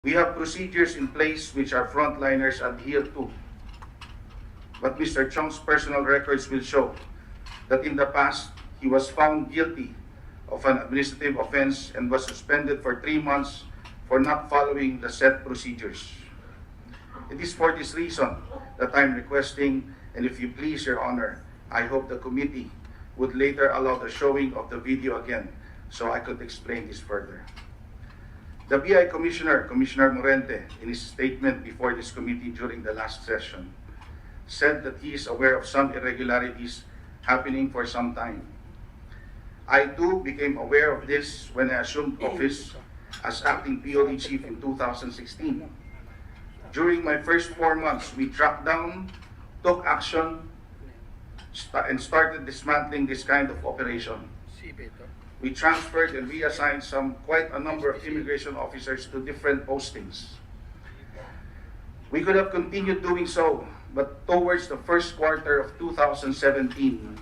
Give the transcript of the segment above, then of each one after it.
We have procedures in place which our frontliners adhere to. But Mr. Chong's personal records will show that in the past, he was found guilty of an administrative offense and was suspended for 3 months for not following the set procedures. It is for this reason that I'm requesting, and if you please, Your Honor, I hope the committee would later allow the showing of the video again so I could explain this further. The BI Commissioner, Commissioner Morente, in his statement before this committee during the last session, said that he is aware of some irregularities happening for some time. I too became aware of this when I assumed office as acting POD chief in 2016. During my first 4 months, we tracked down, took action, and started dismantling this kind of operation. We transferred and reassigned quite a number of immigration officers to different postings. We could have continued doing so, but towards the first quarter of 2017,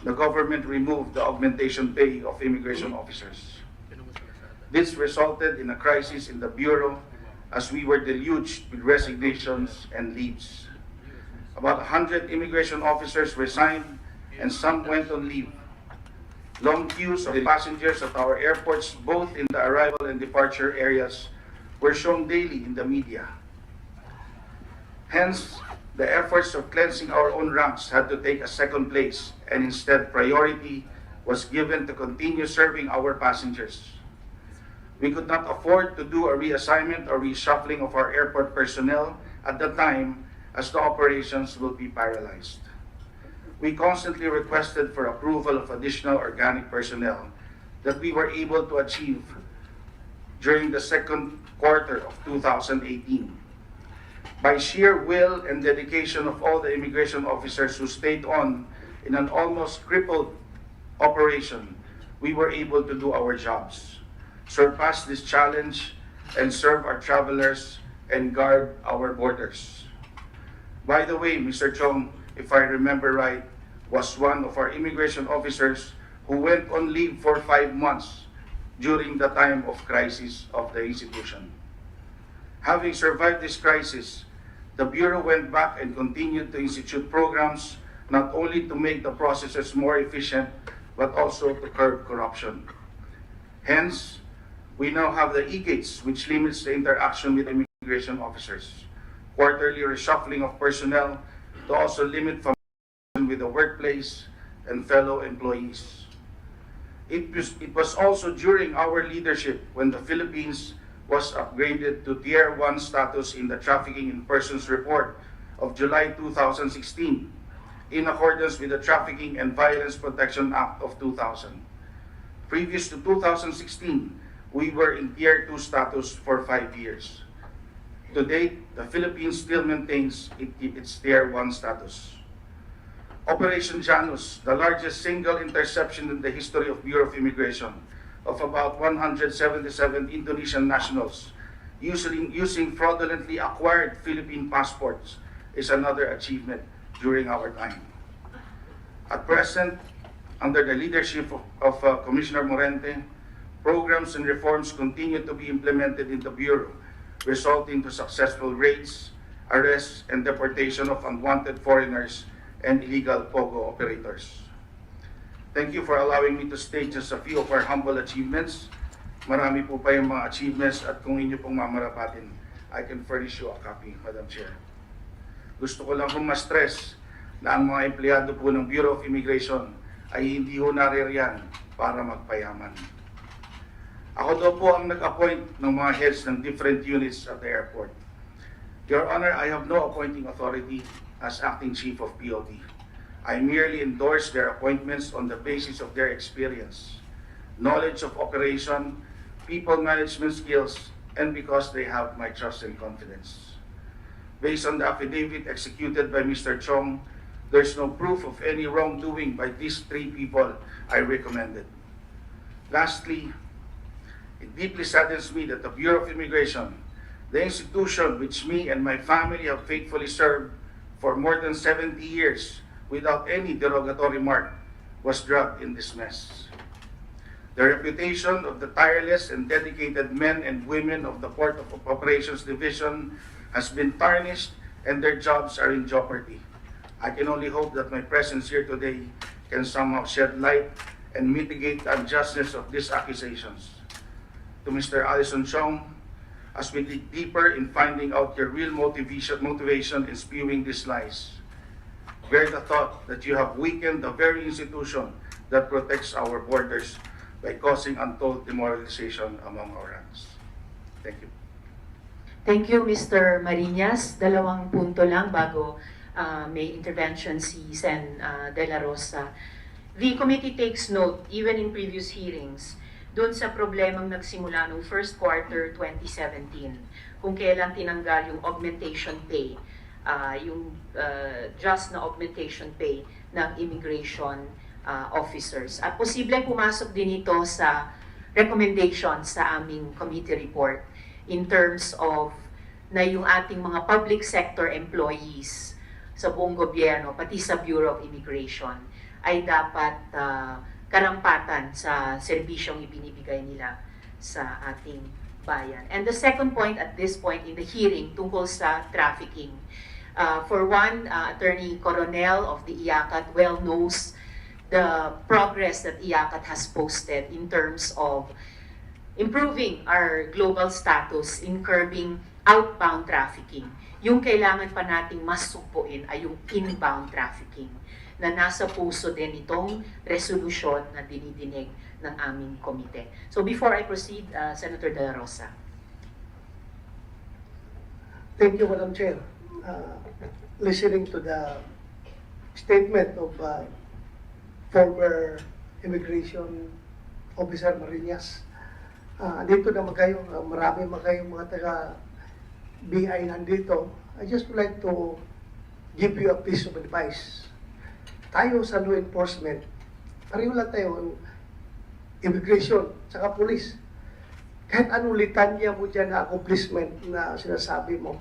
the government removed the augmentation pay of immigration officers. This resulted in a crisis in the Bureau as we were deluged with resignations and leaves. About 100 immigration officers resigned and some went on leave. Long queues of the passengers at our airports, both in the arrival and departure areas, were shown daily in the media. Hence, the efforts of cleansing our own ranks had to take a second place, and instead priority was given to continue serving our passengers. We could not afford to do a reassignment or reshuffling of our airport personnel at the time, as the operations will be paralyzed. We constantly requested for approval of additional organic personnel that we were able to achieve during the second quarter of 2018. By sheer will and dedication of all the immigration officers who stayed on in an almost crippled operation, we were able to do our jobs, surpass this challenge, and serve our travelers and guard our borders. By the way, Mr. Chong, if I remember right, was one of our immigration officers who went on leave for 5 months during the time of crisis of the institution. Having survived this crisis, the Bureau went back and continued to institute programs not only to make the processes more efficient, but also to curb corruption. Hence, we now have the e-gates, which limits the interaction with immigration officers, quarterly reshuffling of personnel to also limit familiarity with the workplace and fellow employees. It was also during our leadership when the Philippines was upgraded to Tier 1 status in the Trafficking in Persons Report of July 2016, in accordance with the Trafficking and Violence Protection Act of 2000. Previous to 2016, we were in Tier 2 status for 5 years. To date, the Philippines still maintains its Tier 1 status. Operation Janus, the largest single interception in the history of Bureau of Immigration, of about 177 Indonesian nationals using fraudulently acquired Philippine passports, is another achievement during our time. At present, under the leadership of Commissioner Morente, programs and reforms continue to be implemented in the Bureau, resulting to successful raids, arrests, and deportation of unwanted foreigners and illegal POGO operators. Thank you for allowing me to state just a few of our humble achievements. Marami po pa yung mga achievements at kung inyo pong mamarapatin, I can furnish you a copy, Madam Chair. Gusto ko lang pong ma-stress na ang mga empleyado po ng Bureau of Immigration ay hindi ho naririyan para magpayaman. Ako daw po ang nag-appoint ng mga heads ng different units at the airport. Your Honor, I have no appointing authority as acting chief of POD. I merely endorse their appointments on the basis of their experience, knowledge of operation, people management skills, and because they have my trust and confidence. Based on the affidavit executed by Mr. Chong, there's no proof of any wrongdoing by these 3 people I recommended. Lastly, it deeply saddens me that the Bureau of Immigration, the institution which me and my family have faithfully served for more than 70 years without any derogatory mark, was dragged in this mess. The reputation of the tireless and dedicated men and women of the Port of Operations Division has been tarnished and their jobs are in jeopardy. I can only hope that my presence here today can somehow shed light and mitigate the unjustness of these accusations. To Mr. Allison Chong, as we dig deeper in finding out your real motivation in spewing these lies, bear the thought that you have weakened the very institution that protects our borders by causing untold demoralization among our ranks. Thank you. Thank you, Mr. Marinas. Dalawang punto lang bago may intervention si Sen. De La Rosa. The committee takes note, even in previous hearings, doon sa problemang nagsimula noong first quarter 2017, kung kailan tinanggal yung augmentation pay, yung just na augmentation pay ng immigration officers. At posibleng pumasok din ito sa recommendation sa aming committee report in terms of na yung ating mga public sector employees sa buong gobyerno, pati sa Bureau of Immigration, ay dapat karampatan sa serbisyong ibinibigay nila sa ating bayan. And the second point at this point in the hearing tungkol sa trafficking. For one, Attorney Coronel of the IACAT well knows the progress that IACAT has posted in terms of improving our global status in curbing outbound trafficking. Yung kailangan pa nating mas sugpuin ay yung inbound trafficking na nasa puso din itong resolusyon na dinidinig ng aming komite. So before I proceed, Senator De La Rosa. Thank you, Madam Chair. Listening to the statement of former Immigration Officer Marinas, dito na marami mga taga-BI nandito. I just would like to give you a piece of advice. Tayo sa law enforcement, pareho lang tayo, immigration, saka police. Kahit anong litanya mo dyan na accomplishment na sinasabi mo,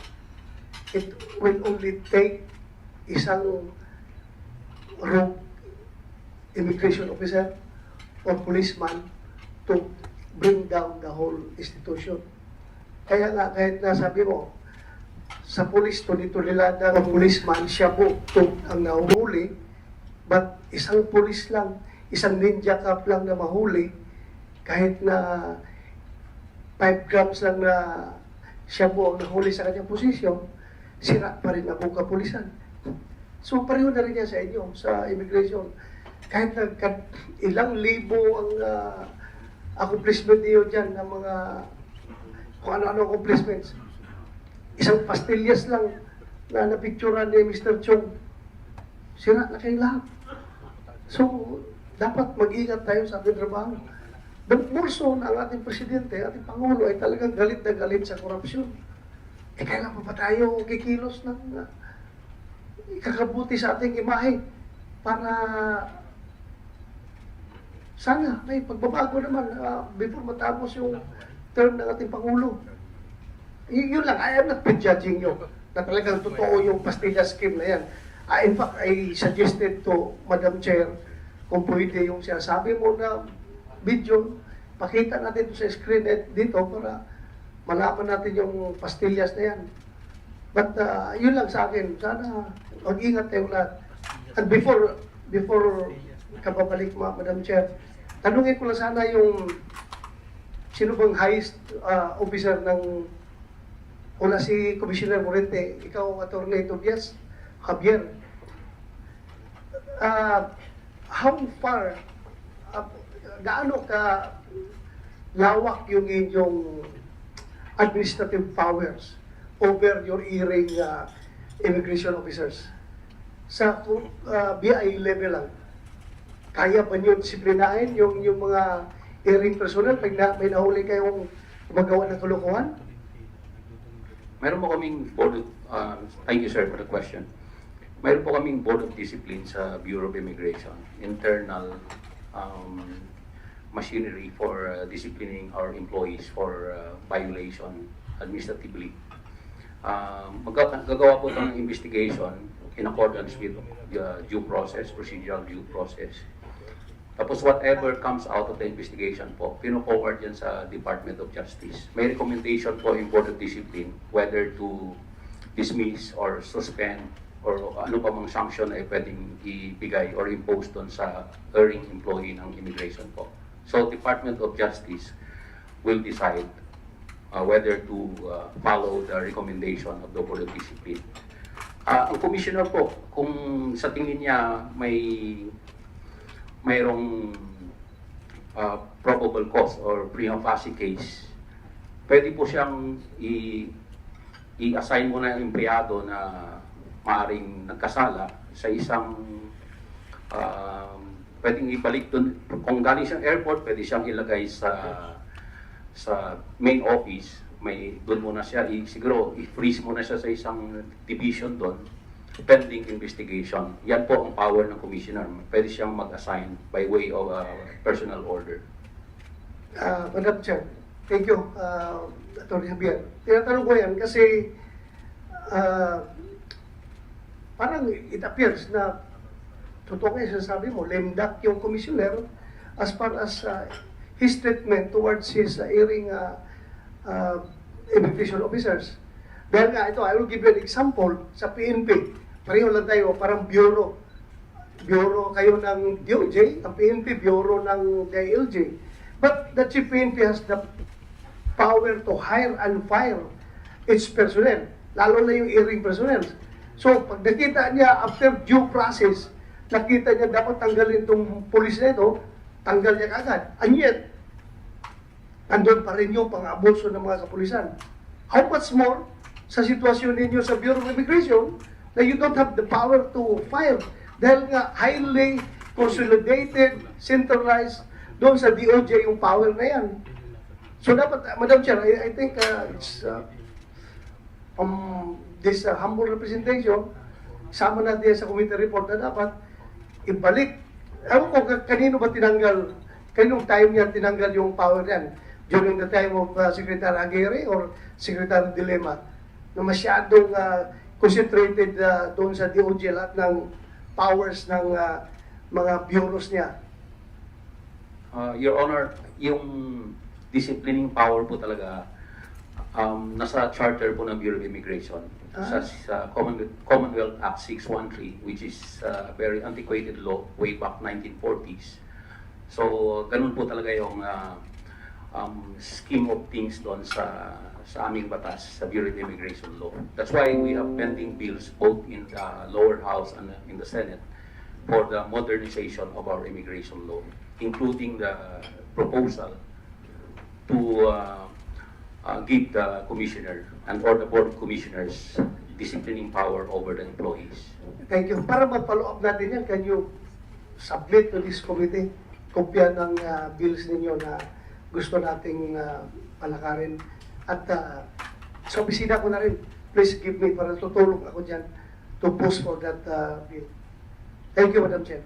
it will only take isang rogue immigration officer or policeman to bring down the whole institution. Kaya nga, kahit nasabi mo, sa police, tuloy-tulilada ng policeman, siya po ang nahuli, but isang police lang, isang ninja cop lang na mahuli, kahit na 5 grams lang na siya po ang nahuli sa kanyang posisyon, sira pa rin ang buong kapulisan. So pareho na rin yan sa inyo, sa immigration. Kahit na ilang libo ang accomplishment niyo dyan ng mga kung ano-ano accomplishments. Isang pastillas lang na napicturean ni Mr. Chong, sira na kayo lahat. So, dapat mag-ingat tayo sa ating trabaho. But more so na ang ating presidente, ating Pangulo ay talagang galit na galit sa korupsyon. Kailan pa ba tayo kikilos ng ikakabuti sa ating imahe para sana may pagbabago naman before matapos yung term ng ating Pangulo. Yun lang, I am not prejudging you na talagang totoo yung pastilla scheme na yan. In fact, I suggested to Madam Chair kung pwede yung sinasabi mo na video, pakita natin ito sa screen dito para malaman natin yung pastillas na yan. But yun lang sa akin, sana mag-ingat tayo lahat. And before kababalik Madam Chair, tanungin ko lang sana yung sino bang highest officer ng una si Commissioner Morente, ikaw Attorney Tobias Javier. How far, gaano ka lawak yung inyong administrative powers over your hearing immigration officers? Sa BI level lang, kaya ba nyo disiplinahin yung mga hearing personnel pag may nahuli kayong gumagawa ng kalokohan? Mayroon po kaming board, thank you sir for the question. Mayroon po kaming board of discipline sa Bureau of Immigration, internal machinery for disciplining our employees for violation administratively. Gagawa po ito ng investigation in accordance with the due process, procedural due process. Tapos whatever comes out of the investigation po, pino-forward yan sa Department of Justice. May recommendation po yung Board of Discipline whether to dismiss or suspend or ano pa mang sanction na pwedeng ibigay or impose doon sa erring employee ng immigration po. So Department of Justice will decide whether to follow the recommendation of the Board of Discipline. Ang commissioner po, kung sa tingin niya mayroong probable cause or prima facie case, pwede po siyang i-assign muna yung empleyado na maaaring nagkasala sa isang pwedeng ibalik doon. Kung galing siyang airport, pwede siyang ilagay sa main office. Doon muna siya, siguro i-freeze muna siya sa isang division doon pending investigation. Yan po ang power ng commissioner. Pwede siyang mag-assign by way of personal order. Madam Chair, thank you, Atty. Javier. Tinatanong ko yan kasi parang it appears na totoo nga yung sinasabi mo, lame duck yung commissioner as far as his treatment towards his erring immigration officers. Dahil nga ito, I will give you an example sa PNP. Pareho lang tayo, parang bureau. Bureau kayo ng DOJ, ang PNP, bureau ng DILG. But the chief PNP has the power to hire and fire its personnel, lalo na yung erring personnel. So, pag nakita niya, after due process, nakita niya dapat tanggalin itong police na ito, tanggal niya kaagad. And yet, andun pa rin yung pang-abuso ng mga kapulisan. How much more sa sitwasyon ninyo sa Bureau of Immigration na you don't have the power to fire dahil nga highly consolidated, centralized, doon sa DOJ yung power na yan. So dapat, Madam Chair, I think it's this humble representation, sama natin sa committee report na dapat ibalik. Ewan ko kanino ba tinanggal, kaninong time niya tinanggal yung power yan? During the time of Secretary Aguirre or Secretary De Lima, na masyadong concentrated doon sa DOJ lahat ng powers ng mga bureaus niya. Your Honor, yung disciplining power po talaga nasa charter po ng Bureau of Immigration. Sa Commonwealth Act 613, which is a very antiquated law way back 1940s. So, ganun po talaga yung scheme of things doon sa aming batas, sa Bureau of Immigration Law. That's why we have pending bills both in the lower house and in the Senate for the modernization of our immigration law, including the proposal to give the commissioner and or the board of commissioners disciplining power over the employees. Thank you. Para mag-follow up natin yan, can you submit to this committee kopya ng bills ninyo na gusto nating palakarin? At sa opisina ko na rin, please give me, para tutulong ako dyan to push for that bill. Thank you, Madam Chair.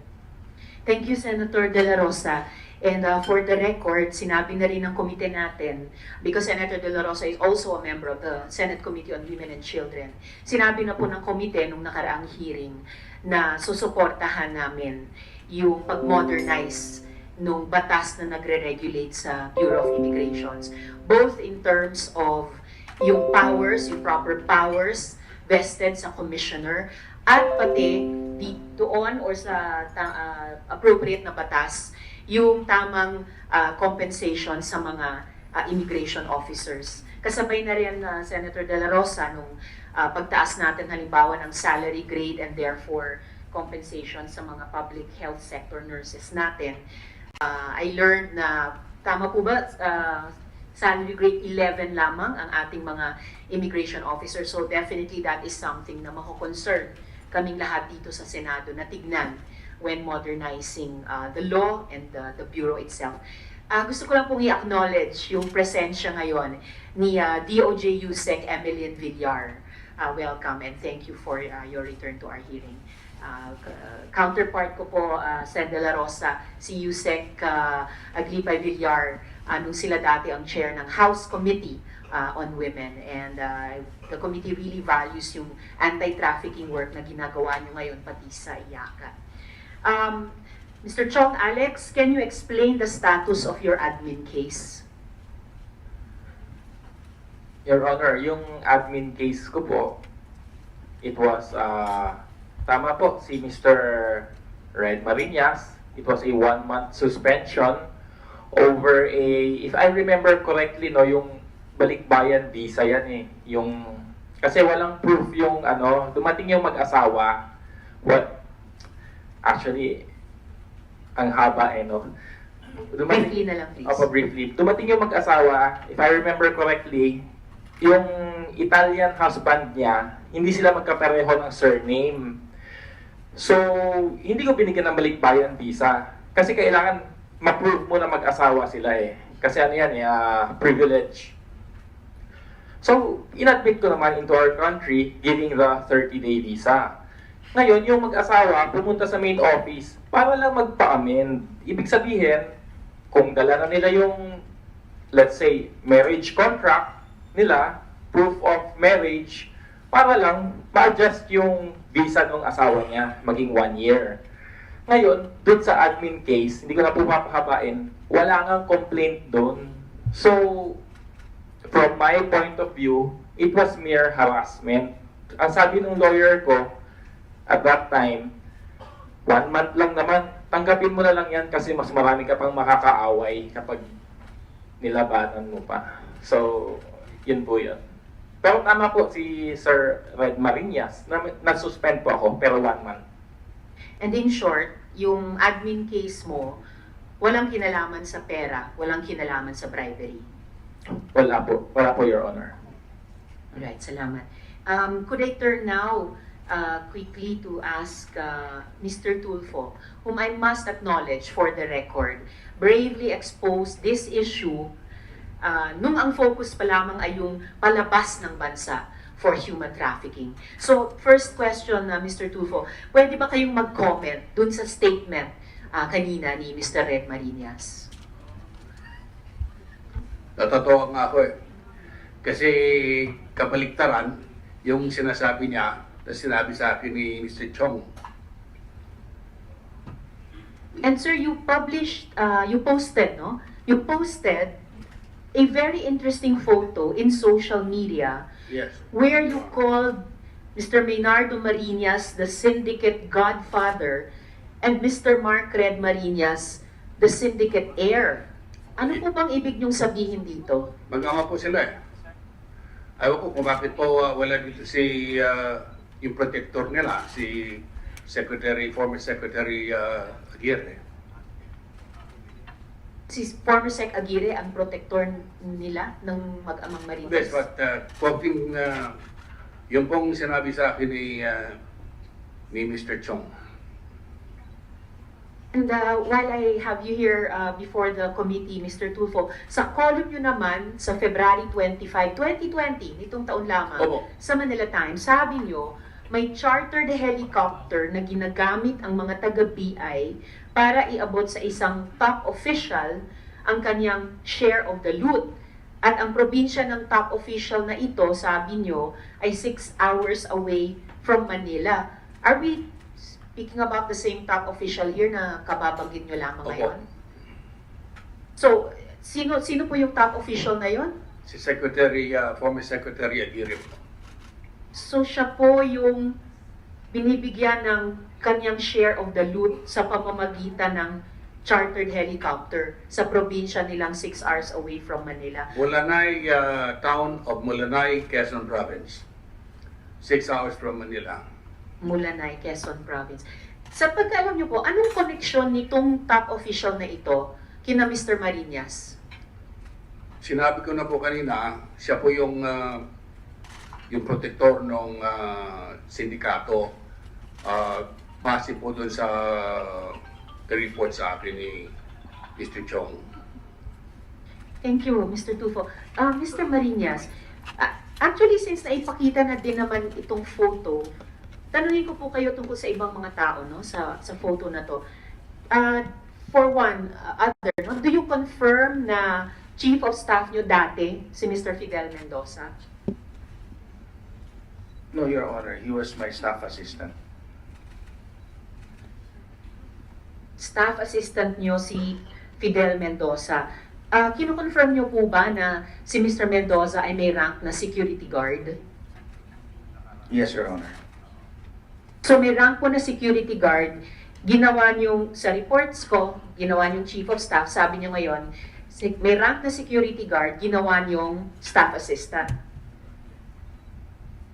Thank you, Senator De La Rosa. And for the record, sinabi na rin ng komite natin, because Senator De La Rosa is also a member of the Senate Committee on Women and Children, sinabi na po ng komite nung nakaraang hearing na susuportahan namin yung pag-modernize nung batas na nagre-regulate sa Bureau of Immigrations, both in terms of yung powers, yung proper powers vested sa commissioner, at pati doon or sa appropriate na batas, yung tamang compensation sa mga immigration officers. Kasabay na rin Senator De La Rosa nung pagtaas natin halimbawa ng salary grade and therefore compensation sa mga public health sector nurses natin. I learned na, tama po ba, salary grade 11 lamang ang ating mga immigration officers. So definitely that is something na mako-concern kaming lahat dito sa Senado na tignan when modernizing the law and the Bureau itself. Gusto ko lang pong i-acknowledge yung presensya ngayon ni DOJ USEC Emeline Villar. Welcome and thank you for your return to our hearing. Counterpart ko po, Sen. De La Rosa, si Yusek Aglipay Villar, nung sila dati ang chair ng House Committee on Women. And the committee really values yung anti-trafficking work na ginagawa nyo ngayon pati sa IACA. Mr. Chong, Alex, can you explain the status of your admin case? Your Honor, yung admin case ko po, it was, tama po, si Mr. Red Marinas. It was a 1-month suspension over a, if I remember correctly, no, yung balikbayan visa yan eh. Yung, kasi walang proof yung, dumating yung mag-asawa. Actually, ang haba eh, no? Briefly na lang, please. Opo, briefly. Dumating yung mag-asawa, if I remember correctly, yung Italian husband niya, hindi sila magkapareho ng surname. So, hindi ko binigyan ng balikbayan visa. Kasi kailangan ma-prove mo na mag-asawa sila eh. Kasi ano yan eh, privilege. So, inadmit ko naman into our country, giving the 30-day visa. Ngayon, yung mag-asawa pumunta sa main office para lang magpa-amend. Ibig sabihin, kung dala na nila yung, let's say, marriage contract nila, proof of marriage, para lang ma-adjust yung visa ng asawa niya, maging 1 year. Ngayon, dun sa admin case, hindi ko na po mapahabain, wala ngang complaint dun. So, from my point of view, it was mere harassment. Ang sabi ng lawyer ko, at that time, 1 month lang naman, tanggapin mo na lang yan kasi mas marami ka pang makakaaway kapag nilabanan mo pa. So, yun po yun. Pero tama po si Sir Red Marinas na nag-suspend po ako, pero 1 month. And in short, yung admin case mo, walang kinalaman sa pera, walang kinalaman sa bribery. Wala po, Your Honor. Alright, salamat. Could I turn now quickly to ask Mr. Tulfo, whom I must acknowledge for the record, bravely exposed this issue nung ang focus pa lamang ay yung palabas ng bansa for human trafficking. So, first question, Mr. Tulfo, pwede ba kayong mag-comment dun sa statement kanina ni Mr. Red Marinas? Natatawa nga ako eh. Kasi kabaliktaran yung sinasabi niya na sinabi sa akin ni Mr. Chong. And sir, you posted, no? You posted a very interesting photo in social media Yes. where you called Mr. Maynardo Marinas the syndicate godfather and Mr. Mark Red Marinas the syndicate heir. Ano po bang ibig niyong sabihin dito? Mag-ama po sila eh. Ayaw ko kung bakit po wala dito si yung protector nila, si former Secretary Aguirre. Si former Sec Aguirre ang protector nila ng mag-amang Marinas. Yes, but quoting yung pong sinabi sa akin ni Mr. Chong. And while I have you here before the committee, Mr. Tulfo, sa column nyo naman sa February 25, 2020, nitong taon lamang, Opo. sa Manila Times, sabi nyo, may chartered helicopter na ginagamit ang mga taga-BI para iabot sa isang top official ang kanyang share of the loot. At ang probinsya ng top official na ito, sabi nyo, ay 6 hours away from Manila. Are we speaking about the same top official here na kababanggit nyo lamang Opo. ngayon? So, sino po yung top official na yon? Si former Secretary Aguirre. So, siya po yung binibigyan ng kanyang share of the loot sa pamamagitan ng chartered helicopter sa probinsya nilang 6 hours away from Manila. Mulanay, town of Mulanay, Quezon Province. 6 hours from Manila. Mulanay, Quezon Province. Sa pagkaalam niyo po, anong koneksyon nitong top official na ito kina Mr. Marinas? Sinabi ko na po kanina, siya po yung protector ng sindikato. Base po doon sa report sa akin ni Mr. Chong. Thank you, Mr. Tufo. Mr. Marinas, actually, since naipakita na din naman itong photo, tanungin ko po kayo tungkol sa ibang mga tao, no, sa photo na to. For one, no, do you confirm na Chief of Staff nyo dati, si Mr. Fidel Mendoza? No, Your Honor, he was my staff assistant. staff assistant nyo si Fidel Mendoza. Kino-confirm nyo po ba na si Mr. Mendoza ay may rank na security guard? Yes, Your Honor. So may rank po na security guard, ginawa nyo sa reports ko, ginawa nyo chief of staff, sabi nyo ngayon, may rank na security guard, ginawa nyo staff assistant.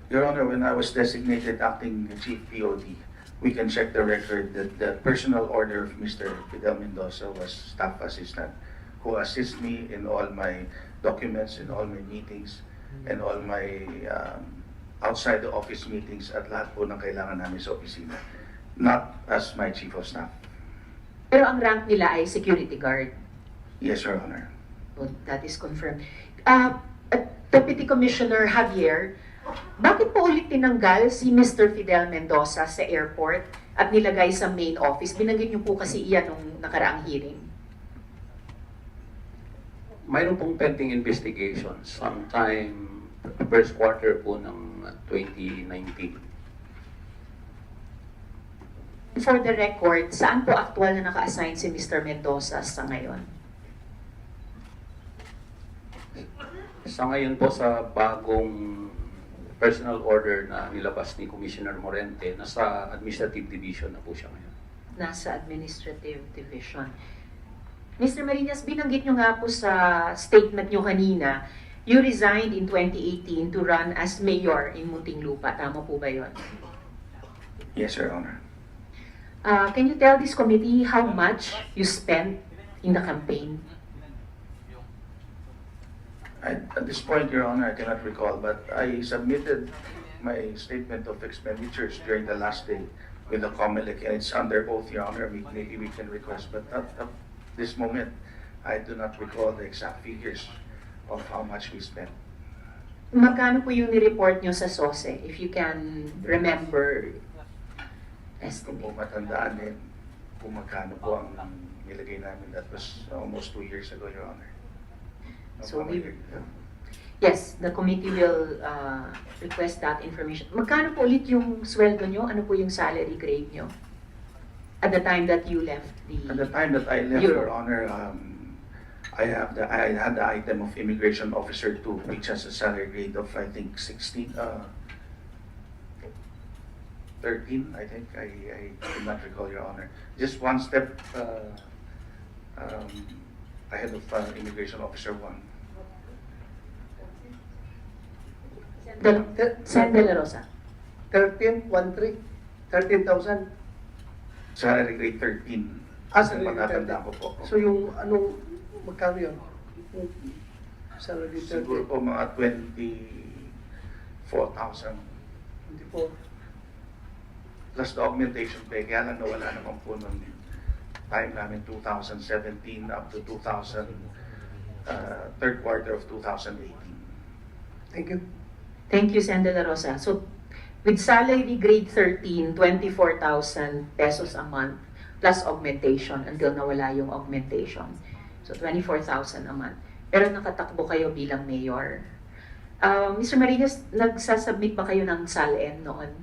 Your Honor, when I was designated acting chief POD, we can check the record that the personal order of Mr. Fidel Mendoza was staff assistant who assists me in all my documents, in all my meetings, and all my outside the office meetings at lahat po ng kailangan namin sa opisina. Not as my chief of staff. Pero ang rank nila ay security guard. Yes, Your Honor. Oh, that is confirmed. Deputy Commissioner Javier, bakit po ulit tinanggal si Mr. Fidel Mendoza sa airport at nilagay sa main office? Binanggit niyo po kasi iyan nung nakaraang hearing. Mayroon pong pending investigation sometime first quarter po ng 2019. For the record, saan po aktual na naka-assign si Mr. Mendoza sa ngayon? Sa ngayon po sa bagong personal order na nilabas ni Commissioner Morente, nasa Administrative Division na po siya ngayon. Nasa Administrative Division. Mr. Marinas, binanggit nyo nga po sa statement nyo kanina, you resigned in 2018 to run as mayor in Muntinlupa. Tama po ba yun? Yes, Your Honor. Can you tell this committee how much you spent in the campaign? At this point, Your Honor, I cannot recall, but I submitted my statement of expenditures during the last day with the COMELEC, and it's under oath, Your Honor. Maybe we can request, but at this moment, I do not recall the exact figures of how much we spent. Magkano po yung ni-report nyo sa SOSE, if you can remember, Kung po estimate? matandaan din, kung magkano po ang nilagay namin, that was almost 2 years ago, Your Honor. So yes, the committee will request that information. Magkano po ulit yung sweldo nyo? Ano po yung salary grade nyo? At the time that you left At the the... time that I left, Your- Your Honor, I had the item of Immigration Officer 2, which has a salary grade of, I think, 13, I think. I do not recall, Your Honor. Just one step ahead of Immigration Officer 1. Sen. De La Rosa. 13,000. Salary grade 13. Salary grade Pagkatanda ko po. So yung anong, magkano yun? Yung salary 13, Siguro po mga 24,000. 24. Plus the augmentation pay, kaya lang nawala naman po nung time namin 2017 up to third quarter of 2018. Thank you. Thank you, Sen. De La Rosa. So, with salary grade 13, 24,000 pesos a month, plus augmentation until nawala yung augmentation. So, 24,000 a month. Pero nakatakbo kayo bilang mayor. Mr. Marinas, nagsasubmit ba kayo ng SALN noon?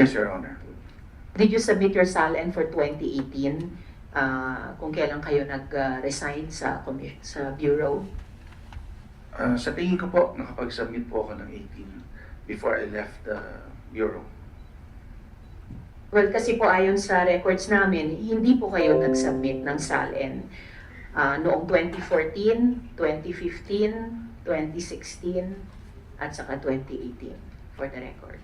Yes, Your Honor. Did you submit your SALN for 2018? Kung kailan kayo nag-resign sa bureau? Sa tingin ko po, nakapag-submit po ako ng 18 before I left the Bureau. Well, kasi po ayon sa records namin, hindi po kayo nag-submit ng SALN noong 2014, 2015, 2016, at saka 2018, for the record.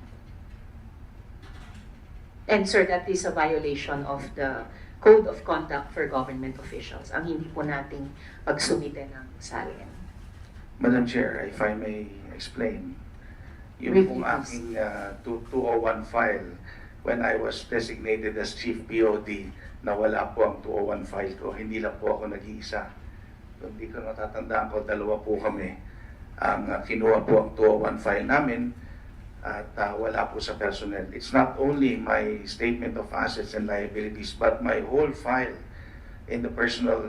And sir, that is a violation of the Code of Conduct for Government Officials, ang hindi po nating pagsumite ng SALN. Madam Chair, if I may explain, yung Briefly, pong please. aking 201 file, when I was designated as Chief POD, nawala po ang 201 file ko. Hindi lang po ako nag-iisa. Hindi ko natatandaan ko, dalawa po kami. Ang kinuha po ang 201 file namin at wala po sa personnel. It's not only my statement of assets and liabilities, but my whole file in the personal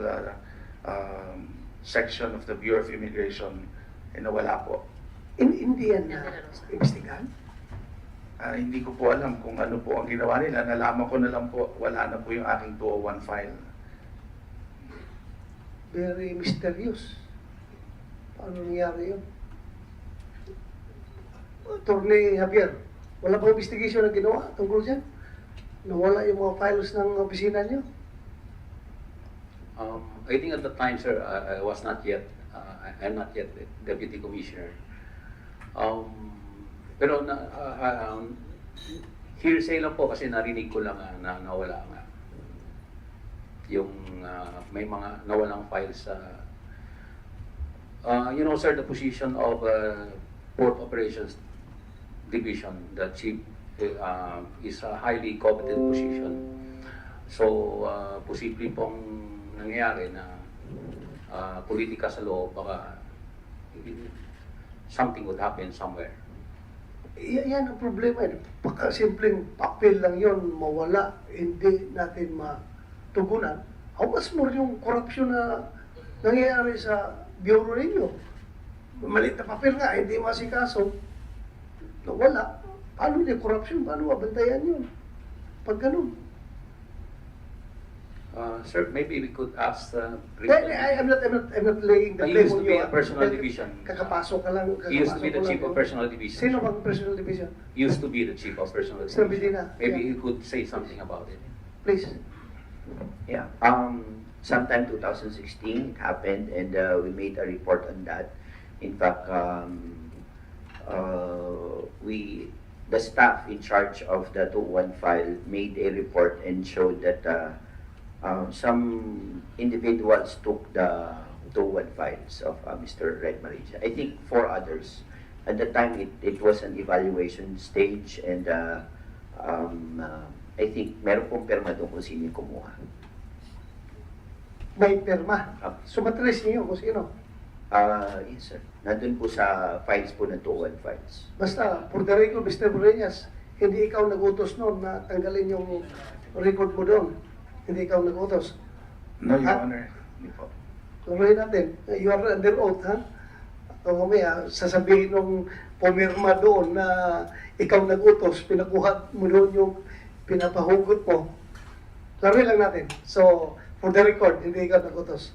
section of the Bureau of Immigration, nawala po. In Indian De na La Rosa. investigahan? Hindi ko po alam kung ano po ang ginawa nila. Nalaman ko na lang po, wala na po yung aking 201 file. Very mysterious. Paano nangyari yun? Attorney Javier, wala pang investigation na ginawa tungkol dyan? Nawala yung mga files ng opisina niyo? I think at the time, sir, I was not yet, I'm not yet Deputy Commissioner. Pero hearsay lang po kasi narinig ko lang na nawala nga. Yung may mga nawalang files sa... you know, sir, the position of Port Operations Division, the chief, is a highly coveted position. So, posible pong nangyayari na politika sa loob, baka something would happen somewhere. Yan ang problema. Simpleng papel lang yon mawala, hindi natin matugunan. How much more yung corruption na nangyayari sa bureau ninyo? Maliit na papel nga, hindi masikaso. Nawala. Paano yung corruption? Paano mabantayan yun? Pag ganun. Sir, maybe we could ask I'm not laying the I blame used on to be you. a personal division. Kakapasok ka lang. He used to be the kakapasok chief ko of lang. personal division. Sino bang personal division? Used to be the chief of personal Sir division. Medina. Maybe Yeah. he could say something about it. Please. Yeah. Sometime 2016 it happened, and we made a report on that. In fact, the staff in charge of the 201 file made a report and showed that some individuals took the 201 files of Mr. Red Marija. I think 4 others. At the time, it was an evaluation stage, and I think meron pong perma doon kung sino yung kumuha. May perma. Ah. So matrace niyo kung sino. Yes, sir. Nandun po sa files po ng 201 files. Basta, for the record, Mr. Breñas, hindi ikaw nagutos noon na tanggalin yung record mo doon. Hindi ikaw nagutos. No, Your Ha? Honor. Hindi po. Tuloy natin. You are under oath, ha? O mamaya, sasabihin nung pumirma doon na ikaw nagutos, pinakuha mo doon yung pinapahugot mo. Laruin lang natin. So, for the record, hindi ikaw nagutos.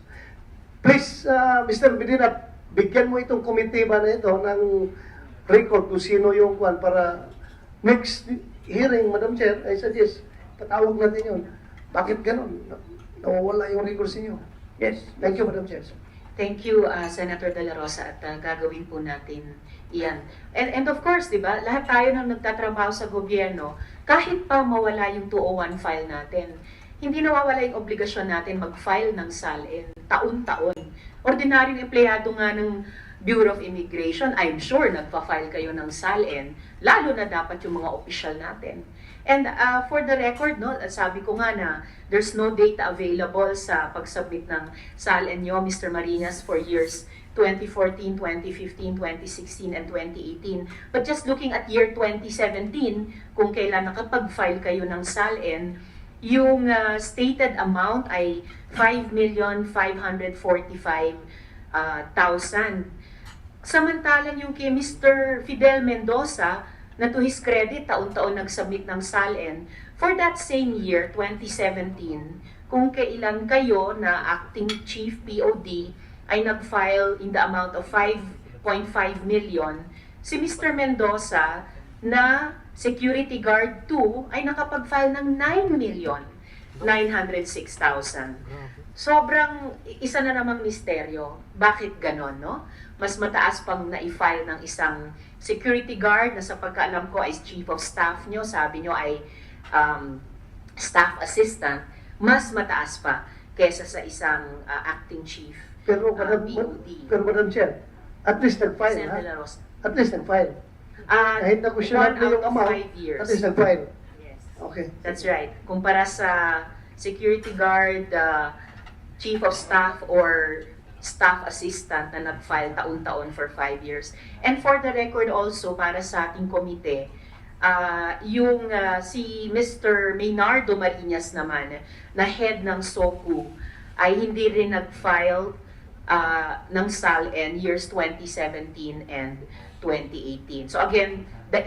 Please, Mr. Medina, bigyan mo itong committee ba na ito ng record kung sino yung kwan para next hearing, Madam Chair, I suggest, patawag natin yun. Bakit ganun? Nawawala yung records niyo. Yes. Thank you, Madam Chair. Thank you, Senator De La Rosa, at gagawin po natin iyan. And of course, di ba, lahat tayo nang nagtatrabaho sa gobyerno, kahit pa mawala yung 201 file natin, hindi nawawala yung obligasyon natin mag-file ng SALN taon-taon. Ordinaryong empleyado nga ng Bureau of Immigration, I'm sure nagpa-file kayo ng SALN, lalo na dapat yung mga opisyal natin. And for the record, no, sabi ko nga na there's no data available sa pag-submit ng SALN nyo, Mr. Marinas, for years 2014, 2015, 2016, and 2018. But just looking at year 2017, kung kailan nakapag-file kayo ng SALN, yung stated amount ay 5,545,000. Samantalang yung kay Mr. Fidel Mendoza, na to his credit, taon-taon nag-submit ng SALN, for that same year, 2017, kung kailan kayo na acting chief POD ay nag-file in the amount of 5.5 million, si Mr. Mendoza na security guard 2 ay nakapag-file ng 9,906,000. Sobrang isa na namang misteryo. Bakit ganon, no? Mas mataas pang na-file ng isang security guard na sa pagkaalam ko ay chief of staff nyo, sabi nyo ay staff assistant, mas mataas pa kesa sa isang acting chief Pero, Madam Chair, at least nag-file, Sen. ha? De La Rosa. At least nag-file. Kahit na questionable 1 out yung of amount, 5 years. at least nag-file. Yes. Okay. That's right. Kumpara sa security guard, chief of staff, or staff assistant na nag-file taon-taon for 5 years. And for the record also, para sa ating komite, yung si Mr. Maynardo Marinas naman, na head ng SOCU, ay hindi rin nag-file ng SALN years 2017 and 2018. So again, the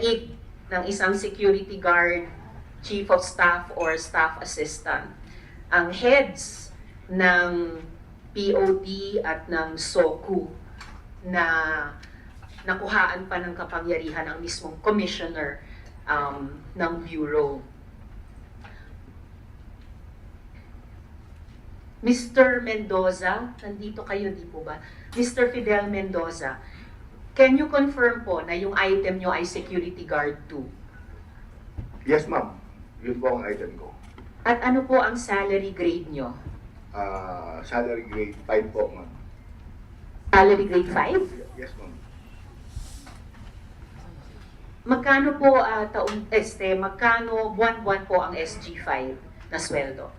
ng isang security guard, chief of staff or staff assistant. Ang heads ng POD at ng SOCU na nakuhaan pa ng kapangyarihan ang mismong commissioner ng bureau. Mr. Mendoza, nandito kayo, di po ba? Mr. Fidel Mendoza, can you confirm po na yung item nyo ay security guard 2? Yes, ma'am. Yun po ang item ko. At ano po ang salary grade nyo? Salary grade 5 po, ma'am. Salary grade 5? Yes, ma'am. Magkano po magkano buwan-buwan po ang SG5 na sweldo?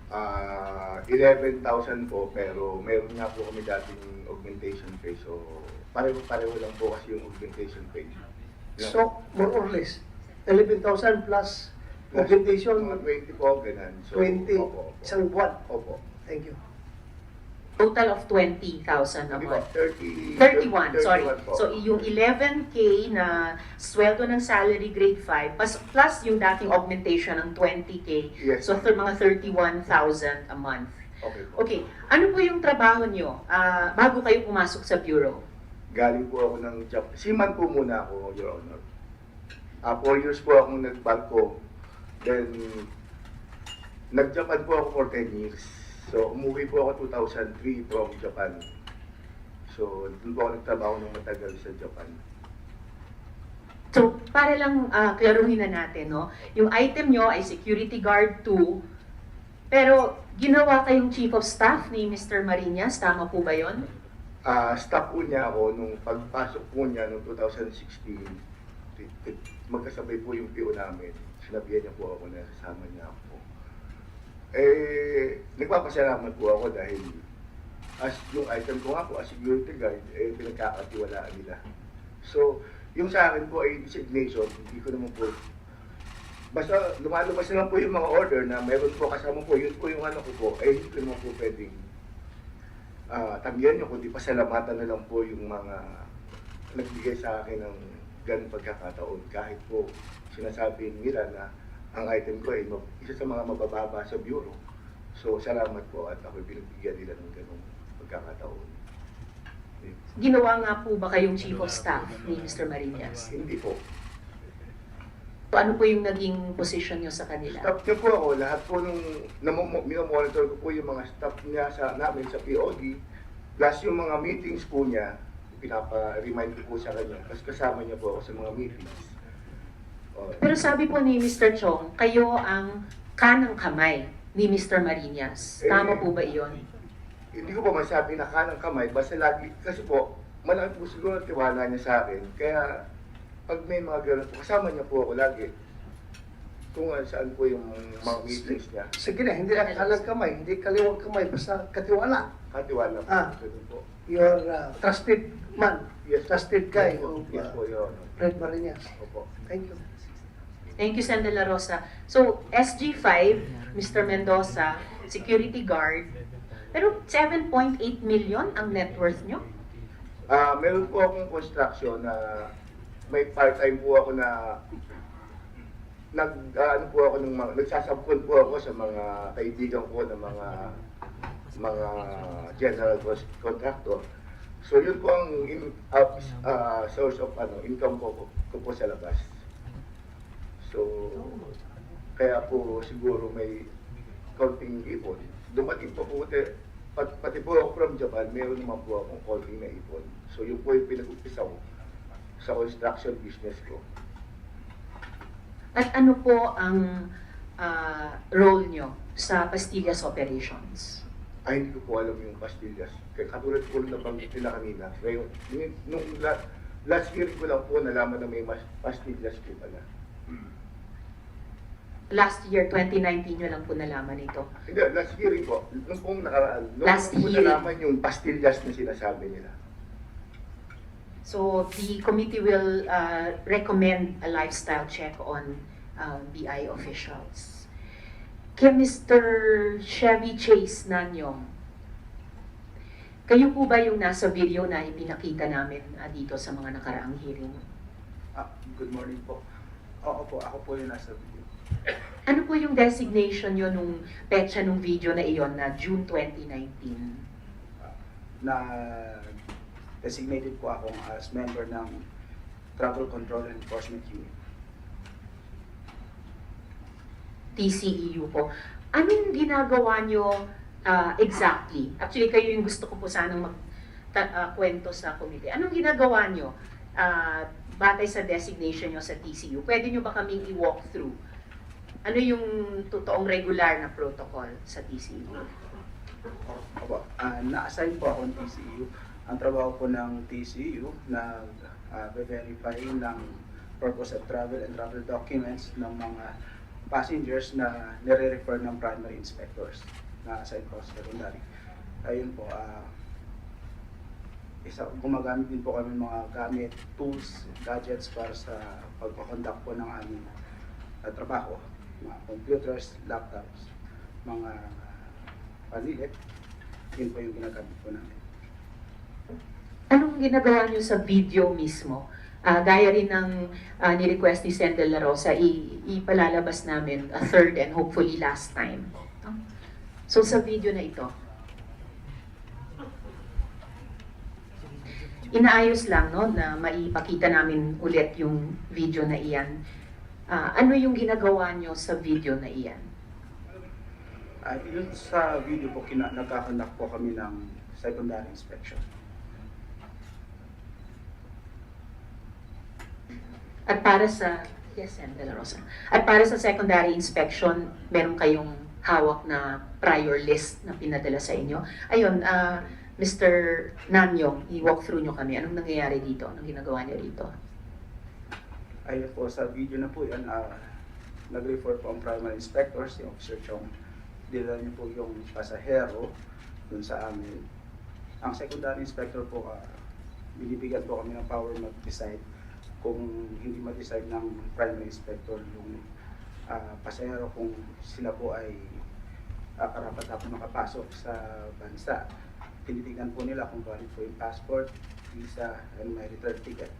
11,000 po, pero meron nga po kami dating augmentation pay. So, pareho lang po kasi yung augmentation pay. So, more or less, 11,000 plus augmentation, Mga 20 po, ganun. So, 20 opo, opo. isang buwan. Opo. Thank you. Total of 20,000 a Hindi po, month. 31 sorry. po. So, yung 11K na sweldo ng salary grade 5, plus yung dating augmentation ng 20K, Yes. so mga 31,000 a month. Okay po. Okay, ano po yung trabaho nyo bago kayo pumasok sa bureau? Galing po ako ng Japan. Seaman po muna ako, Your Honor. 4 years po akong nagbarko. Then, nag-Japan po ako for 10 years. So, umuwi po ako 2003 from Japan. So, doon po ako nagtrabaho ng matagal sa Japan. So, para lang klaruhin na natin, no? Yung item nyo ay security guard 2, pero ginawa kayong chief of staff ni Mr. Marinas, tama po ba yon? Staff po niya ako nung pagpasok po niya noong 2016. Magkasabay po yung PO namin. Sinabihan niya po ako na kasama niya ako. Nagpapasalamat po ako dahil as yung item ko nga po as security guard, pinagkakatiwalaan nila. So, yung sa akin po ay designation, hindi ko naman po, basta lumalabas na lang po yung mga order na meron po kasama po, yun po yung ano ko po, hindi ko naman po pwedeng tanggihan nyo, kundi pasalamatan na lang po yung mga nagbigay sa akin ng ganung pagkakataon. Kahit po sinasabi nila na ang item ko ay isa sa mga mabababa sa bureau. So, salamat po at ako'y pinagbigyan nila ng ganung pagkakataon. Ginawa nga po ba kayong chief of staff ni Mr. Marinas? Hindi po. So, ano po yung naging position nyo sa kanila? Staff niya po ako, lahat po nung minomonitor ko po yung mga staff niya namin sa POD, plus yung mga meetings po niya, pinapa-remind ko po sa kanya, kasi kasama niya po ako sa mga meetings. Pero sabi po ni Mr. Chong, kayo ang kanang kamay ni Mr. Marinas. Tama po ba iyon? Hindi ko pa masabi na kanang kamay, basta lagi, kasi po, malaki po siguro ang tiwala niya sa akin, kaya pag may mga gano'n po, kasama niya po ako lagi. Kung saan po yung mga meetings niya, Sige na, hindi kalang kamay, hindi kaliwang kamay, basta katiwala. katiwala po. Ganun po. You're trusted man, Yes, trusted guy of Yes po, Your Honor. Fred Marinas. Opo. Thank you. Thank you, Sen. De La Rosa. So, SG5, Mr. Mendoza, security guard, pero 7.8 million ang net worth nyo? Meron po akong construction na may part-time po ako na ano po ako ng mga nagsasabkon po ako sa mga kaibigan ko ng mga general contractor. So yun po ang source of income ko po sa labas. So kaya po siguro may konting ipon. Dumating po pati po ako from Japan, meron naman po akong konting na ipon. So yun po yung pinag-umpisa ko sa construction business ko. At ano po ang role nyo sa Pastillas operations? Ay, hindi ko po alam yung pastillas. Kaya katulad po na nabanggit nila kanina. Ngayon, nung last year ko lang po nalaman na may pastillas po pala. Last year, 2019 nyo lang po nalaman ito. Hindi, last year po. Nung pong nakaraan. Nung Last po year. nalaman yung pastillas na sinasabi nila. So, the committee will recommend a lifestyle check on BI officials. Kay Mr. Chevy Chase Nanyong, kayo po ba yung nasa video na ipinakita namin dito sa mga nakaraang hearing? Good morning po. Oo po, ako po yung nasa video. Ano po yung designation nyo nung petsa nung video na iyon na June 2019? Na designated po ako as member ng Travel Control and Enforcement Unit. TCEU po. Anong ginagawa nyo exactly? Actually, kayo yung gusto ko po sanang kwento sa committee. Anong ginagawa nyo batay sa designation nyo sa TCU? Pwede nyo ba kaming i-walk through? Ano yung totoong regular na protocol sa TCU? Opo, na-assign po ako ng TCU. Ang trabaho po ng TCU na verify ng purpose of travel and travel documents ng mga passengers na nire-refer ng primary inspectors na assign po sa secondary. Ayun po, gumagamit din po kami mga gamit, tools, gadgets para sa pagpakonduct po ng aming trabaho. Mga computers, laptops, mga panilit, yun po yung ginagamit po namin. Anong ginagawa nyo sa video mismo? Gaya rin ng ni-request ni Sen. De La Rosa, ipalalabas namin a third and hopefully last time. So sa video na ito, inaayos lang no, na maipakita namin ulit yung video na iyan. Ano yung ginagawa nyo sa video na iyan? Yun sa video po, nagkakandak po kami ng secondary inspection. At para sa Sen. De La Rosa. At para sa secondary inspection, meron kayong hawak na prior list na pinadala sa inyo. Ayun, Mr. Nanyong, i-walk through nyo kami. Anong nangyayari dito? Anong ginagawa niyo rito? Ayun po, sa video na po yan, nag-refer po ang primary inspectors, yung Officer Chong. Dila niyo po yung pasahero dun sa amin. Ang secondary inspector po, binibigyan po kami ng power mag-decide kung hindi ma-decide ng primary inspector yung pasahero kung sila po ay karapat-dapat makapasok sa bansa. Tinitignan po nila kung valid po yung passport, visa, and may return ticket.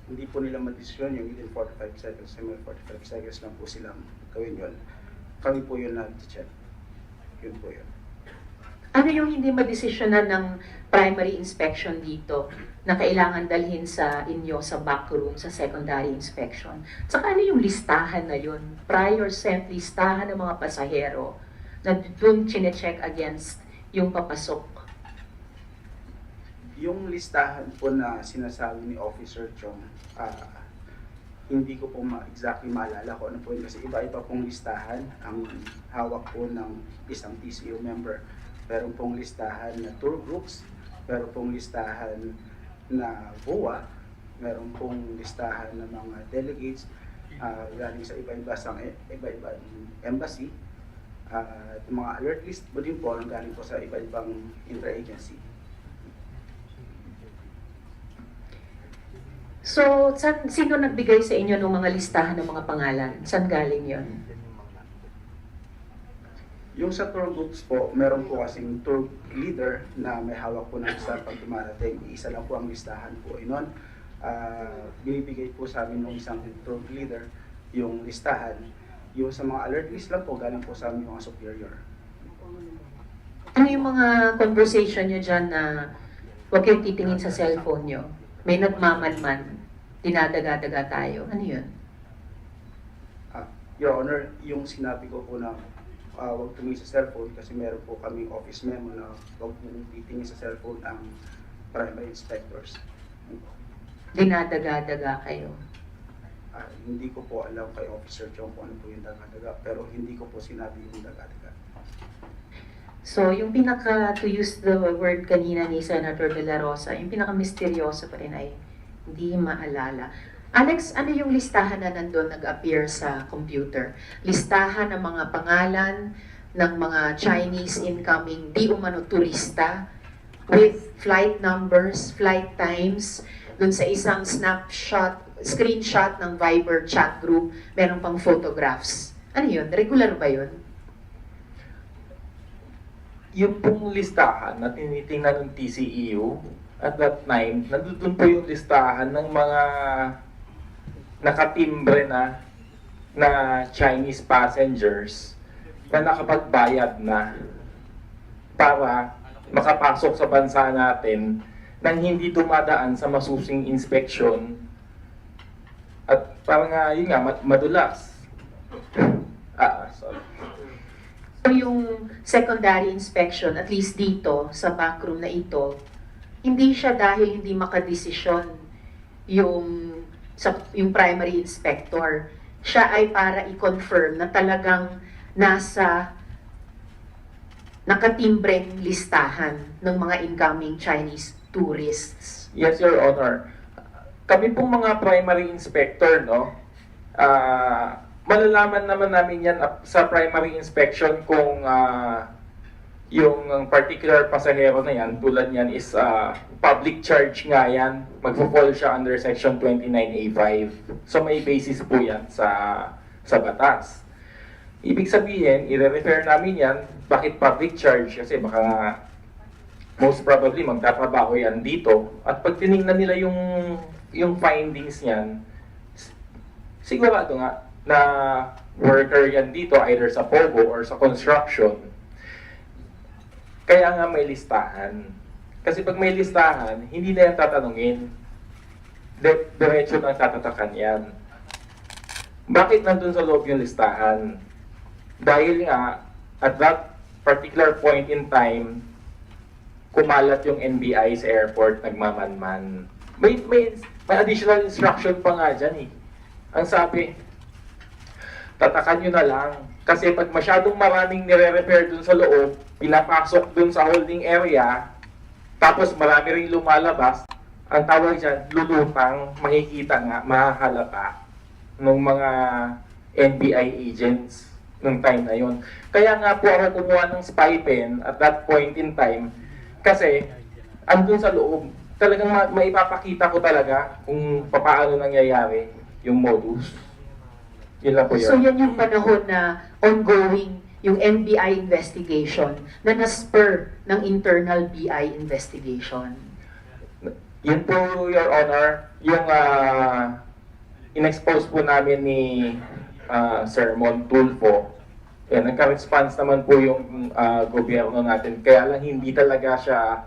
Hindi po nila ma-desisyon yung within 45 seconds, may 45 seconds lang po silang gawin yun. Kami po yun nag-check. Yun po yun. Ano yung hindi madesisyonan ng primary inspection dito na kailangan dalhin sa inyo sa back room, sa secondary inspection? Saka ano yung listahan na yun? Prior sent listahan ng mga pasahero na dun chinecheck against yung papasok. Yung listahan po na sinasabi ni Officer Chong, hindi ko po exactly maalala kung ano po yun kasi iba-iba pong listahan ang hawak po ng isang TCU member. Meron pong listahan na tour groups, meron pong listahan na VOA, meron pong listahan ng mga delegates galing sa iba-ibang embassy. Mga alert list po din po ang galing po sa iba-ibang intra-agency. So, sino nagbigay sa inyo ng mga listahan ng mga pangalan? Saan galing yon? Yung sa tour groups po, meron po kasing tour leader na may hawak po ng lista pag dumarating. Isa lang po ang listahan po. Inon, binibigay po sa amin ng isang tour leader yung listahan. Yung sa mga alert list lang po, galing po sa amin yung mga superior. Ano yung mga conversation nyo dyan na huwag kayong titingin sa cellphone nyo? May nagmamadman, dinadaga-daga tayo. Ano yun? Your Honor, yung sinabi ko po na huwag tumingin sa cellphone kasi meron po kaming office memo na huwag titingin sa cellphone ang primary inspectors. Dinadaga-daga kayo. Hindi ko po alam kay Officer Chong kung ano po yung daga-daga, pero hindi ko po sinabi yung daga-daga. So, yung pinaka, to use the word kanina ni Senator De La Rosa, yung pinaka-misteryoso pa rin ay hindi maalala. Alex, ano yung listahan na nandun nag-appear sa computer? Listahan ng mga pangalan ng mga Chinese incoming di umano turista with flight numbers, flight times, dun sa isang screenshot ng Viber chat group, meron pang photographs. Ano yun? Regular ba yun? Yung pong listahan na tinitingnan ng TCEU, at that time, nandun po yung listahan ng mga nakatimbre na Chinese passengers na nakapagbayad na para makapasok sa bansa natin nang hindi dumadaan sa masusing inspeksyon at parang yun nga, madulas. Sorry. So yung secondary inspection, at least dito sa backroom na ito, hindi siya dahil hindi makadesisyon yung primary inspector. Siya ay para i-confirm na talagang nasa nakatimbreng listahan ng mga incoming Chinese tourists. Yes, Your Honor. Kami pong mga primary inspector, no, malalaman naman namin yan sa primary inspection kung yung particular pasahero na yan, tulad yan is public charge nga yan, magpo-fall siya under section 29A5. So may basis po yan sa batas. Ibig sabihin, i-refer namin yan, bakit public charge? Kasi baka most probably magtatrabaho yan dito. At pag tinignan nila yung findings niyan, sigurado nga na worker yan dito either sa POGO or sa construction. Kaya nga may listahan. Kasi pag may listahan, hindi na yan tatanungin. Diretso na tatatakan yan. Bakit nandun sa loob yung listahan? Dahil nga, at that particular point in time, kumalat yung NBI sa airport, nagmamanman. May additional instruction pa nga dyan eh. Ang sabi, tatakan nyo na lang. Kasi pag masyadong maraming nire-repair dun sa loob, pinapasok dun sa holding area, tapos marami rin lumalabas, ang tawag dyan, lulutang, makikita nga, mahahalata ng mga NBI agents nung time na yon. Kaya nga po ako kumuha ng spy pen at that point in time, kasi andun sa loob, talagang maipapakita ko talaga kung paano nangyayari yung modus. Yun lang po yun. So yan yung panahon na ongoing yung NBI investigation na na-spur ng internal BI investigation. Yun po, Your Honor, yung in-expose po namin ni Sir Mon Tulfo. Nagka-response naman po yung gobyerno natin. Kaya lang hindi talaga siya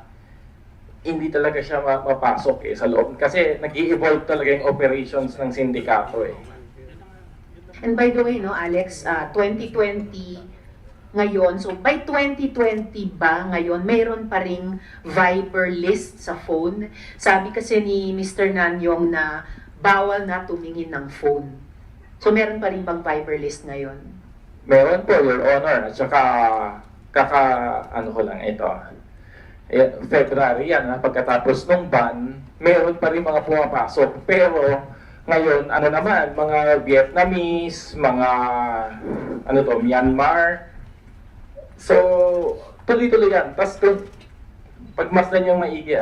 mapasok sa loob. Kasi nag-i-evolve talaga yung operations ng sindikato eh. And by the way, no, Alex, 2020 ngayon, so by 2020 ba ngayon, mayroon pa ring Viber list sa phone? Sabi kasi ni Mr. Nanyong na bawal na tumingin ng phone. So meron pa rin bang Viber list ngayon? Meron po, Your Honor. At saka, ano ko lang ito. February yan, pagkatapos ng ban, meron pa rin mga pumapasok. Pero, ngayon, ano naman, mga Vietnamese, mga, Myanmar. So, tuloy-tuloy yan. Tapos, pag masdan yung maigi,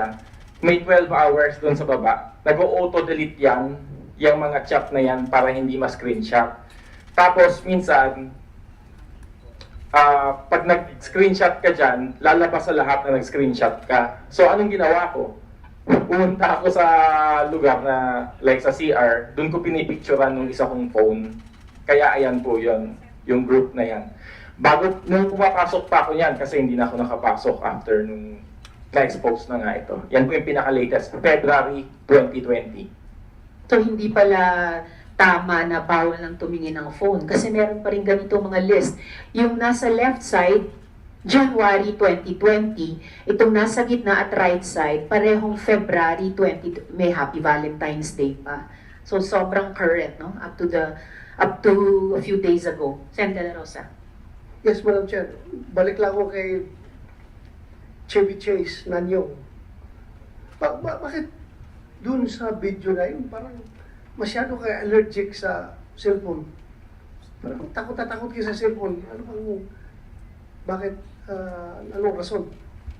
may 12 hours doon sa baba. Nag-auto-delete yan, yung mga chat na yan para hindi ma-screenshot. Tapos, minsan, pag nag-screenshot ka dyan, lalabas sa lahat na nag-screenshot ka. So, anong ginawa ko? Pumunta ako sa lugar na, like sa CR, doon ko pinipicturean nung isa kong phone. Kaya ayan po yun, yung group na yan. Bago, nung pumapasok pa ako yan, kasi hindi na ako nakapasok after nung na-expose na nga ito. Yan po yung pinaka-latest, February 2020. So hindi pala tama na bawal lang tumingin ng phone kasi meron pa rin ganito mga list. Yung nasa left side, January 2020, itong nasa gitna at right side, parehong February 20, may Happy Valentine's Day pa. So sobrang current, no? Up to a few days ago. Sen. De La Rosa. Yes, Madam Chair. Balik lang ako kay Chevy Chase Nanyong. Bakit dun sa video na yun, parang masyado kayo allergic sa cellphone? Parang takot ka sa cellphone. Bakit, anong rason?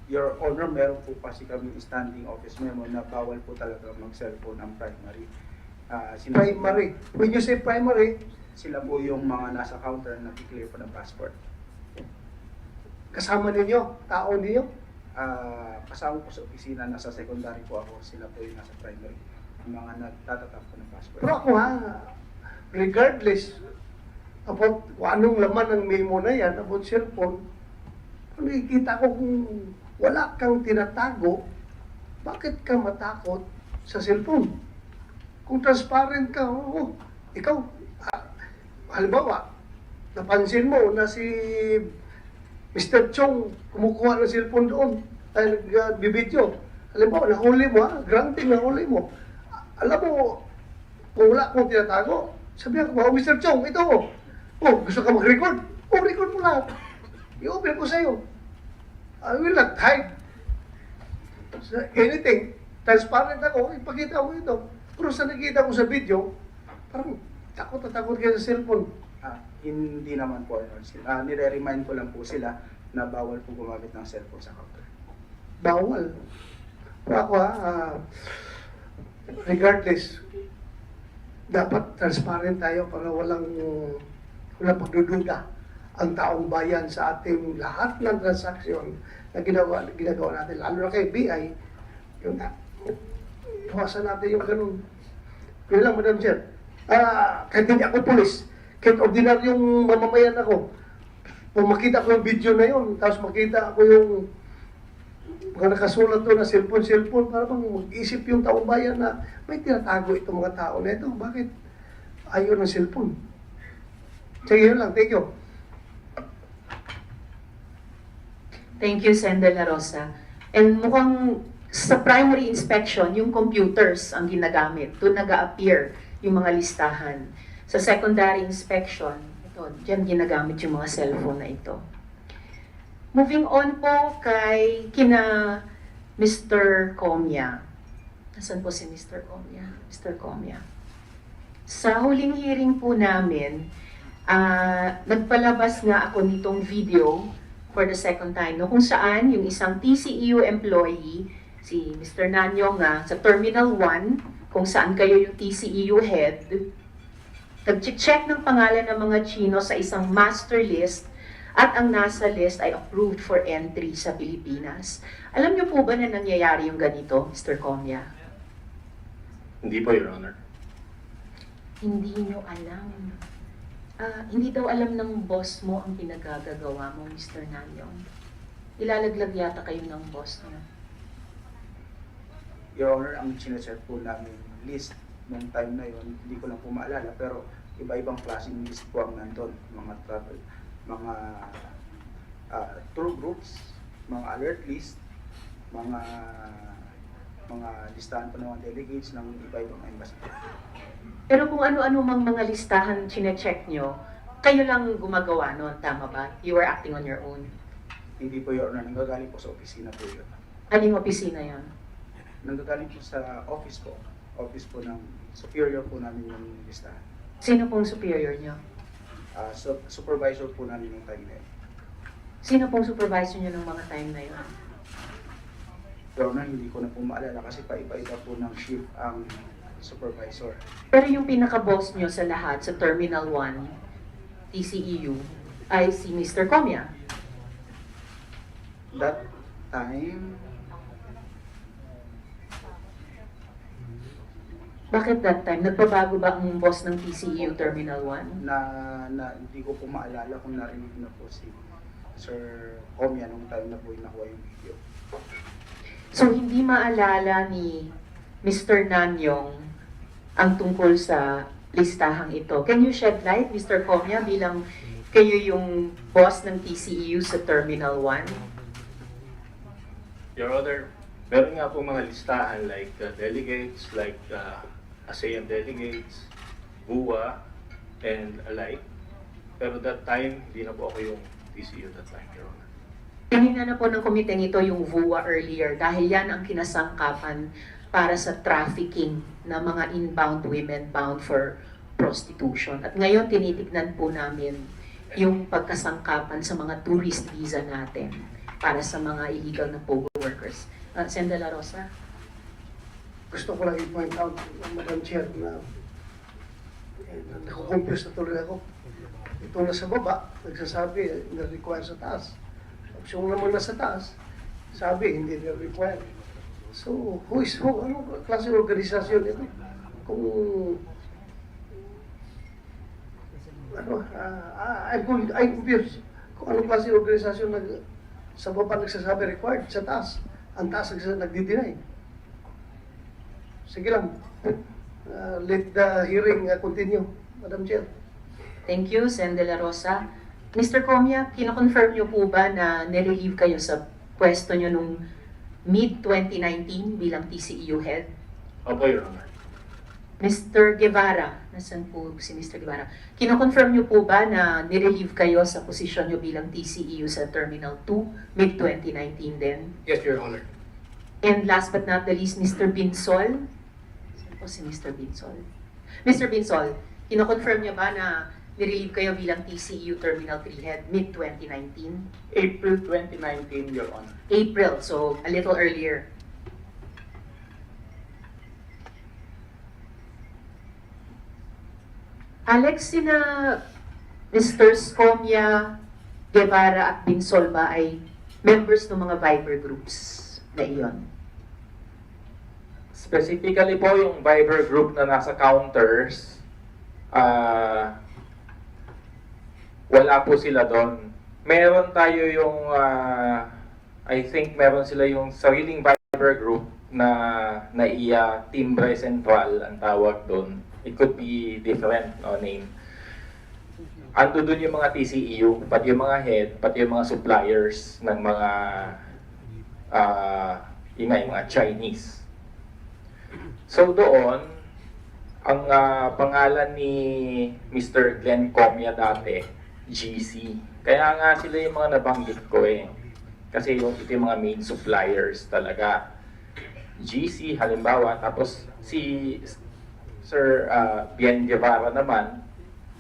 Your Honor, meron po kasi kami standing office memo na bawal po talaga mag-cellphone ang primary. Primary. When you say primary, Sila po yung mga nasa counter na i-clear po ng passport. kasama ninyo, tao ninyo. Kasama po sa opisina, nasa secondary po ako, sila po yung nasa primary. mga nagtatatap po ng passport. Pero ako ha, regardless about kung anong laman ng memo na yan, about cellphone, kung nakikita ko kung wala kang tinatago, bakit ka matakot sa cellphone? Kung transparent ka, oo, ikaw, halimbawa, napansin mo na si Mr. Chong kumukuha ng cellphone doon, ay nagbibideo. Halimbawa, nahuli mo ha, granting nahuli mo. Alam mo, kung wala akong tinatago, sabihan ko, oh, Mr. Chong, ito, oh, gusto ka mag-record? Oh, record mo lahat. I-open ko sa'yo. I will not hide anything. Transparent ako, ipakita mo ito. Pero sa nakita ko sa video, parang takot na takot kayo sa cellphone. Hindi naman po. Nire-remind ko lang po sila na bawal po gumamit ng cellphone sa counter. Bawal. Pero ako regardless, dapat transparent tayo para walang pagdududa ang taong bayan sa ating lahat ng transaksyon na ginagawa natin. Lalo na kay BI, yun na. Iwasan natin yung ganun. Yun lang, Madam Chair. Kahit hindi ako pulis, kahit ordinaryong mamamayan ako, kung makita ko yung video na yun, tapos makita ko yung mga nakasulat doon na cellphone, para bang mag-isip yung taong bayan na may tinatago itong mga tao na ito. Bakit ayaw ng cellphone? Sige, yun lang. Thank you. Thank you, Sen. De La Rosa. And mukhang sa primary inspection, yung computers ang ginagamit. Doon nag-a-appear yung mga listahan. Sa secondary inspection, ito, dyan ginagamit yung mga cellphone na ito. Moving on po kay kina Mr. Comia. Nasaan po si Mr. Comia? Mr. Comia. Sa huling hearing po namin, nagpalabas nga ako nitong video for the second time, no, kung saan yung isang TCEU employee, si Mr. Nanyong nga, sa Terminal 1, kung saan kayo yung TCEU head, nag-check ng pangalan ng mga Chino sa isang master list at ang nasa list ay approved for entry sa Pilipinas. Alam niyo po ba na nangyayari yung ganito, Mr. Comia? Hindi po, Your Honor. Hindi niyo alam. Hindi daw alam ng boss mo ang pinagagagawa mo, Mr. Nanyong. Ilalaglag yata kayo ng boss niyo. Your Honor, ang sineset po namin list nung time na yon, hindi ko lang po maalala, pero iba-ibang klaseng list po ang nandun. Mga travel, mga tour groups, mga alert list, mga listahan po ng mga delegates ng iba-ibang embassy. Pero kung ano-ano mang mga listahan chinecheck nyo, kayo lang gumagawa noon, tama ba? You were acting on your own. Hindi po, Your Honor, nanggagaling po sa opisina po yun. Aling opisina yon? Nanggagaling po sa office po. Office po ng superior po namin yung listahan. Sino pong superior nyo? Supervisor po namin yung time na yun. Sino pong supervisor nyo ng mga time na yun? Pero na hindi ko na po maalala kasi paiba-iba po ng shift ang supervisor. Pero yung pinaka-boss nyo sa lahat, sa Terminal 1, TCEU, ay si Mr. Comia. That time, Bakit that time? Nagbabago ba ang boss ng TCEU Terminal 1? na hindi ko po maalala kung narinig na po si Sir Comia nung time na po yung nakuha yung video. So, hindi maalala ni Mr. Nanyong ang tungkol sa listahang ito. Can you shed light, Mr. Comia, bilang kayo yung boss ng TCEU sa Terminal 1? Your Honor, meron nga po mga listahan like delegates, like ASEAN delegates, BUA, and alike. Pero that time, hindi na po ako yung TCU that time, Your Honor. Kanina na po ng komiteng ito yung VUA earlier dahil yan ang kinasangkapan para sa trafficking ng mga inbound women bound for prostitution. At ngayon tinitignan po namin yung pagkasangkapan sa mga tourist visa natin para sa mga illegal na POGO workers. Sen. De La Rosa? Gusto ko lang i-point out, Madam Chair, na nakukumpus na tuloy ako. Ito na sa baba, nagsasabi, na-require sa taas. Tapos yung naman na sa taas, sabi, hindi na-require. So, who is who? Anong klase ng organisasyon ito? Kung I'm confused. Kung anong klase ng organisasyon sa baba nagsasabi required, sa taas. Ang taas nagdi-deny. Sige lang. Let the hearing continue, Madam Chair. Thank you, Sen. De La Rosa. Mr. Comia, kino-confirm niyo po ba na nirelieve kayo sa pwesto niyo nung mid-2019 bilang TCEU head? Opo, Your Honor. Mr. Guevara, nasan po si Mr. Guevara? Kino-confirm niyo po ba na nirelieve kayo sa posisyon niyo bilang TCEU sa Terminal 2 mid-2019 din? Yes, Your Honor. And last but not the least, Mr. Binsol. Saan po si Mr. Binsol? Mr. Binsol, kino-confirm niyo ba na nirelieve kayo bilang TCEU Terminal 3 head mid-2019? April 2019, Your Honor. April, so a little earlier. Alex, sina Mr. Scomia, Guevara at Binsol ba ay members ng mga Viber groups na iyon? Specifically po yung Viber group na nasa counters, wala po sila doon. Meron tayo yung, I think meron sila yung sariling Viber group na naiya Timbre Central ang tawag doon. It could be different name. Ando doon yung mga TCEU, pati yung mga head, pati yung mga suppliers ng mga yung mga Chinese. So doon, ang pangalan ni Mr. Glenn Comia dati, GC. Kaya nga sila yung mga nabanggit ko eh. Kasi ito yung mga main suppliers talaga. GC halimbawa, tapos si Sir Bien Guevara naman,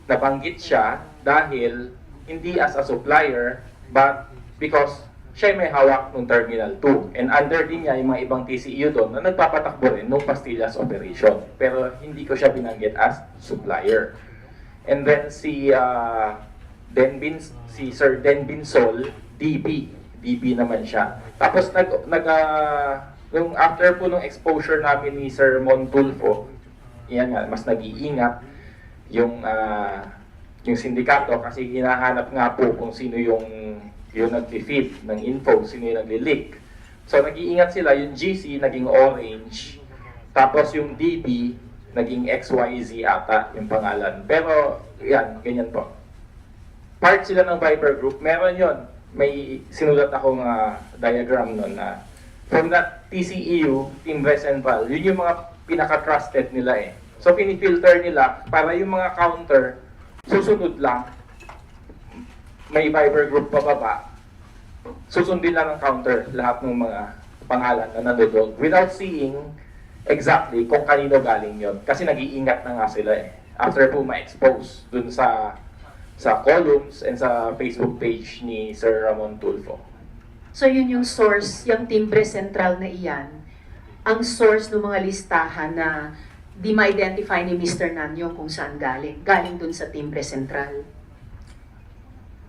nabanggit siya dahil hindi as a supplier, but because siya may hawak ng Terminal 2. And under din niya yung mga ibang TCEU doon na nagpapatakbo rin ng Pastillas operation. Pero hindi ko siya binanggit as supplier. And then si Sir Den Binsol, DB naman siya. Tapos yung after po ng exposure namin ni Sir Montulfo, yan nga, mas nag-iingat yung sindikato kasi hinahanap nga po kung sino yung nag-feed ng info, sino yung nag-leak. So nag-iingat sila, yung GC naging orange, tapos yung DB naging XYZ ata yung pangalan. Pero yan, ganyan po. Part sila ng Viber group, meron yon. May sinulat akong diagram nun na from that TCEU, Timbre Central, yun yung mga pinaka-trusted nila eh. So, pinifilter nila para yung mga counter, susunod lang. May Viber group pababa. Susundin lang ng counter lahat ng mga pangalan na nandun without seeing exactly kung kanino galing yon. Kasi nag-iingat na nga sila eh. After po ma-expose dun sa columns and sa Facebook page ni Sir Ramon Tulfo. So yun yung source, yung Timbre Central na iyan, ang source ng mga listahan na di ma-identify ni Mr. Nanyong kung saan galing. Galing dun sa Timbre Central.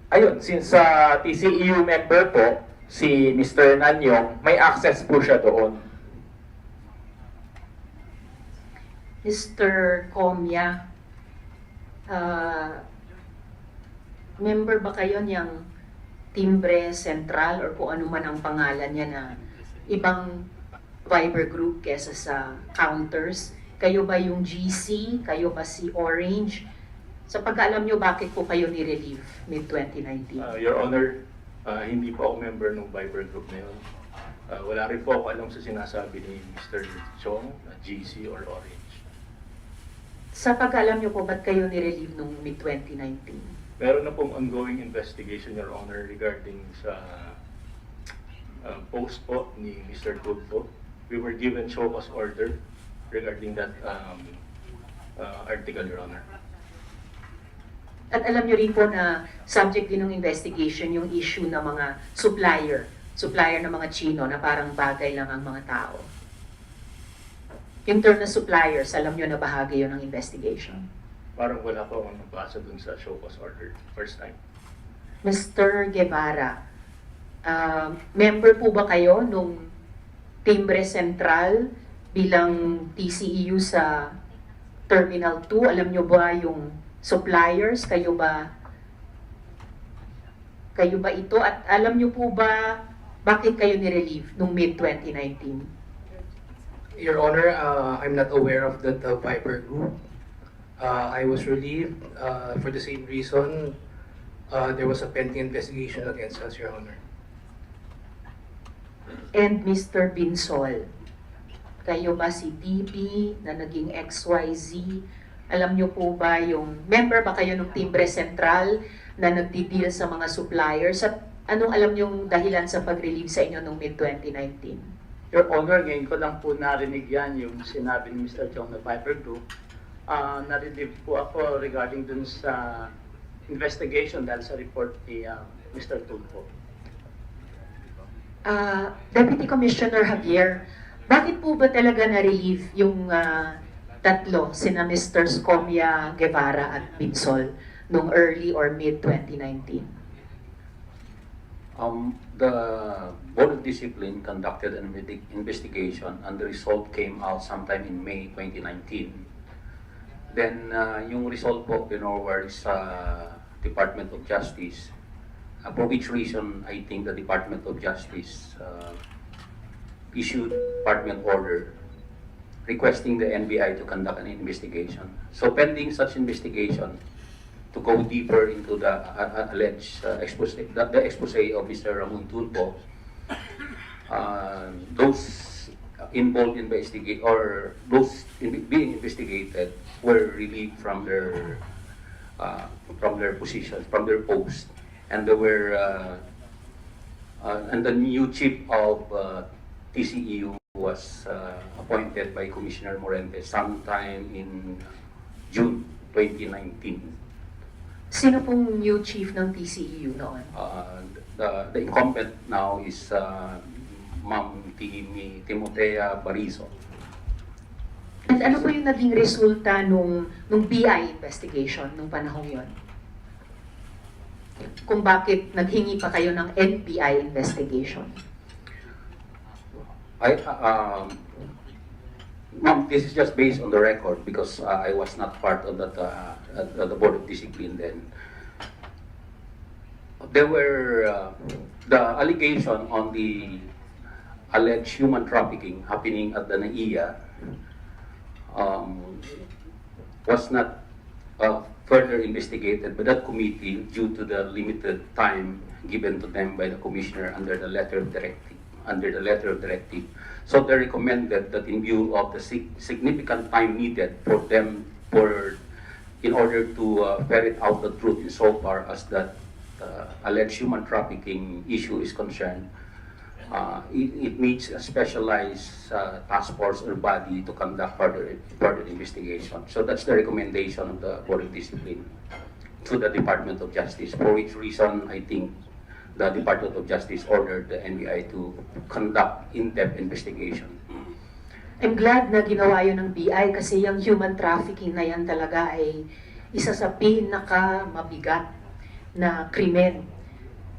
Ayun, since sa TCEU member po, si Mr. Nanyong, may access po siya doon. Mr. Comia, member ba kayo niyang Timbre Central or kung ano man ang pangalan niya na ibang Viber group kesa sa counters? Kayo ba yung GC? Kayo ba si Orange? Sa pagkaalam nyo, bakit po kayo ni-relieve mid-2019? Your Honor, hindi po ako member ng Viber group na yun. Wala rin po ako alam sa sinasabi ni Mr. Chong, GC or Orange. Sa pagkaalam nyo po, ba't kayo ni-relieve nung mid-2019? Meron na pong ongoing investigation, Your Honor, regarding sa post po ni Mr. Tulfo. We were given show cause order regarding that article, Your Honor. At alam nyo rin po na subject din ng investigation yung issue ng mga supplier ng mga Chino na parang bagay lang ang mga tao. Yung term na suppliers, alam nyo na bahagi yun ng investigation. Parang wala pa akong nabasa dun sa show cause order. First time. Mr. Guevara, member po ba kayo nung Timbre Central bilang TCEU sa Terminal 2? Alam nyo ba yung suppliers? Kayo ba ito? At alam nyo po ba bakit kayo ni-relieve noong mid-2019? Your Honor, I'm not aware of that Viper group. I was relieved for the same reason. There was a pending investigation against us, Your Honor. And Mr. Binsol, kayo ba si DB na naging XYZ? Alam nyo po ba yung member ba kayo ng Timbre Central na nagdi-deal sa mga suppliers? At anong alam nyong dahilan sa pag-relieve sa inyo noong mid-2019? Your Honor, ngayon ko lang po narinig yan yung sinabi ni Mr. Chong na Viper Group. Na-relieve po ako regarding dun sa investigation dahil sa report ni Mr. Tulfo. Deputy Commissioner Javier, bakit po ba talaga na-relieve yung tatlo, sina Mr. Scomia, Guevara at Binsol nung early or mid-2019? The Board of Discipline conducted an investigation and the result came out sometime in May 2019. Then, yung result po pinorward sa Department of Justice, for which reason I think the Department of Justice issued department order requesting the NBI to conduct an investigation. So pending such investigation, to go deeper into the alleged expose, the expose of Mr. Ramon Tulfo, those involved investigate or those being investigated were relieved from their positions, from their post, and they were and the new chief of TCEU was appointed by Commissioner Morente sometime in June 2019. Sino pong new chief ng TCEU noon? The incumbent now is Ma'am Timotea Barizo. At ano po yung naging resulta nung BI investigation nung panahon yon? Kung bakit naghingi pa kayo ng NBI investigation? Ma'am, this is just based on the record because I was not part of that the Board of Discipline then. There were the allegation on the alleged human trafficking happening at the NAIA was not further investigated by that committee due to the limited time given to them by the commissioner under the letter of directive. So they recommended that in view of the significant time needed for them in order to ferret out the truth insofar as that alleged human trafficking issue is concerned, it needs a specialized task force or body to conduct further investigation. So that's the recommendation of the Board of Discipline to the Department of Justice, for which reason I think the Department of Justice ordered the NBI to conduct in-depth investigation. I'm glad na ginawa yun ng BI kasi yung human trafficking na yan talaga ay isa sa pinaka-mabigat na krimen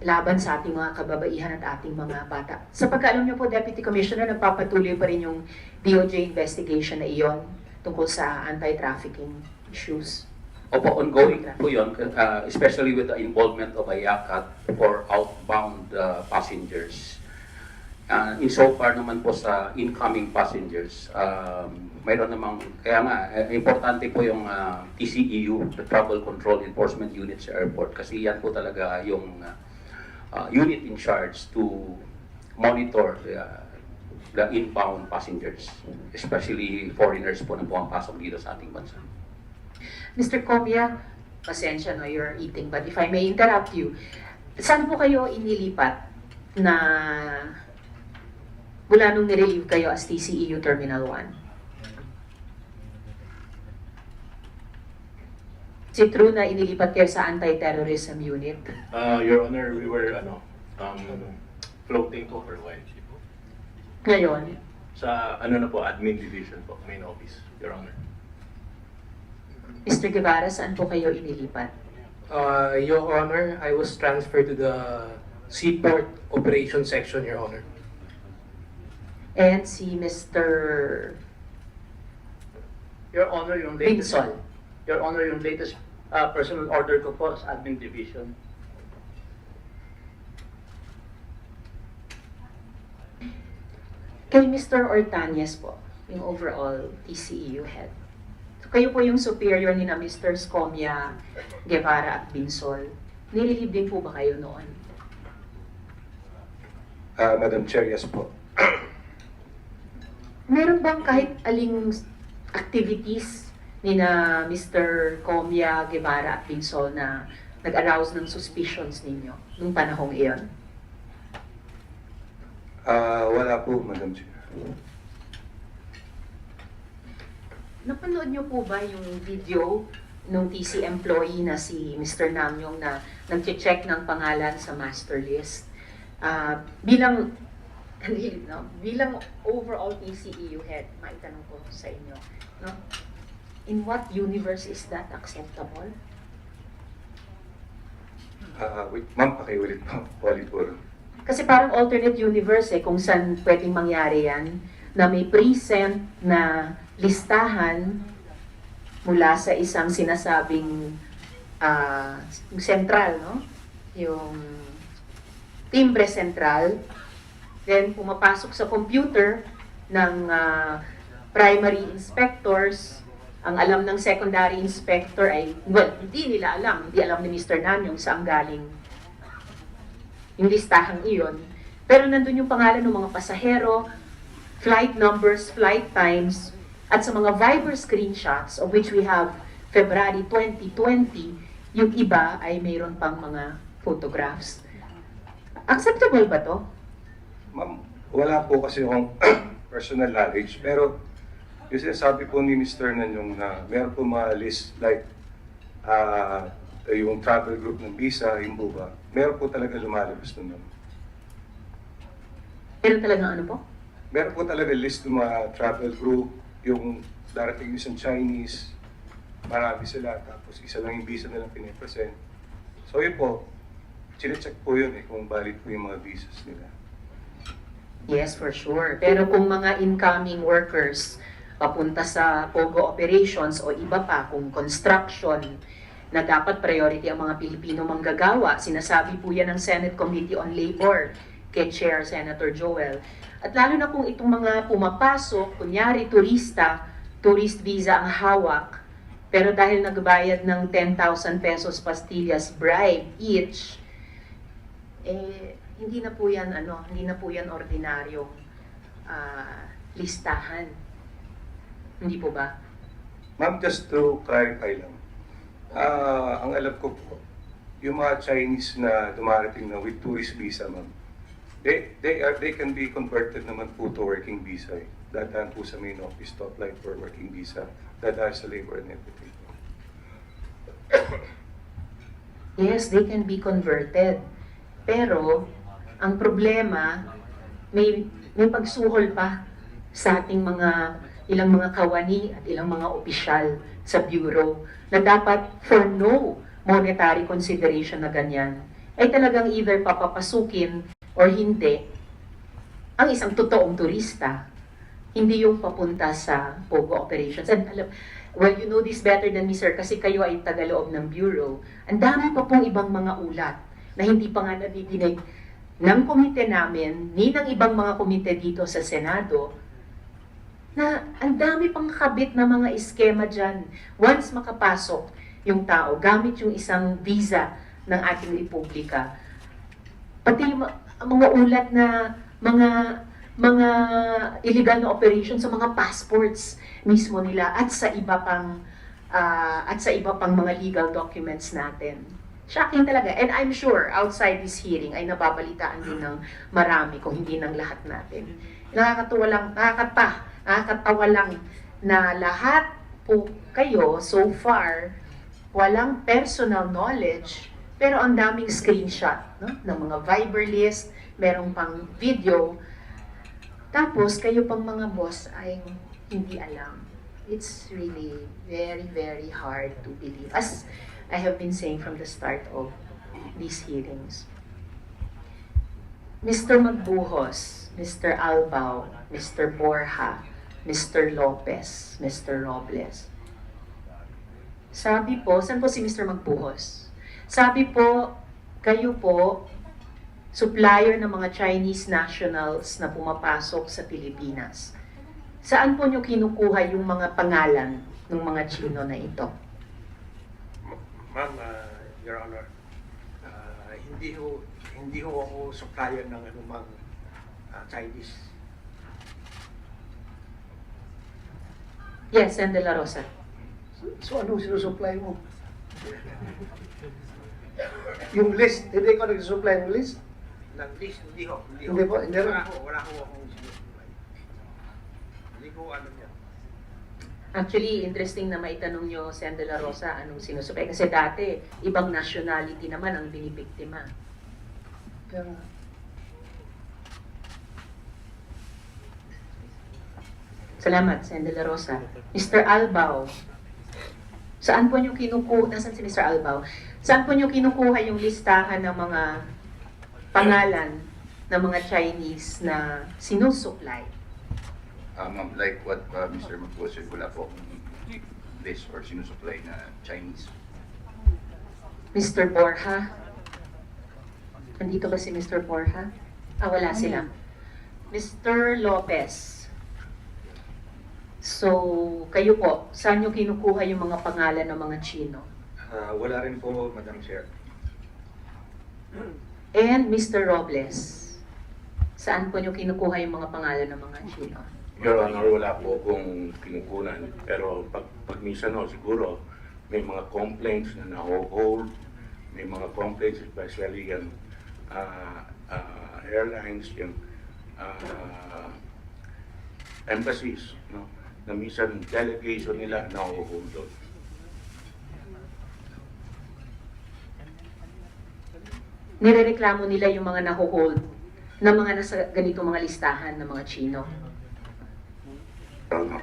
laban sa ating mga kababaihan at ating mga bata. Sa pagkaalam niyo po, Deputy Commissioner, nagpapatuloy pa rin yung DOJ investigation na iyon tungkol sa anti-trafficking issues. Opo, ongoing po yun, especially with the involvement of IACAT for outbound passengers. Insofar naman po sa incoming passengers, mayroon namang, kaya nga, importante po yung TCEU, the Travel Control Enforcement Unit sa airport, kasi yan po talaga yung unit in charge to monitor the inbound passengers, especially foreigners po na pumapasok dito sa ating bansa. Mr. Comia, pasensya no, you're eating, but if I may interrupt you, saan po kayo inilipat na mula nung nirelieve kayo as TCEU Terminal 1? Si true na inilipat kayo sa anti-terrorism unit? Your Honor, we were floating po for a while. Ngayon? Sa admin division po, main office, Your Honor. Mr. Guevara, saan po kayo inilipat? Your Honor, I was transferred to the Seaport Operations Section, Your Honor. and si Mr. Your Honor, yung latest, Binsol. Your Honor, yung latest personal order ko po sa Admin Division. Kay Mr. Ortañez po, yung overall TCEU head. So, kayo po yung superior ni na Mr. Scomia, Guevara at Binsol. Nililib din po ba kayo noon? Madam Chair, yes po. Meron bang kahit aling activities ni na Mr. Comia, Guevara at Binsol na nag-arouse ng suspicions ninyo nung panahong iyon? Wala po, Madam Chair. Napanood niyo po ba yung video nung TC employee na si Mr. Namyong na nag-check ng pangalan sa master list? Bilang bilang overall TCEU head, maitanong ko sa inyo, no? In what universe is that acceptable? Wait, ma'am, pakiulit po. Ulit po. Kasi parang alternate universe kung saan pwedeng mangyari yan, na may present na listahan mula sa isang sinasabing sentral, no? Yung timbre sentral, then pumapasok sa computer ng primary inspectors. Ang alam ng secondary inspector ay, well, hindi alam ni Mr. Nanyong saan galing yung listahang iyon. Pero nandun yung pangalan ng mga pasahero, flight numbers, flight times, at sa mga Viber screenshots of which we have February 2020, yung iba ay mayroon pang mga photographs. Acceptable ba to? Ma'am, wala po kasi akong personal knowledge, pero yung sinasabi po ni Mr. Nanyong na meron po mga list like yung travel group ng visa, yung buba, meron po talaga lumalabas nun, ma'am. Meron talaga ano po? Meron po talaga list ng mga travel group, yung darating isang Chinese, marami sila, tapos isa lang yung visa nilang pinipresent. So yun po, chinecheck po yun kung valid po yung mga visas nila. Yes, for sure. Pero kung mga incoming workers papunta sa POGO operations o iba pa, kung construction, na dapat priority ang mga Pilipino manggagawa, sinasabi po yan ng Senate Committee on Labor kay Chair Senator Joel. At lalo na kung itong mga pumapasok, kunyari tourist visa ang hawak, pero dahil nagbayad ng 10,000 pesos pastillas bribe each, hindi na po yan ordinaryong listahan. Hindi po ba? Ma'am, just to clarify lang, ang alam ko po, yung mga Chinese na dumarating na with tourist visa, ma'am, they can be converted naman po to working visa. Dadaan po sa main office to apply for working visa. Dadaan sa labor and everything. Yes, they can be converted. Pero, ang problema, may pagsuhol pa sa ating ilang mga kawani at ilang mga opisyal sa bureau na dapat for no monetary consideration na ganyan, ay talagang either papapasukin or hindi ang isang totoong turista. Hindi yung papunta sa POGO operations. And well, you know this better than me, sir, kasi kayo ay tagaloob ng bureau. Ang dami pa pong ibang mga ulat na hindi pa nga nadidinig ng komite namin, ni ng ibang mga komite dito sa Senado, na ang dami pang kabit na mga eskema dyan. Once makapasok yung tao, gamit yung isang visa ng ating republika, pati yung mga ulat na mga illegal na operation sa mga passports mismo nila at sa iba pang mga legal documents natin. Shocking talaga. And I'm sure outside this hearing ay nababalitaan din ng marami kung hindi ng lahat natin. Nakakatawa lang na lahat po kayo so far walang personal knowledge pero ang daming screenshot, no? Ng mga Viber list, merong pang video. Tapos kayo pang mga boss ay hindi alam. It's really very, very hard to believe. As I have been saying from the start of these hearings. Mr. Magbuhos, Mr. Albao, Mr. Borja, Mr. Lopez, Mr. Robles. Sabi po, saan po si Mr. Magbuhos? Sabi po, kayo po, supplier ng mga Chinese nationals na pumapasok sa Pilipinas. Saan po nyo kinukuha yung mga pangalan ng mga Chino na ito? Ma'am, Your Honor, hindi ho ako supplier ng anumang Chinese. Yes, Sen. De La Rosa. So anong sinusupply mo? Yung list, hindi ko nagsusupply ng list? Ng list, hindi ho. Hindi po, hindi rin. Wala ho akong sinusupply. Hindi ko alam yan. Actually, interesting na maitanong nyo, Sen. De La Rosa, anong sinusupply. Kasi dati, ibang nationality naman ang binibiktima. Kaya nga. Salamat, Sen. De La Rosa. Mr. Albao, saan po nyo kinukuha, nasan si Mr. Albao? Saan po nyo kinukuha yung listahan ng mga pangalan ng mga Chinese na sinusupply? Ma'am, like what Mr. Magbuhos said, wala po akong list or sinusupply na Chinese. Mr. Borja? Nandito ba si Mr. Borja? Wala sila. Mr. Lopez. So, kayo po, saan nyo kinukuha yung mga pangalan ng mga Chino? Wala rin po, Madam Chair. And Mr. Robles, saan po nyo kinukuha yung mga pangalan ng mga Chino? Your Honor, wala po akong kinukunan. Pero pag minsan ho, siguro may mga complaints na na-hold, may mga complaints especially yung airlines, yung embassies, no? Na minsan delegation nila na-hold doon. Nirereklamo nila yung mga naho-hold na mga nasa ganitong mga listahan ng mga Chino. Your Honor.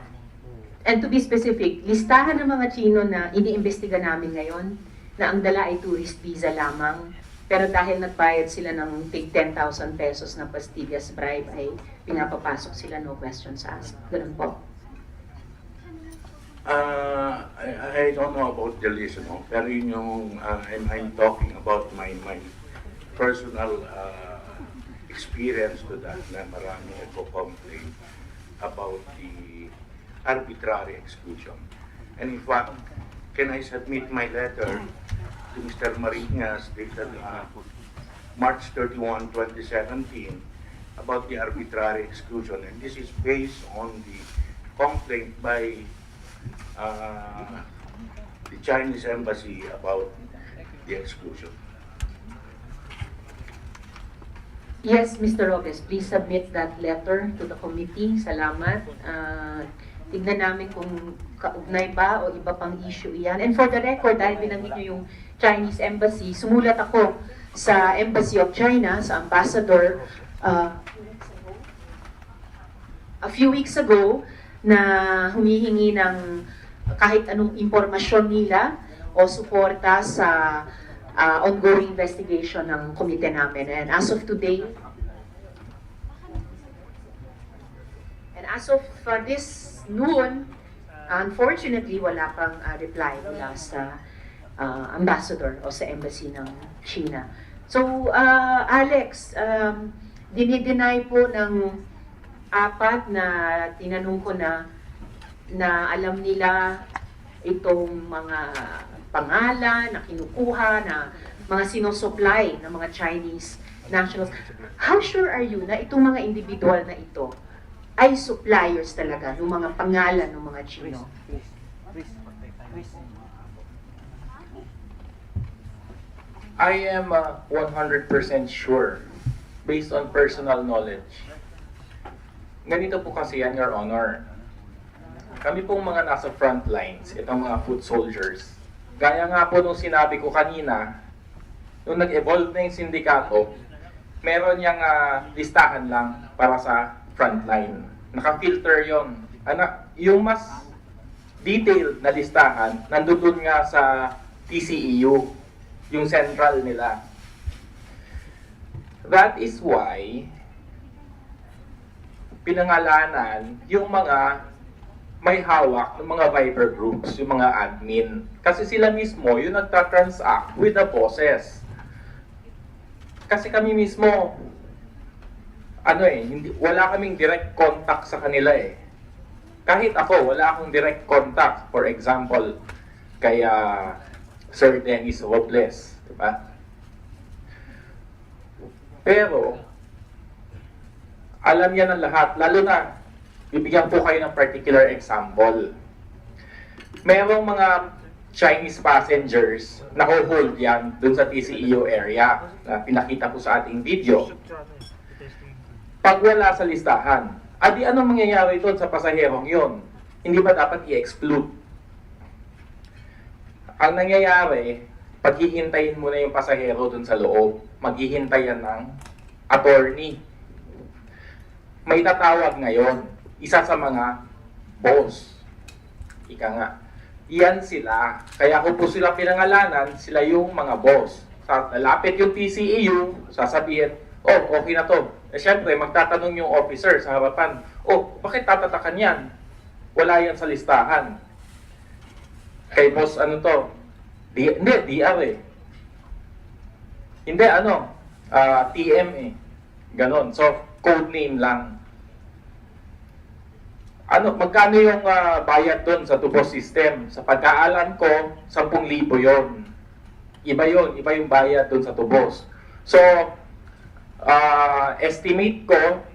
And to be specific, listahan ng mga Chino na iniimbestiga namin ngayon na ang dala ay tourist visa lamang, pero dahil nagbayad sila ng tig 10,000 pesos na pastillas bribe ay pinapapasok sila, no questions asked. Ganun po. I don't know about the list, no? Pero yun yung, I'm talking about my personal experience to that, na marami nagko-complain about the arbitrary exclusion. And in fact, can I submit my letter to Mr. Marinas dated March 31, 2017 about the arbitrary exclusion? And this is based on the complaint by the Chinese embassy about the exclusion. Yes, Mr. Robles, please submit that letter to the committee. Salamat. Tignan namin kung kaugnay ba o iba pang issue iyan. And for the record, dahil binanggit niyo yung Chinese embassy, sumulat ako sa Embassy of China, sa ambassador, a few weeks ago, na humihingi ng kahit anong impormasyon nila o suporta sa ongoing investigation ng komite namin. And as of today, this noon, unfortunately, wala pang reply mula sa ambassador o sa embassy ng China. So, Alex, dinideny po ng apat na tinanong ko na alam nila itong mga pangalan na kinukuha, na mga sinusupply ng mga Chinese nationals. How sure are you na itong mga individual na ito ay suppliers talaga ng mga pangalan ng mga Chino? I am 100% sure based on personal knowledge. Ganito po kasi yan, Your Honor. Kami pong mga nasa front lines, itong mga foot soldiers. Gaya nga po nung sinabi ko kanina, nung nag-evolve na yung sindikato, meron niyang listahan lang para sa front line. Naka-filter yon. Yung mas detailed na listahan, nandun nga sa TCEU, yung central nila. That is why pinangalanan yung mga may hawak ng mga Viber groups, yung mga admin. Kasi sila mismo yung nagtatransact with the bosses. Kasi kami mismo, wala kaming direct contact sa kanila eh. Kahit ako, wala akong direct contact. For example, kay Sir Dennis Robles, diba? Pero, alam yan ng lahat, lalo na, bibigyan po kayo ng particular example. Merong mga Chinese passengers na hold yan dun sa TCEU area na pinakita ko sa ating video. Pag wala sa listahan, adi anong mangyayari doon sa pasaherong yun? Hindi ba dapat i-exclude? Ang nangyayari, paghihintayin mo na yung pasahero dun sa loob, maghihintay yan ng attorney. May tatawag ngayon, isa sa mga boss. Ika nga. Iyan sila. Kaya kung po sila pinangalanan, sila yung mga boss. Lalapit yung TCEU, sasabihin, oh, okay na to. Eh syempre, magtatanong yung officer sa harapan, oh, bakit tatatakan yan? Wala yan sa listahan. Kay boss, ano to? Hindi, DR eh. Hindi, TM eh. Ganon. So, code name lang. Magkano yung bayad doon sa Tubos system? Sa pagkaalam ko, 10,000 yon. Iba yung bayad doon sa Tubos. So, estimate ko,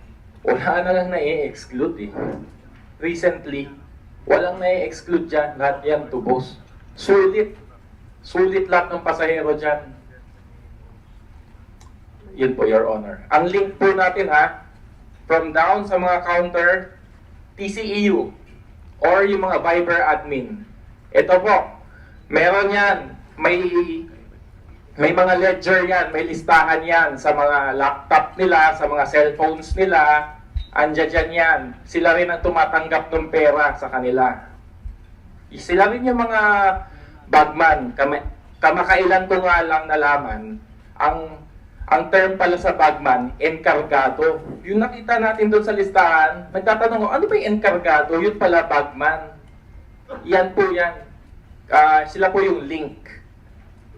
wala na lang na-exclude eh. Recently, walang na-exclude dyan, lahat yan Tubos. Sulit lahat ng pasahero dyan. Yun po, Your Honor. Ang link po natin from down sa mga counter, TCEU, or yung mga Viber admin. Ito po, meron yan, may mga ledger yan, may listahan yan sa mga laptop nila, sa mga cellphones nila, andyan dyan yan. Sila rin ang tumatanggap ng pera sa kanila. Sila rin yung mga bagman. Kamakailan ko nga lang nalaman, ang term pala sa bagman, enkargado. Yung nakita natin doon sa listahan, nagtatanong ko, ano ba yung enkargado? Yun pala bagman. Yan po yan. Sila po yung link.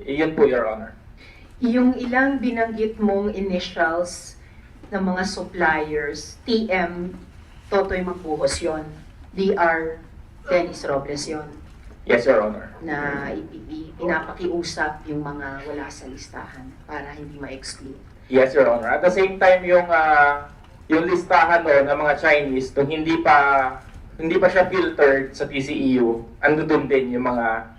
Yan po, Your Honor. Yung ilang binanggit mong initials ng mga suppliers, TM, Totoy Magbuhos yon, DR, Dennis Robles yon, Yes, Your Honor. na pinapakiusap yung mga wala sa listahan para hindi ma-exclude. Yes, Your Honor. At the same time, yung listahan ng mga Chinese, nung hindi pa siya filtered sa TCEU, ando doon din yung mga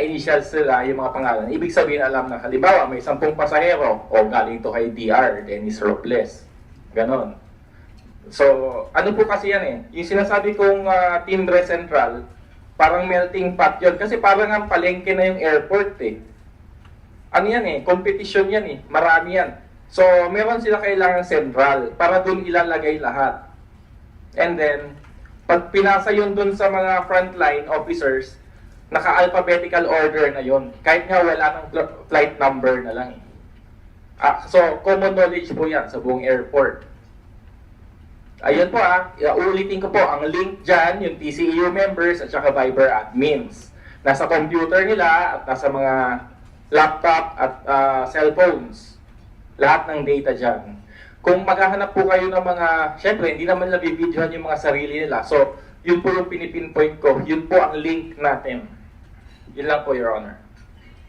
initials nila, yung mga pangalan. Ibig sabihin, alam na, halimbawa, may 10 pasahero, o galing to kay DR, Dennis Robles. Ganon. So, ano po kasi yan eh? Yung sinasabi kong Timbre Central, parang melting pot yun. Kasi parang ang palengke na yung airport eh. Ano yan eh? Competition yan eh. Marami yan. So, meron sila kailangan central para dun ilalagay lahat. And then, pag pinasa yun dun sa mga frontline officers, naka-alphabetical order na yun. Kahit nga wala ng flight number na lang eh. So, common knowledge po yan sa buong airport. Ayun po ulitin ko po, ang link dyan, yung TCEU members at saka Viber admins. Nasa computer nila at nasa mga laptop at cellphones. Lahat ng data dyan. Kung maghahanap po kayo ng mga, syempre, hindi naman nabibidyohan yung mga sarili nila. So, yun po yung pinipinpoint ko. Yun po ang link natin. Yun lang po, Your Honor.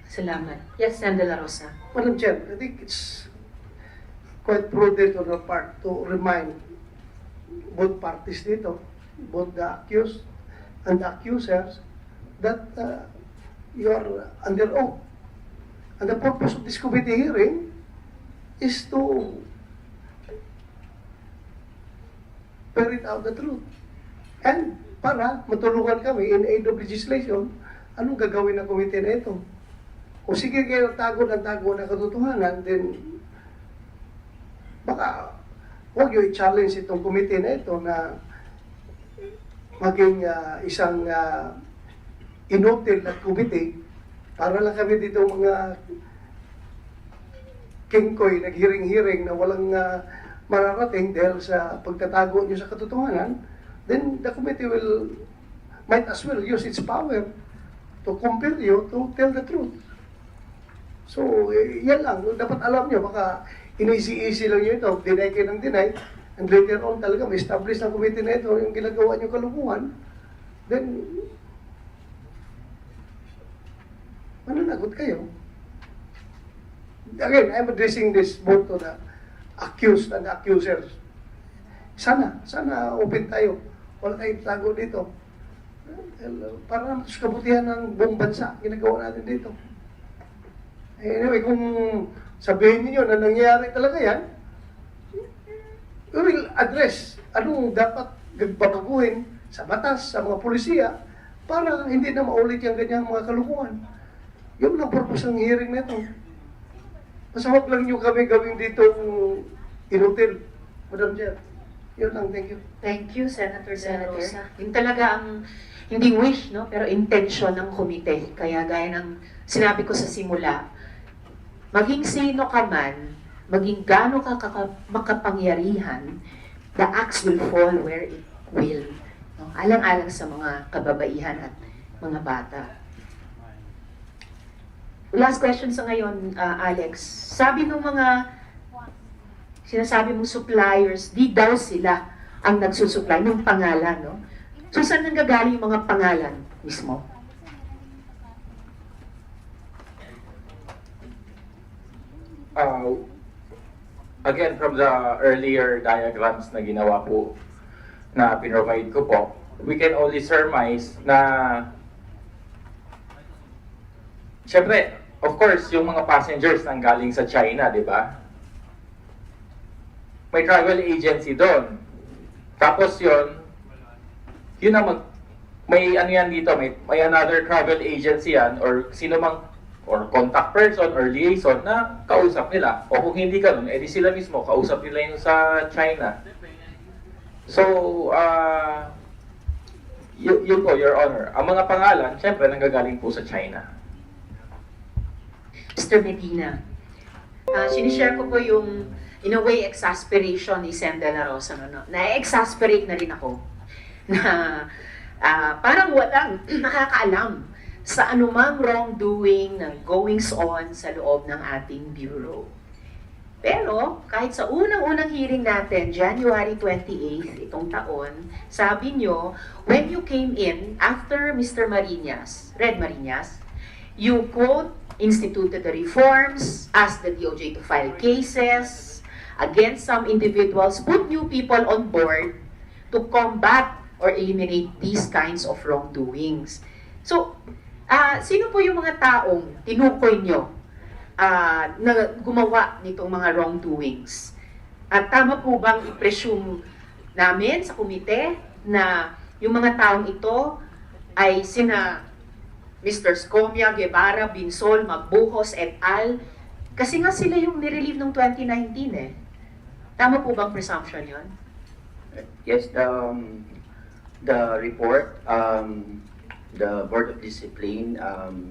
Salamat. Yes, Sen. De La Rosa. Madam Chair, I think it's quite prudent on our part to remind both parties dito, both the accused and the accusers, that you are under oath. And the purpose of this committee hearing is to ferret out the truth. And para matulungan kami in aid of legislation, anong gagawin ng committee na ito? Kung sige kayo tago ng katotohanan, then baka huwag yung i-challenge itong committee na ito na maging isang inutil na committee para lang kami dito mga King Koy naghiring-hiring na walang mararating dahil sa pagtatago nyo sa katotohanan, then the committee might as well use its power to compel you to tell the truth. So, yan lang. Dapat alam nyo, baka in-easy-easy lang nyo ito, deny kayo ng deny, and later on talaga may establish ng committee na ito, yung ginagawa nyo kalukuhan, then, mananagot kayo. Again, I'm addressing this both to the accused and the accusers. Sana open tayo. Wala tayong tago dito. Para naman sa kabutihan ng buong bansa, ginagawa natin dito. Anyway, kung sabihin niyo na nangyayari talaga yan, we will address anong dapat babaguhin sa batas, sa mga polisiya, para hindi na maulit yung ganyang mga kalukuhan. Yun ang purpose ng hearing na ito. Basta huwag lang nyo kami gawin dito inutil, Madam Chair. Yun lang, thank you. Thank you, Senator De La Rosa. Yun talaga ang, hindi wish, no? Pero intention ng komite. Kaya gaya ng sinabi ko sa simula, maging sino ka man, maging gaano ka makapangyarihan, the axe will fall where it will. No? Alang-alang sa mga kababaihan at mga bata. Last question sa ngayon, Alex. Sabi ng mga sinasabi mong suppliers, di daw sila ang nagsusupply ng pangalan, no? So, saan nanggagaling yung mga pangalan mismo? Again, from the earlier diagrams na ginawa po, na pinrovide ko po, we can only surmise na syempre, of course, yung mga passengers nang galing sa China, di ba? May travel agency doon. Tapos yun ang may ano yan dito, may another travel agency yan, or sino mang, or contact person, or liaison na kausap nila. O kung hindi ka nun, edi sila mismo, kausap nila yung sa China. So, yun po, Your Honor. Ang mga pangalan, syempre, nanggagaling po sa China. Mr. Medina, sinishare ko po yung, in a way, exasperation ni Sen. De La Rosa. No? Na-exasperate na rin ako na parang walang nakakaalam sa anumang wrongdoing ng goings-on sa loob ng ating bureau. Pero, kahit sa unang-unang hearing natin, January 28 itong taon, sabi nyo, when you came in after Mr. Marinas, Red Marinas, you quote, instituted the reforms, asked the DOJ to file cases against some individuals, put new people on board to combat or eliminate these kinds of wrongdoings. So, sino po yung mga taong tinukoy nyo na gumawa nitong mga wrongdoings? At tama po bang i-presume namin sa komite na yung mga taong ito ay sina Mr. Scomia, Guevara, Binsol, Magbuhos, et al. Kasi nga sila yung nirelieve noong 2019 eh. Tama po bang presumption yun? Yes, the report, the Board of Discipline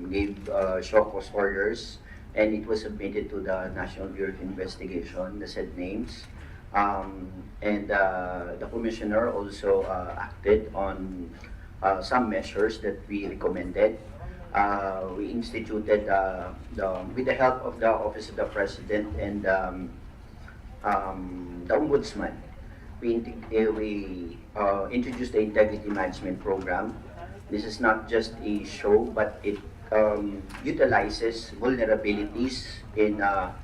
gave show cause orders, and it was submitted to the National Bureau of Investigation, the said names. And the Commissioner also acted on some measures that we recommended. We instituted, with the help of the Office of the President and the Ombudsman, we introduced the Integrity Management Program. This is not just a show, but it utilizes vulnerabilities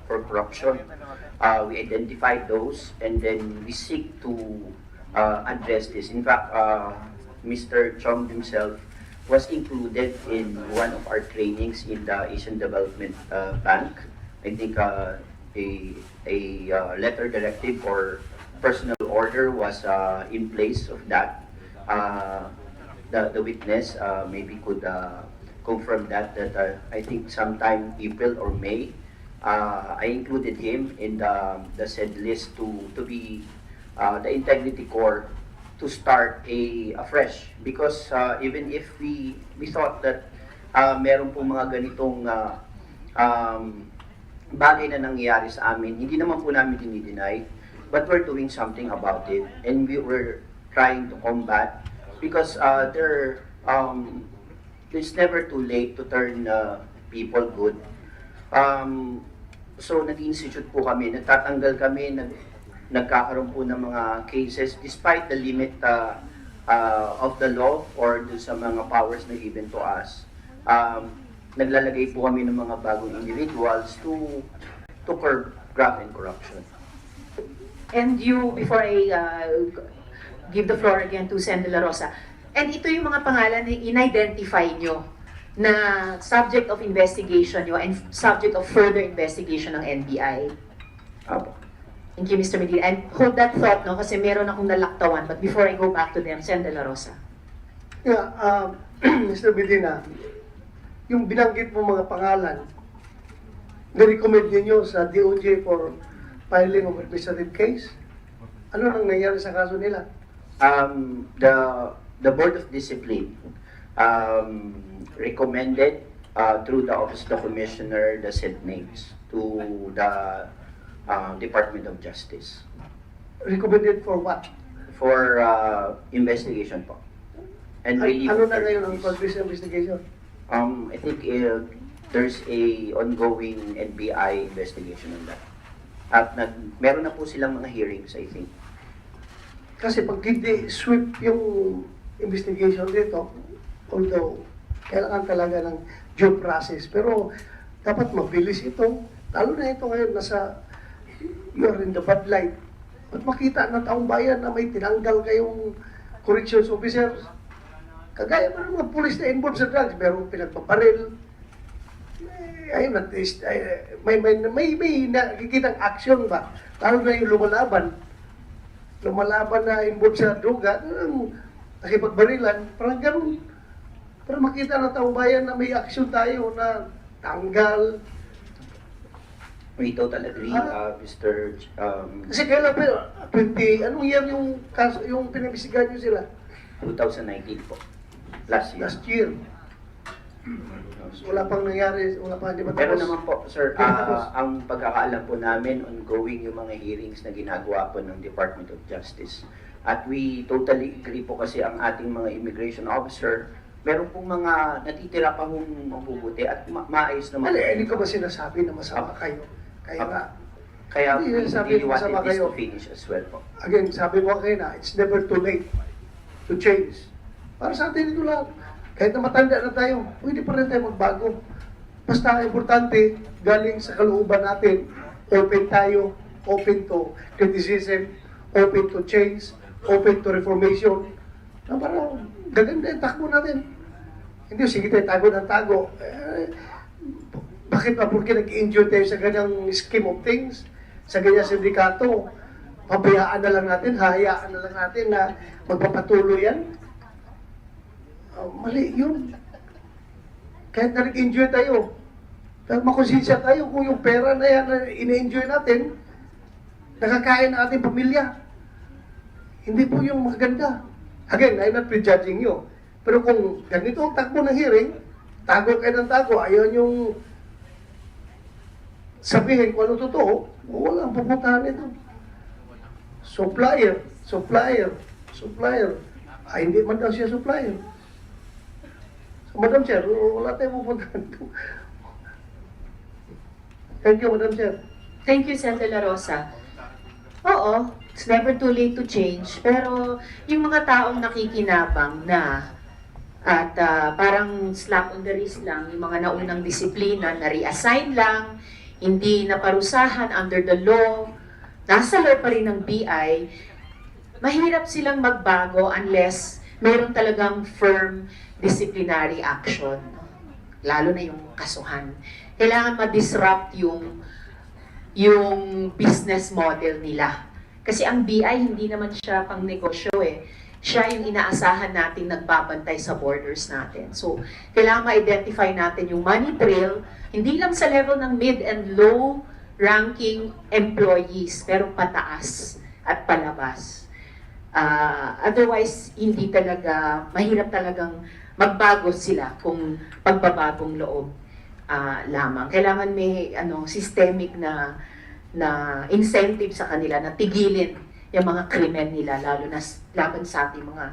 for corruption. We identified those, and then we seek to address this. In fact, Mr. Chong himself was included in one of our trainings in the Asian Development Bank. I think a letter directive or personal order was in place of that. The witness maybe could confirm that I think sometime April or May, I included him in the said list to be the Integrity Corps to start afresh, because even if we thought that meron pong mga ganitong bagay na nangyayari sa amin, hindi naman po namin dinideny, but we're doing something about it, and we're trying to combat, because it's never too late to turn people good. So nag-institute po kami, nagtatanggal kami, nagkakaroon po ng mga cases despite the limit of the law or dun sa mga powers na given to us. Naglalagay po kami ng mga bagong individuals to curb graft and corruption. And you, before I give the floor again to Sen. De La Rosa, and ito yung mga pangalan na in-identify nyo na subject of investigation nyo and subject of further investigation ng NBI. Apo. Thank you, Mr. Medina. And hold that thought, no? Kasi meron akong nalaktawan. But before I go back to them, Sen. De La Rosa. Yeah, Mr. Medina, yung binanggit mo mga pangalan, na-recommend ninyo sa DOJ for filing of administrative case? Ano nang nangyari sa kaso nila? The Board of Discipline recommended through the Office of the Commissioner the said names to the Department of Justice. Recommended for what? For investigation po. And relief Ano of na ngayon ang their progress ng investigation? I think there's a ongoing NBI investigation on that. At meron na po silang mga hearings, I think. Kasi pag hindi sweep yung investigation dito, although kailangan talaga ng due process, pero dapat mabilis ito. Lalo na ito ngayon, you're in the bad light. At makita ng taong bayan na may tinanggal kayong corrections officers. Kagaya pa ng mga police na involved sa drugs, merong pinagpaparil. Ayun, at least, may nakikitang action ba? Lalo na yung lumalaban na involved sa droga, nakipagbarilan, parang ganun. Para makita ng taong bayan na may action tayo na tanggal. We totally agree, Mr. Kasi kailan pa, anong year yung kaso, yung pinabisigan nyo sila? 2019 po. Last year. Last year. So, wala pang nangyari, wala pa, di ba? Pero naman po, sir, Di ba tapos? ang pagkakaalam po namin, ongoing yung mga hearings na ginagawa po ng Department of Justice. At we totally agree po kasi ang ating mga immigration officer, meron pong mga natitira pa hong mabubuti at maayos naman. Hindi ko ba sinasabi na masama kayo? Kaya nga, Kaya Hindi, we sabi really ko, wanted masama this kayo. to finish as well po. again, sabi mo kayo na, it's never too late to change. Para sa atin ito lang. Kahit na matanda na tayo, pwede pa rin tayo magbago. Basta ang importante, galing sa kalooban natin, open tayo, open to criticism, open to change, open to reformation. Na parang gaganda yung takbo natin. Hindi, sige tayo tago ng tago. Bakit pa porque nag-enjoy tayo sa ganyang scheme of things, sa ganyang sindikato, pabayaan na lang natin, hayaan na lang natin na magpapatuloy yan? Mali yun. Kahit na nag-enjoy tayo, dahil makonsensya tayo kung yung pera na yan na ina-enjoy natin, nakakain ng ating pamilya. Hindi po yung maganda. Again, I'm not prejudging you. Pero kung ganito ang takbo ng hearing, tago kayo ng tago, ayaw yung sabihin kung ano totoo, walang pupuntahan ito. Supplier. Ay, hindi man daw siya supplier. So, Madam Chair, wala tayong pupuntahan ito. Thank you, Madam Chair. Thank you, Sen. De La Rosa. Oo, it's never too late to change. Pero yung mga taong nakikinabang na at parang slap on the wrist lang, yung mga naunang disiplina na reassign lang, hindi naparusahan under the law, nasa law pa rin ng BI, mahirap silang magbago unless meron talagang firm disciplinary action. Lalo na yung kasuhan. Kailangan ma-disrupt yung business model nila. Kasi ang BI hindi naman siya pang negosyo eh. Siya yung inaasahan natin nagbabantay sa borders natin. So, kailangan ma-identify natin yung money trail, hindi lang sa level ng mid and low ranking employees, pero pataas at palabas. Otherwise, hindi talaga, mahirap talagang magbago sila kung pagbabagong loob. lamang. Kailangan may systemic na incentive sa kanila na tigilin yung mga krimen nila, lalo na laban sa ating mga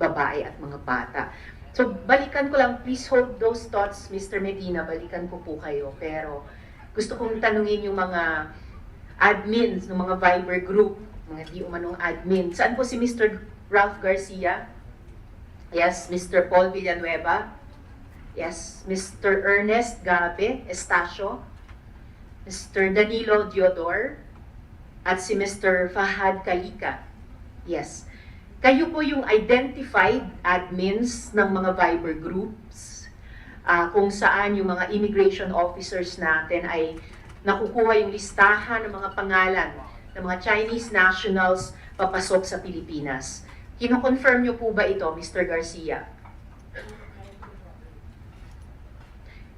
babae at mga bata. So, balikan ko lang, please hold those thoughts, Mr. Medina, balikan ko po kayo. Pero, gusto kong tanungin yung mga admins ng mga Viber group, mga di umanong admin. Saan po si Mr. Ralph Garcia? Yes, Mr. Paul Villanueva? Yes, Mr. Ernest Gabe Estacio? Mr. Danilo Diodor? At si Mr. Fahad Kalika? Yes. Kayo po yung identified admins ng mga Viber groups kung saan yung mga immigration officers natin ay nakukuha yung listahan ng mga pangalan ng mga Chinese nationals papasok sa Pilipinas. Kino-confirm nyo po ba ito, Mr. Garcia?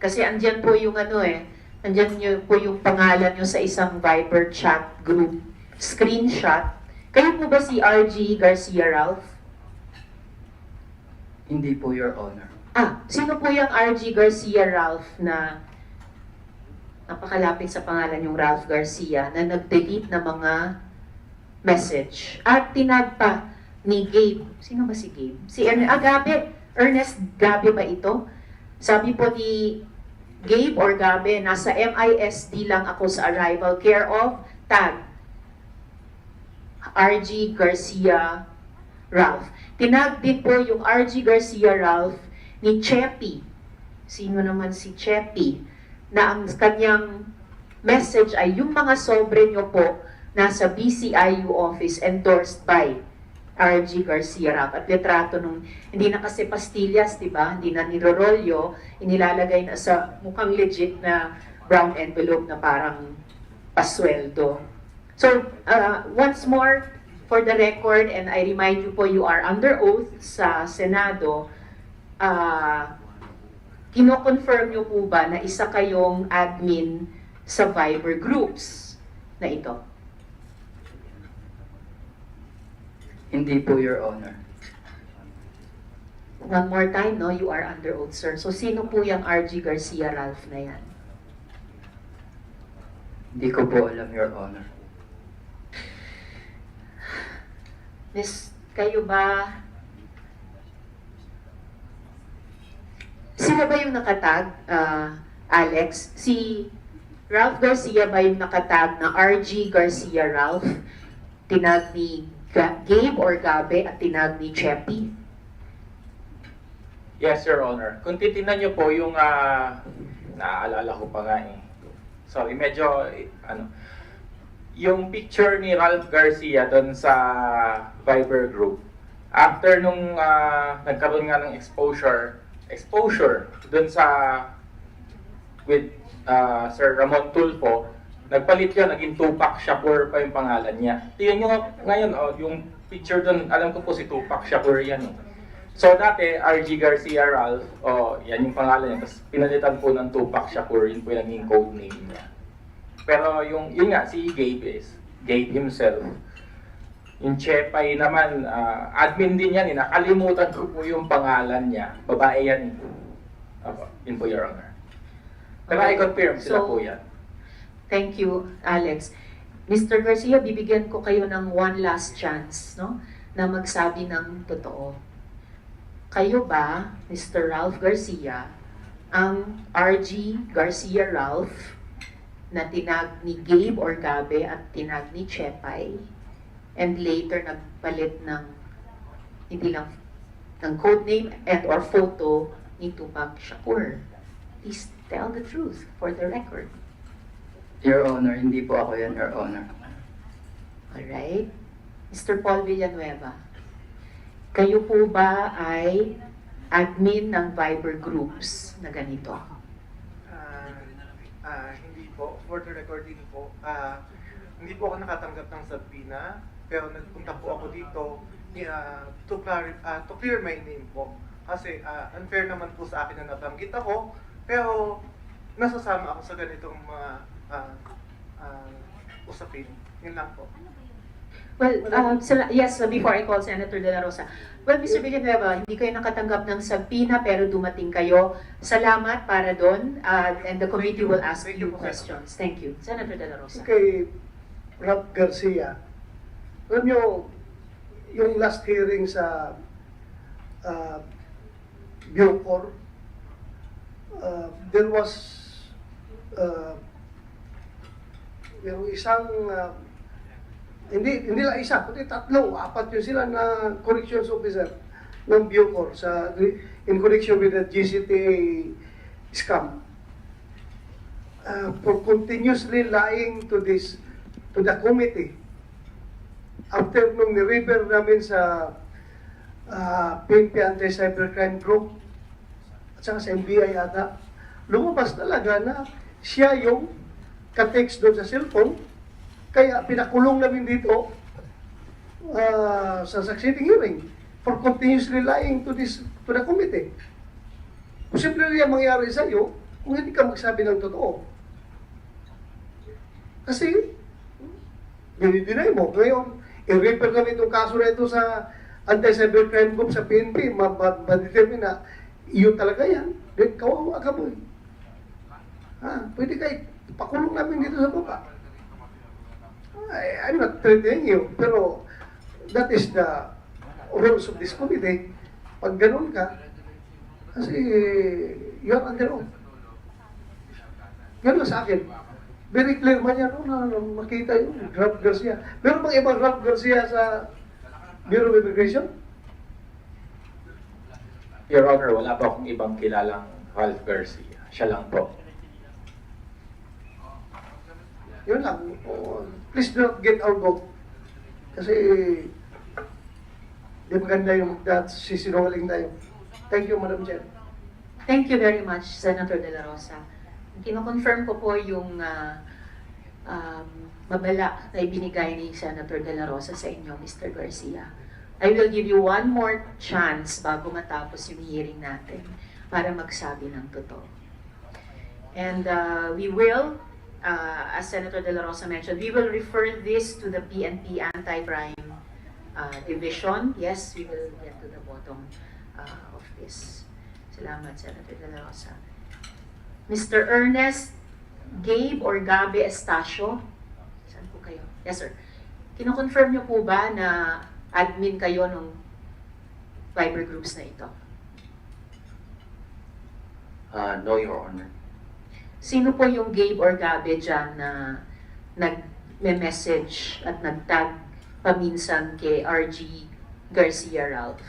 Kasi andyan po yung andyan po yung pangalan nyo sa isang Viber chat group screenshot. Kayo po ba si RG Garcia Ralph? Hindi po, Your Honor. Sino po yung RG Garcia Ralph na napakalapit sa pangalan yung Ralph Garcia na nag-delete ng mga message at tinag pa ni Gabe? Sino ba si Gabe? Si Gabe. Ernest Gabe ba ito? Sabi po ni Gabe or Gabe, nasa MISD lang ako sa arrival, care of tag RG Garcia Ralph. Tinag din po yung RG Garcia Ralph ni Chepi. Sino naman si Chepi? Na ang kanyang message ay yung mga sobre nyo po nasa BCIU office endorsed by RG Garcia Ralph. At litrato nung, hindi na kasi pastillas, di ba? Hindi na nirorolyo, inilalagay na sa mukhang legit na brown envelope na parang pasweldo. So, once more, for the record, and I remind you po, you are under oath sa Senado, kino-confirm nyo po ba na isa kayong admin sa Viber groups na ito? Hindi po, Your Honor. One more time, no? You are under oath, sir. So, sino po yung RG Garcia Ralph na yan? Hindi ko po alam, Your Honor. Miss, kayo ba? Sino ba yung nakatag, Alex? Si Ralph Garcia ba yung nakatag na RG Garcia Ralph? Tinag ni Gabe or Gabe at tinag ni Chepi? Yes, Your Honor. Kung titignan niyo po yung, naaalala ko pa nga eh. Sorry, medyo, yung picture ni Ralph Garcia doon sa Viber group, after nung nagkaroon nga ng exposure doon sa with Sir Ramon Tulfo, nagpalit yun, naging Tupac Shakur pa yung pangalan niya. Tingnan nyo ngayon, yung picture doon, alam ko po si Tupac Shakur yan. So dati, RG Garcia Ralph, yan yung pangalan niya, tapos pinalitan po ng Tupac Shakur, yun po yung naging code name niya. Pero yun nga, si Gabe himself. Yung Chepay naman, admin din yan, nakalimutan ko po yung pangalan niya. Babae yan. Yun po, Your Honor. Pero I confirm, sila po yan. Thank you, Alex. Mr. Garcia, bibigyan ko kayo ng one last chance, no? Na magsabi ng totoo. Kayo ba, Mr. Ralph Garcia, ang RG Garcia Ralph na tinag ni Gabe or Gabe at tinag ni Chepay and later nagpalit ng hindi lang ng codename and or photo ni Tupac Shakur? Please tell the truth for the record. Your Honor, hindi po ako yan, Your Honor. Alright. Mr. Paul Villanueva, kayo po ba ay admin ng Viber groups na ganito? Hindi po. For the recording po, hindi po ako nakatanggap ng subpoena, pero nagpunta po ako dito to clear my name po. Kasi unfair naman po sa akin na nabanggit ako, pero nasasama ako sa ganitong mga usapin. Yun lang po. Well, yes, before I call Senator De La Rosa. Well, Mr. Villanueva, hindi kayo nakatanggap ng subpoena pero dumating kayo. Salamat para doon and the committee will ask you questions. Thank you. Senator De La Rosa. Kay Ralph Garcia, alam nyo, yung last hearing sa Bucor, there was yung isang hindi lang isa, kundi tatlo, apat yun sila na corrections officer ng Bucor in connection with the GCTA scam. For continuously lying to the committee. After nung ni-refer namin sa PNP Anti-Cybercrime Group at saka sa NBI ata, lumabas talaga na siya yung ka-text doon sa cellphone. Kaya pinakulong namin dito sa succeeding hearing for continuously lying to the committee. Posible rin mangyari sa iyo kung hindi ka magsabi ng totoo. Kasi, dinidinay mo. Ngayon, i-refer namin itong kaso na ito sa Anti-Cybercrime Group sa PNP, ma-determine na iyo talaga yan. Then, kawawa ka mo. Pwede kayo, pakulong namin dito sa baba. I'm not threatening you, pero that is the rules of this committee. Pag ganun ka, kasi you're under oath. Ganun sa akin. Very clear man yan, na makita yun, Ralph Garcia. Meron bang ibang Ralph Garcia sa Bureau of Immigration? Your Honor, wala pa akong ibang kilalang Ralph Garcia. Siya lang po. Yun lang. Please do not get our vote. Kasi di maganda yung sisinungaling tayo. Thank you, Madam Chair. Thank you very much, Senator De La Rosa. Kino-confirm ko po yung babala na ibinigay ni Senator De La Rosa sa inyo, Mr. Garcia. I will give you one more chance bago matapos yung hearing natin para magsabi ng totoo. And we will, as Senator De La Rosa mentioned, we will refer this to the PNP Anti-Crime Division. Yes, we will get to the bottom of this. Salamat, Senator De La Rosa. Mr. Ernest Gabe or Gabe Estacio. Saan po kayo? Yes, sir. Kino-confirm niyo po ba na admin kayo ng Viber groups na ito? No, Your Honor. Sino po yung Gabe or Gabe dyan na nag-message at nag-tag paminsan kay RG Garcia Ralph?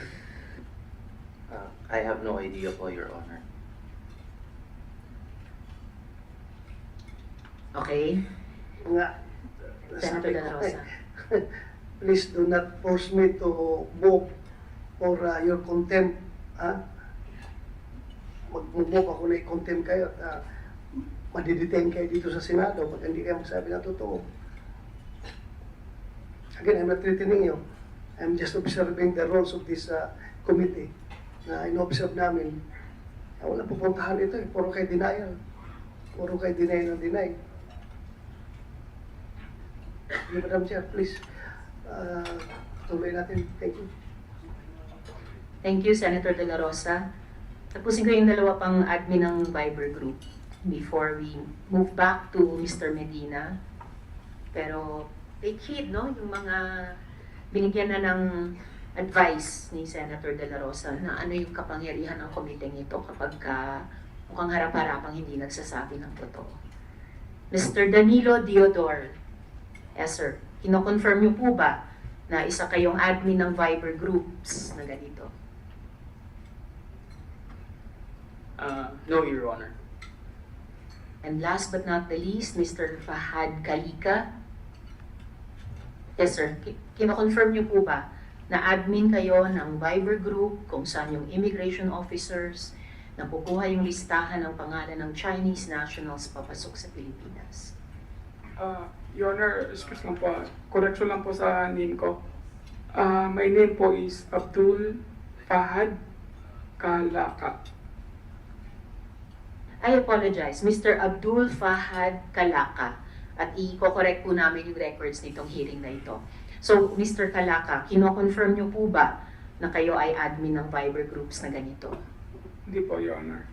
I have no idea po, Your Honor. Okay. Nga, Senator De La Rosa. Please do not force me to move for your contempt. Mag-move ako na i-contempt kayo at madidetain kayo dito sa Senado pag hindi kayo magsabi ng totoo. Again, I'm not threatening you. I'm just observing the roles of this committee na in-observe namin. Wala pupuntahan ito, puro kayo denial. Puro kayo deny ng deny. Madam Chair, please, tuloy natin. Thank you. Thank you, Senator De La Rosa. Tapusin ko yung dalawa pang admin ng Viber group before we move back to Mr. Medina. Pero take heed, no? Yung mga binigyan na ng advice ni Senator De La Rosa na ano yung kapangyarihan ng komite nito kapag mukhang harap-harapang hindi nagsasabi ng totoo. Mr. Danilo Diodor. Yes, sir. Kino-confirm niyo po ba na isa kayong admin ng Viber groups na ganito? No, Your Honor. And last but not the least, Mr. Fahad Kalika. Yes, sir. Kino-confirm niyo po ba na admin kayo ng Viber group kung saan yung immigration officers nakukuha yung listahan ng pangalan ng Chinese nationals papasok sa Pilipinas? Your Honor, excuse lang po, correction lang po sa name ko. My name po is Abdul Fahad Kalaka. I apologize, Mr. Abdul Fahad Kalaka. At i-correct po namin yung records nitong hearing na ito. So, Mr. Calaka, kino-confirm niyo po ba na kayo ay admin ng Viber groups na ganito? Hindi po, Your Honor.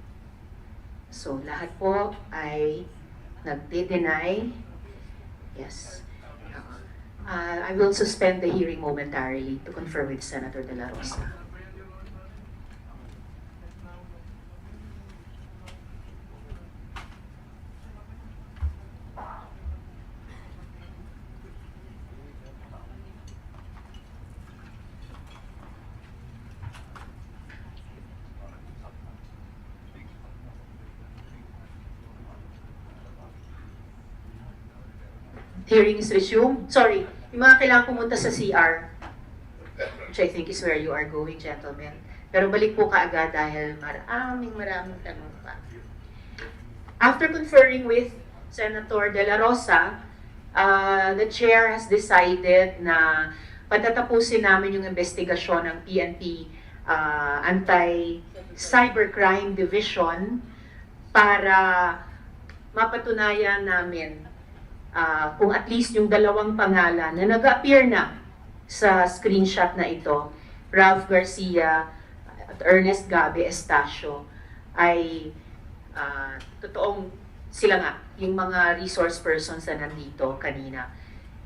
So, lahat po ay nagde-deny. Yes. I will suspend the hearing momentarily to confer with Senator De La Rosa. Hearing is resumed. Sorry, yung mga kailangan pumunta sa CR, which I think is where you are going, gentlemen. Pero balik po kaagad dahil maraming tanong pa. After conferring with Senator De La Rosa, the chair has decided na patatapusin namin yung investigasyon ng PNP Anti-Cybercrime Division para mapatunayan namin kung at least yung dalawang pangalan na nag-appear na sa screenshot na ito, Ralph Garcia at Ernest Gabe Estacio, ay totoong sila nga, yung mga resource persons na nandito kanina.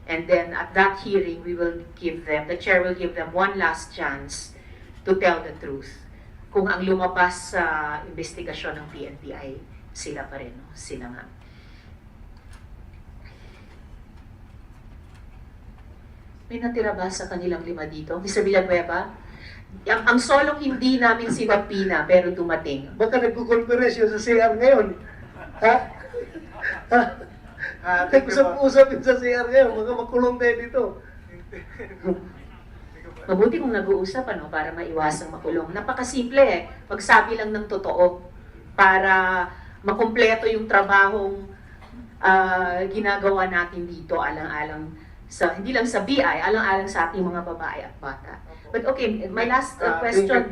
And then at that hearing, the chair will give them one last chance to tell the truth. Kung ang lumabas sa investigasyon ng PNP ay sila pa rin, sila nga. May natira ba sa kanilang 5 dito? Mr. Villanueva? Ang solong hindi namin sinapina pero dumating. Baka nagkukonferensyo sa CR ngayon. Ha? Nag-usap-usap yun sa CR ngayon. Baka makulong tayo dito. Mabuti kung nag-uusap para maiwasang makulong. Napakasimple Magsabi lang ng totoo para makumpleto yung trabahong ginagawa natin dito alang-alang hindi lang sa BI, alang-alang sa ating mga babae at bata. But okay, my last question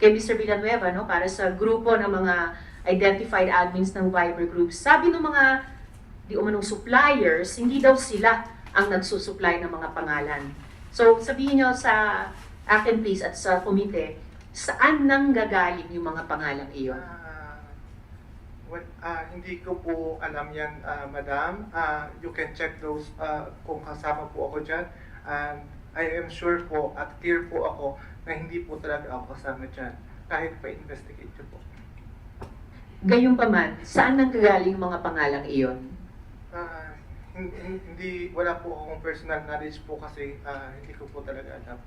kay Mr. Villanueva, para sa grupo ng mga identified admins ng Viber groups. Sabi ng mga di umanong suppliers, hindi daw sila ang nagsusupply ng mga pangalan. So sabihin nyo sa akin please at sa komite, saan nang gagaling yung mga pangalang iyon? Hindi ko po alam yan, madam. You can check those kung kasama po ako dyan. And I am sure po at clear po ako na hindi po talaga ako kasama dyan. Kahit pa-investigate nyo po. Gayunpaman, saan nang gagaling yung mga pangalang iyon? Wala po akong personal knowledge po kasi hindi ko po talaga alam.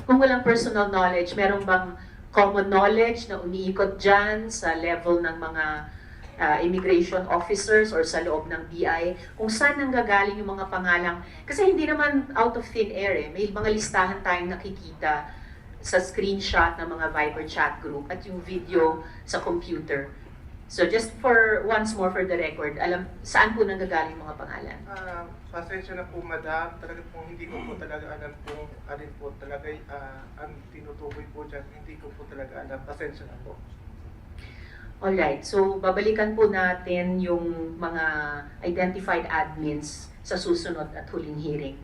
Kung walang personal knowledge, meron bang common knowledge na umiikot dyan sa level ng mga immigration officers or sa loob ng BI, kung saan nanggagaling yung mga pangalang, kasi hindi naman out of thin air may mga listahan tayong nakikita sa screenshot ng mga Viber chat group at yung video sa computer. So just once more for the record, alam saan po nanggagaling mga pangalan? Pasensya na po, madam. Talaga po hindi ko po talaga alam kung alin po talaga ang tinutukoy po dyan. Hindi ko po talaga alam. Pasensya na po. Alright, so babalikan po natin yung mga identified admins sa susunod at huling hearing.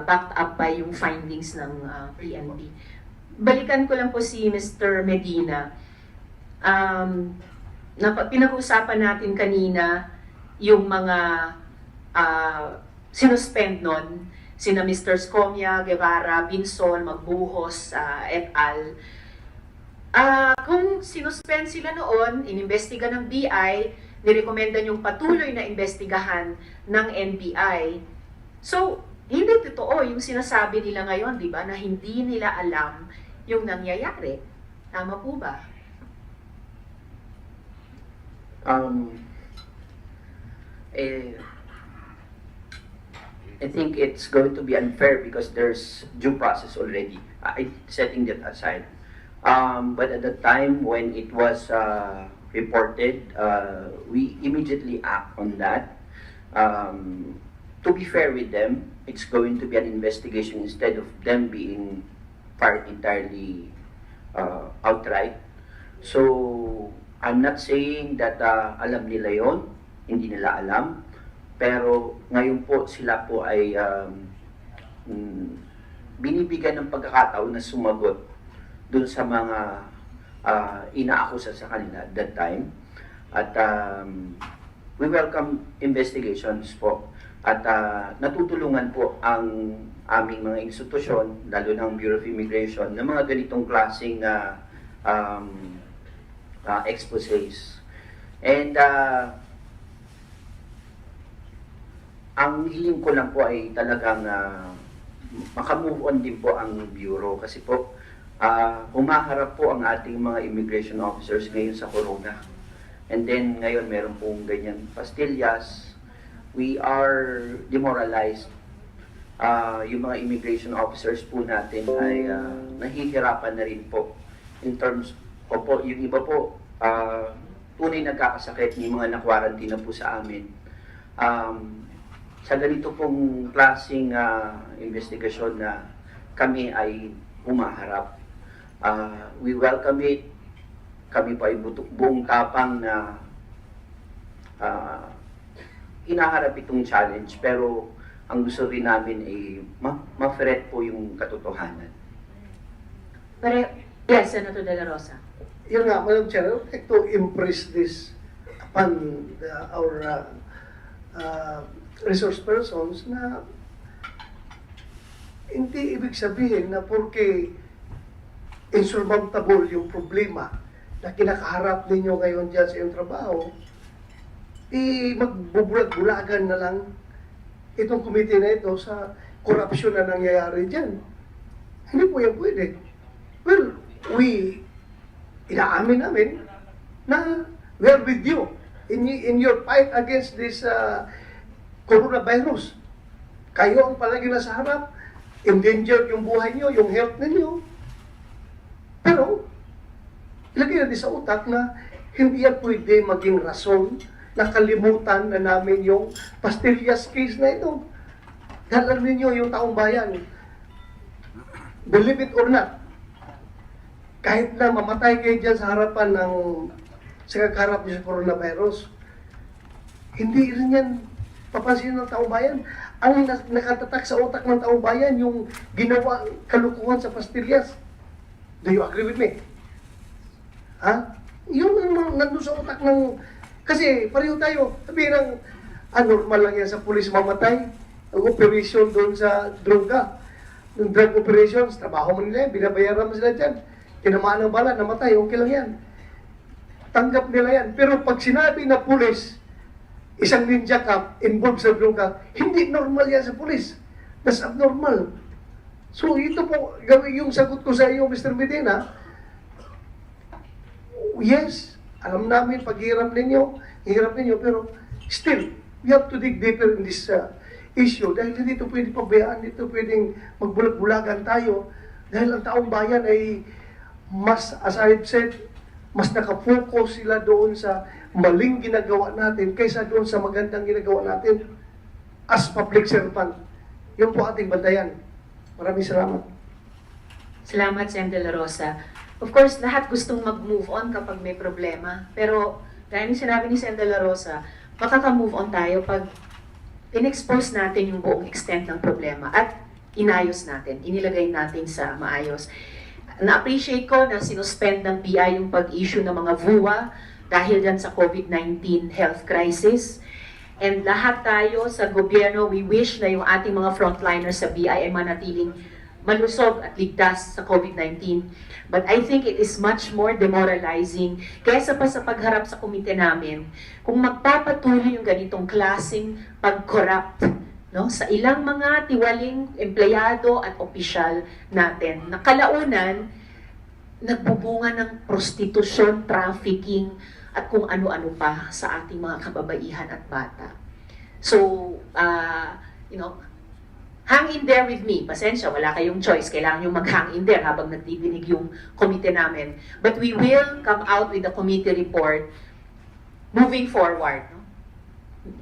Backed up by yung findings ng PNP. Balikan ko lang po si Mr. Medina. Pinag-uusapan natin kanina yung mga sinuspend nun, sina Mr. Scomia, Guevara, Binsol, Magbuhos, et al. Kung sinuspend sila noon, inimbestiga ng BI, nirekomenda yung patuloy na investigahan ng NBI. So, hindi totoo yung sinasabi nila ngayon, di ba, na hindi nila alam yung nangyayari. Tama po ba? I think it's going to be unfair because there's due process already. Setting that aside. But at the time when it was reported, we immediately act on that. To be fair with them, it's going to be an investigation instead of them being fired entirely outright. So, I'm not saying that alam nila yon, hindi nila alam. Pero ngayon po sila po ay binibigyan ng pagkakataon na sumagot dun sa mga inaakusa sa kanila at that time. At we welcome investigations po. At natutulungan po ang aming mga institusyon, lalo ng Bureau of Immigration, ng mga ganitong klaseng exposés. And ang hiling ko lang po ay talagang makamove on din po ang Bureau kasi po humaharap po ang ating mga immigration officers ngayon sa corona. And then ngayon meron pong ganyan pastillas. We are demoralized. Yung mga immigration officers po natin ay nahihirapan na rin po in terms o po, yung iba po tunay nagkakasakit, may mga na-quarantine na po sa amin. Sa ganito pong klaseng investigasyon na kami ay humaharap. We welcome it. Kami po ay buong tapang na hinaharap itong challenge, pero ang gusto rin namin ay ma-threat po yung katotohanan. Pero, yes, Senator De La Rosa. Yun nga, Madam Chair, I would like to impress this upon our resource persons na hindi ibig sabihin na porque insurmountable yung problema na kinakaharap ninyo ngayon dyan sa iyong trabaho, magbubulag-bulagan na lang itong committee na ito sa korupsyon na nangyayari dyan. Hindi po yan pwede. Well, inaamin namin na we are with you in your fight against this coronavirus. Kayo ang palagi nasa harap, endangered yung buhay nyo, yung health ninyo. Pero, ilagay natin sa utak na hindi yan pwede maging rason na kalimutan na namin yung pastillas case na ito. Dahil alam ninyo yung taong bayan, believe it or not, kahit na mamatay kayo dyan sa harapan ng sa kakarap niyo sa coronavirus, hindi rin yan papansin ng taong bayan. Ang nakatatak sa utak ng taong bayan, yung ginawa kalukuhan sa pastillas. Do you agree with me? Ha? Yun ang nandun sa utak ng... Kasi pareho tayo. Sabihin ng normal lang yan sa pulis mamatay. Ang operation doon sa droga. Yung drug operations, trabaho mo nila yan, binabayaran mo sila dyan. Tinamaan ng bala, namatay, okay lang yan. Tanggap nila yan. Pero pag sinabi na pulis, isang ninja cop involved sa droga, hindi normal yan sa pulis. That's abnormal. So ito po, gawin yung sagot ko sa iyo, Mr. Medina. Yes, alam namin paghihirap ninyo, pero still, we have to dig deeper in this issue. Dahil hindi ito pwede pabayaan, dito pwedeng magbulag-bulagan tayo. Dahil ang taong bayan ay mas, as I've said, mas nakafocus sila doon sa maling ginagawa natin kaysa doon sa magandang ginagawa natin as public servant. Yun po ating bantayan. Maraming salamat. Salamat, Sen. De La Rosa. Of course, lahat gustong mag-move on kapag may problema. Pero, gaya ng sinabi ni Sen. De La Rosa, makaka-move on tayo pag in-expose natin yung buong extent ng problema at inayos natin, inilagay natin sa maayos. Na-appreciate ko na sinuspend ng BI yung pag-issue ng mga VUA dahil dyan sa COVID-19 health crisis. And lahat tayo sa gobyerno, we wish na yung ating mga frontliners sa BI ay manatiling malusog at ligtas sa COVID-19. But I think it is much more demoralizing kaysa pa sa pagharap sa komite namin kung magpapatuloy yung ganitong klaseng pag-corrupt, no, sa ilang mga tiwaling empleyado at opisyal natin. Na kalaunan, nagbubunga ng prostitusyon, trafficking, at kung ano-ano pa sa ating mga kababaihan at bata. So, hang in there with me. Pasensya, wala kayong choice. Kailangan nyo mag-hang in there habang nagdidinig yung komite namin. But we will come out with the committee report moving forward. No?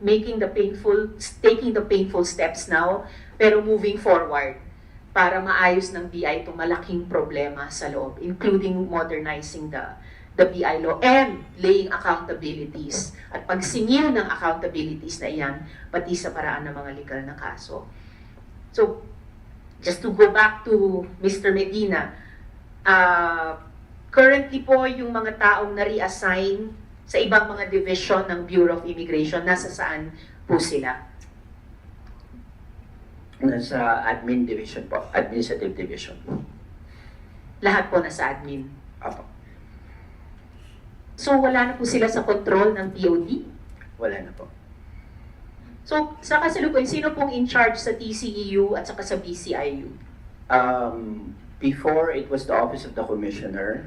Taking the painful steps now, pero moving forward para maayos ng BI itong malaking problema sa loob, including modernizing the BI law and laying accountabilities at pagsingil ng accountabilities na iyan pati sa paraan ng mga legal na kaso. So, just to go back to Mr. Medina, currently po yung mga taong na-reassign sa ibang mga division ng Bureau of Immigration, nasa saan po sila? Nasa admin division po, administrative division. Lahat po nasa admin. Apo, So wala na po sila sa control ng DOD? wala na po. So sa kasalukuyan, sino pong in charge sa TCEU at saka sa BCIU? Before, it was the Office of the Commissioner.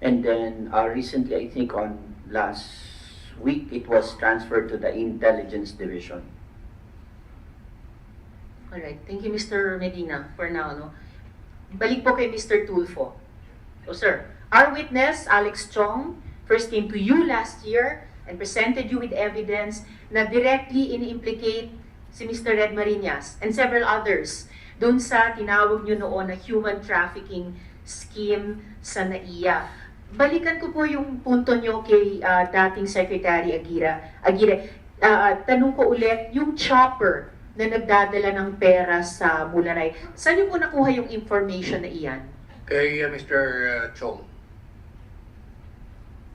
And then recently, I think on last week, it was transferred to the Intelligence Division. Alright, thank you Mr. Medina for now. No? Balik po kay Mr. Tulfo. So sir, our witness, Alex Chong, first came to you last year and presented you with evidence na directly ini-implicate si Mr. Red Marinas and several others dun sa tinawag nyo noon na human trafficking scheme sa NAIA. Balikan ko po yung punto nyo kay dating Secretary Aguirre. Tanong ko ulit, yung chopper na nagdadala ng pera sa Mularay, saan nyo po nakuha yung information na iyan? Kay Mr. Chong.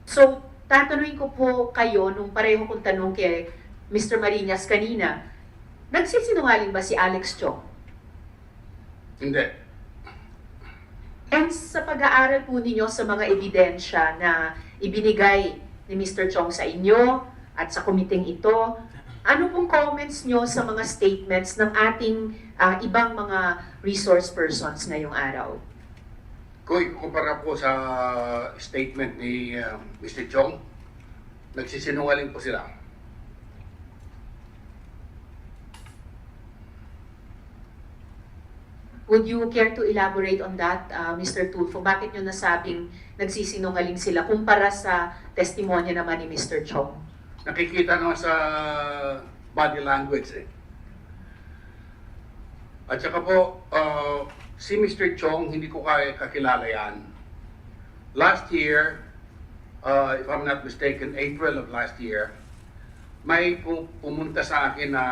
So, tatanungin ko po kayo nung pareho kong tanong kay Mr. Marinas kanina, nagsisinungaling ba si Alex Chong? Hindi. And sa pag-aaral po ninyo sa mga ebidensya na ibinigay ni Mr. Chong sa inyo at sa komiteng ito, ano pong comments nyo sa mga statements ng ating ibang mga resource persons ngayong araw? Kung ikukumpara po sa statement ni Mr. Chong, nagsisinungaling po sila. Would you care to elaborate on that, Mr. Tulfo? Bakit nyo nasabing nagsisinungaling sila kumpara sa testimonya naman ni Mr. Chong? Nakikita naman sa body language eh. At saka po, si Mr. Chong, hindi ko kaya kakilala yan. Last year, if I'm not mistaken, April of last year, may pumunta sa akin na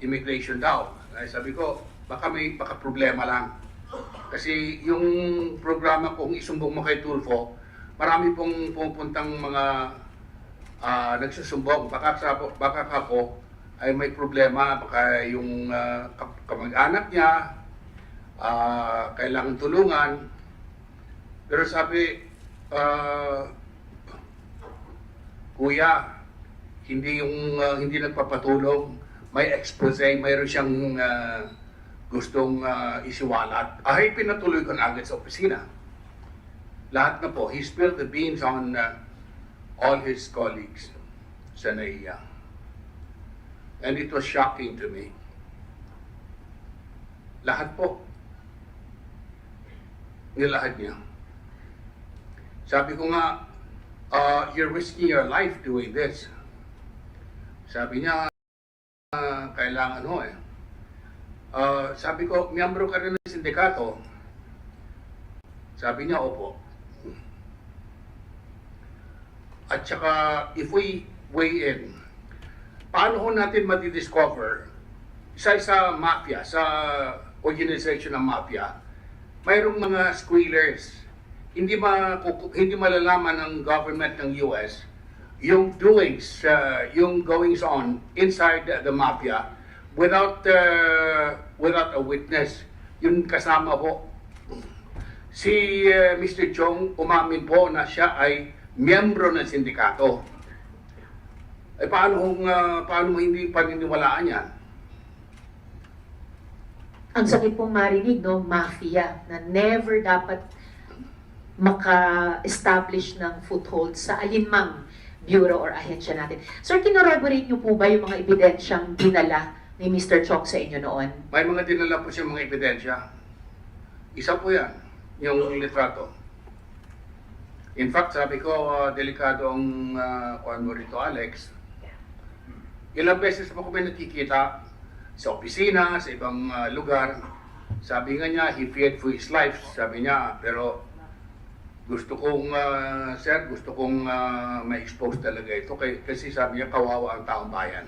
immigration daw. Ay sabi ko, baka problema lang. Kasi yung programa kong isumbong mo kay Tulfo, marami pong pupuntang mga nagsusumbong. Baka ako ay may problema, baka yung kamag-anak niya kailangan tulungan. Pero sabi, kuya, hindi nagpapatulong, may expose, mayroon siyang gustong isiwalat. Ay, pinatuloy ko na agad sa opisina. Lahat na po, he spilled the beans on all his colleagues sa NAIA. And it was shocking to me. Lahat po. Nilahad niya. Sabi ko nga, you're risking your life doing this. Sabi niya, kailangan ho eh. Sabi ko, miyembro ka rin ng sindikato. Sabi niya, opo. At saka, if we weigh in, paano ho natin madi-discover sa mafia, sa organization ng mafia, mayroong mga squealers. Hindi malalaman ng government ng US yung doings, yung goings on inside the mafia without a witness. Yung kasama po. Si Mr. Chong umamin po na siya ay miyembro ng sindikato. Paano mo hindi paniniwalaan yan? Ang sakit pong marinig, no? Mafia, na never dapat maka-establish ng foothold sa alinmang bureau or ahensya natin. Sir, kinorroborate niyo po ba yung mga ebidensyang dinala ni Mr. Chong sa inyo noon? May mga dinala po siya mga ebidensya. Isa po yan, yung litrato. In fact, sabi ko, delikado ang kuhan mo rito, Alex. Ilang beses pa kami nakikita sa opisina, sa ibang lugar. Sabi nga niya, he feared for his life. Sabi niya, pero gusto kong, sir, ma-expose talaga ito. Kasi sabi niya, kawawa ang taong bayan.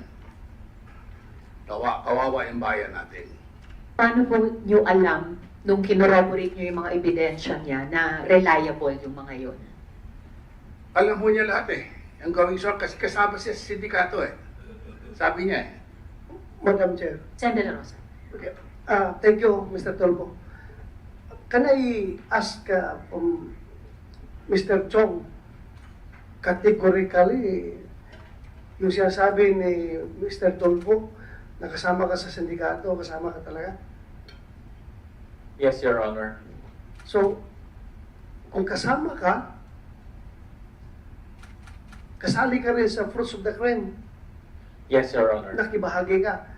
Kawawa yung bayan natin. paano po nyo alam nung kinorroborate nyo yung mga ebidensya niya na reliable yung mga yon? Alam mo niya lahat eh. Ang going so kasi kasama siya sa sindikato eh. Sabi niya eh. Madam Chair. Sen. De La Rosa. Okay. Thank you, Mr. Tolpo. Can I ask Mr. Chong, categorically, yung sinasabi ni Mr. Tolpo, nakasama ka sa sindikato, kasama ka talaga? Yes, Your Honor. So, kung kasama ka, kasali ka rin sa fruits of the crime, Yes, Your Honor. nakibahagi ka.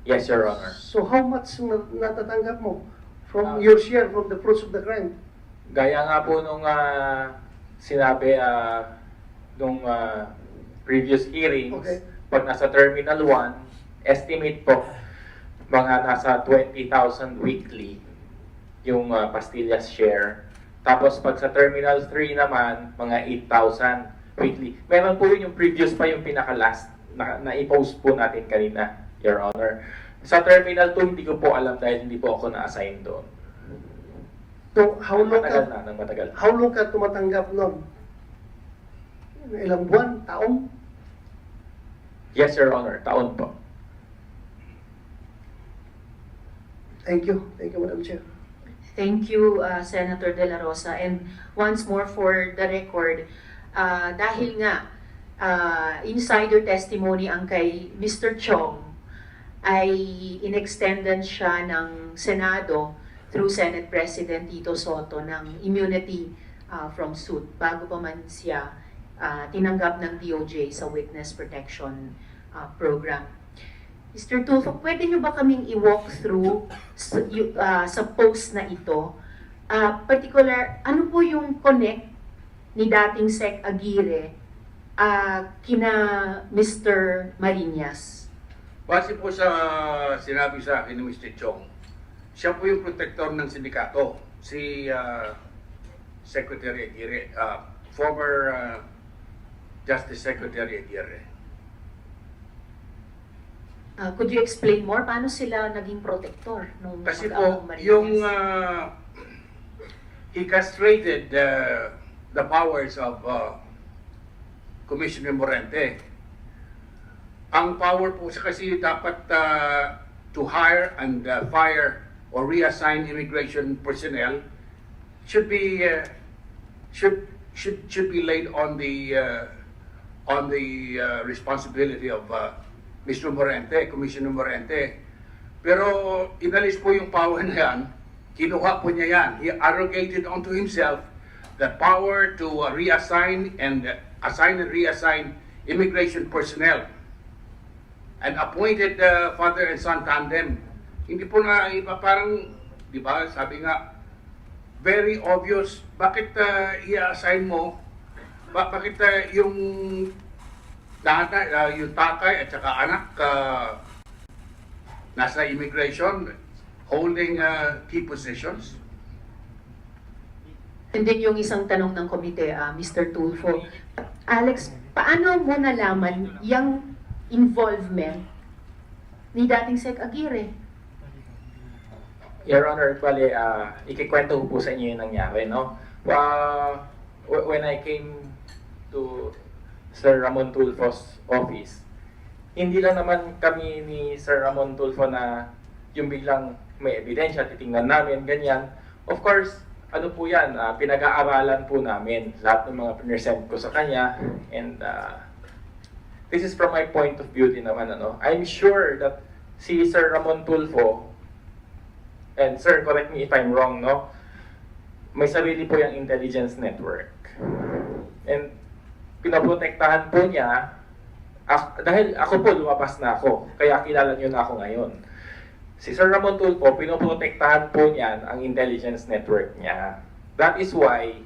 Yes, Your Honor. So, how much natatanggap mo from your share from the fruits of the crime? Gaya nga po nung sinabi nung previous hearings, Okay. pag nasa Terminal 1, estimate po mga nasa 20,000 weekly yung pastillas share. Tapos pag sa Terminal 3 naman, mga 8,000 weekly. Meron po yun yung previous pa yung pinaka-last na i-post po natin kanina, Your Honor. Sa Terminal 2, hindi ko po alam dahil hindi po ako na-assign doon. So, how long Matagal ka, na, nang matagal. how long ka tumatanggap nun? Ilang buwan? Taon? Yes, Your Honor. Taon po. Thank you. Thank you, Madam Chair. Thank you, Senator De La Rosa. And once more for the record, dahil nga insider testimony ang kay Mr. Chong, ay inextendan siya ng Senado through Senate President Tito Soto ng immunity from suit bago pa man siya tinanggap ng DOJ sa Witness Protection Program. Mr. Tulfo, pwede nyo ba kaming i-walk through sa post na ito? Particular, ano po yung connect ni dating Sec Aguirre kina Mr. Marinas? Base po sa sinabi sa akin ni Mr. Chong, siya po yung protector ng sindikato, si Secretary Aguirre, former Justice Secretary Aguirre. Could you explain more? Paano sila naging protector nung Kasi mag-amang po, Marinas? yung he castrated the powers of Commissioner Morente. Ang power po kasi dapat to hire and fire or reassign immigration personnel should be should be laid on the responsibility of Mr. Morente, Commissioner Morente. Pero inalis po yung power na yan, kinuha po niya yan. He arrogated onto himself the power to reassign and assign and reassign immigration personnel and appointed father and son tandem. Hindi po na iba, parang, di ba, sabi nga, very obvious, bakit i-assign mo, bakit yung yung tatay at saka anak nasa immigration holding key positions? And then yung isang tanong ng komite, Mr. Tulfo. Alex, paano mo nalaman yung involvement ni dating Sec Aguirre? Your Honor, bali, ikikwento ko po sa inyo yung nangyari, no? When I came to Sir Ramon Tulfo's office, hindi lang naman kami ni Sir Ramon Tulfo na yung biglang may ebidensya, titingnan namin, ganyan. Of course, ano po yan, pinag-aaralan po namin lahat ng mga present ko sa kanya. And this is from my point of view din naman, ano. I'm sure that si Sir Ramon Tulfo, and sir, correct me if I'm wrong, no? May sarili po yung intelligence network. And pinaprotektahan po niya, dahil ako po, lumabas na ako, kaya kilala niyo na ako ngayon. Si Sir Ramon Tulfo, pinoprotektahan po niyan ang intelligence network niya. That is why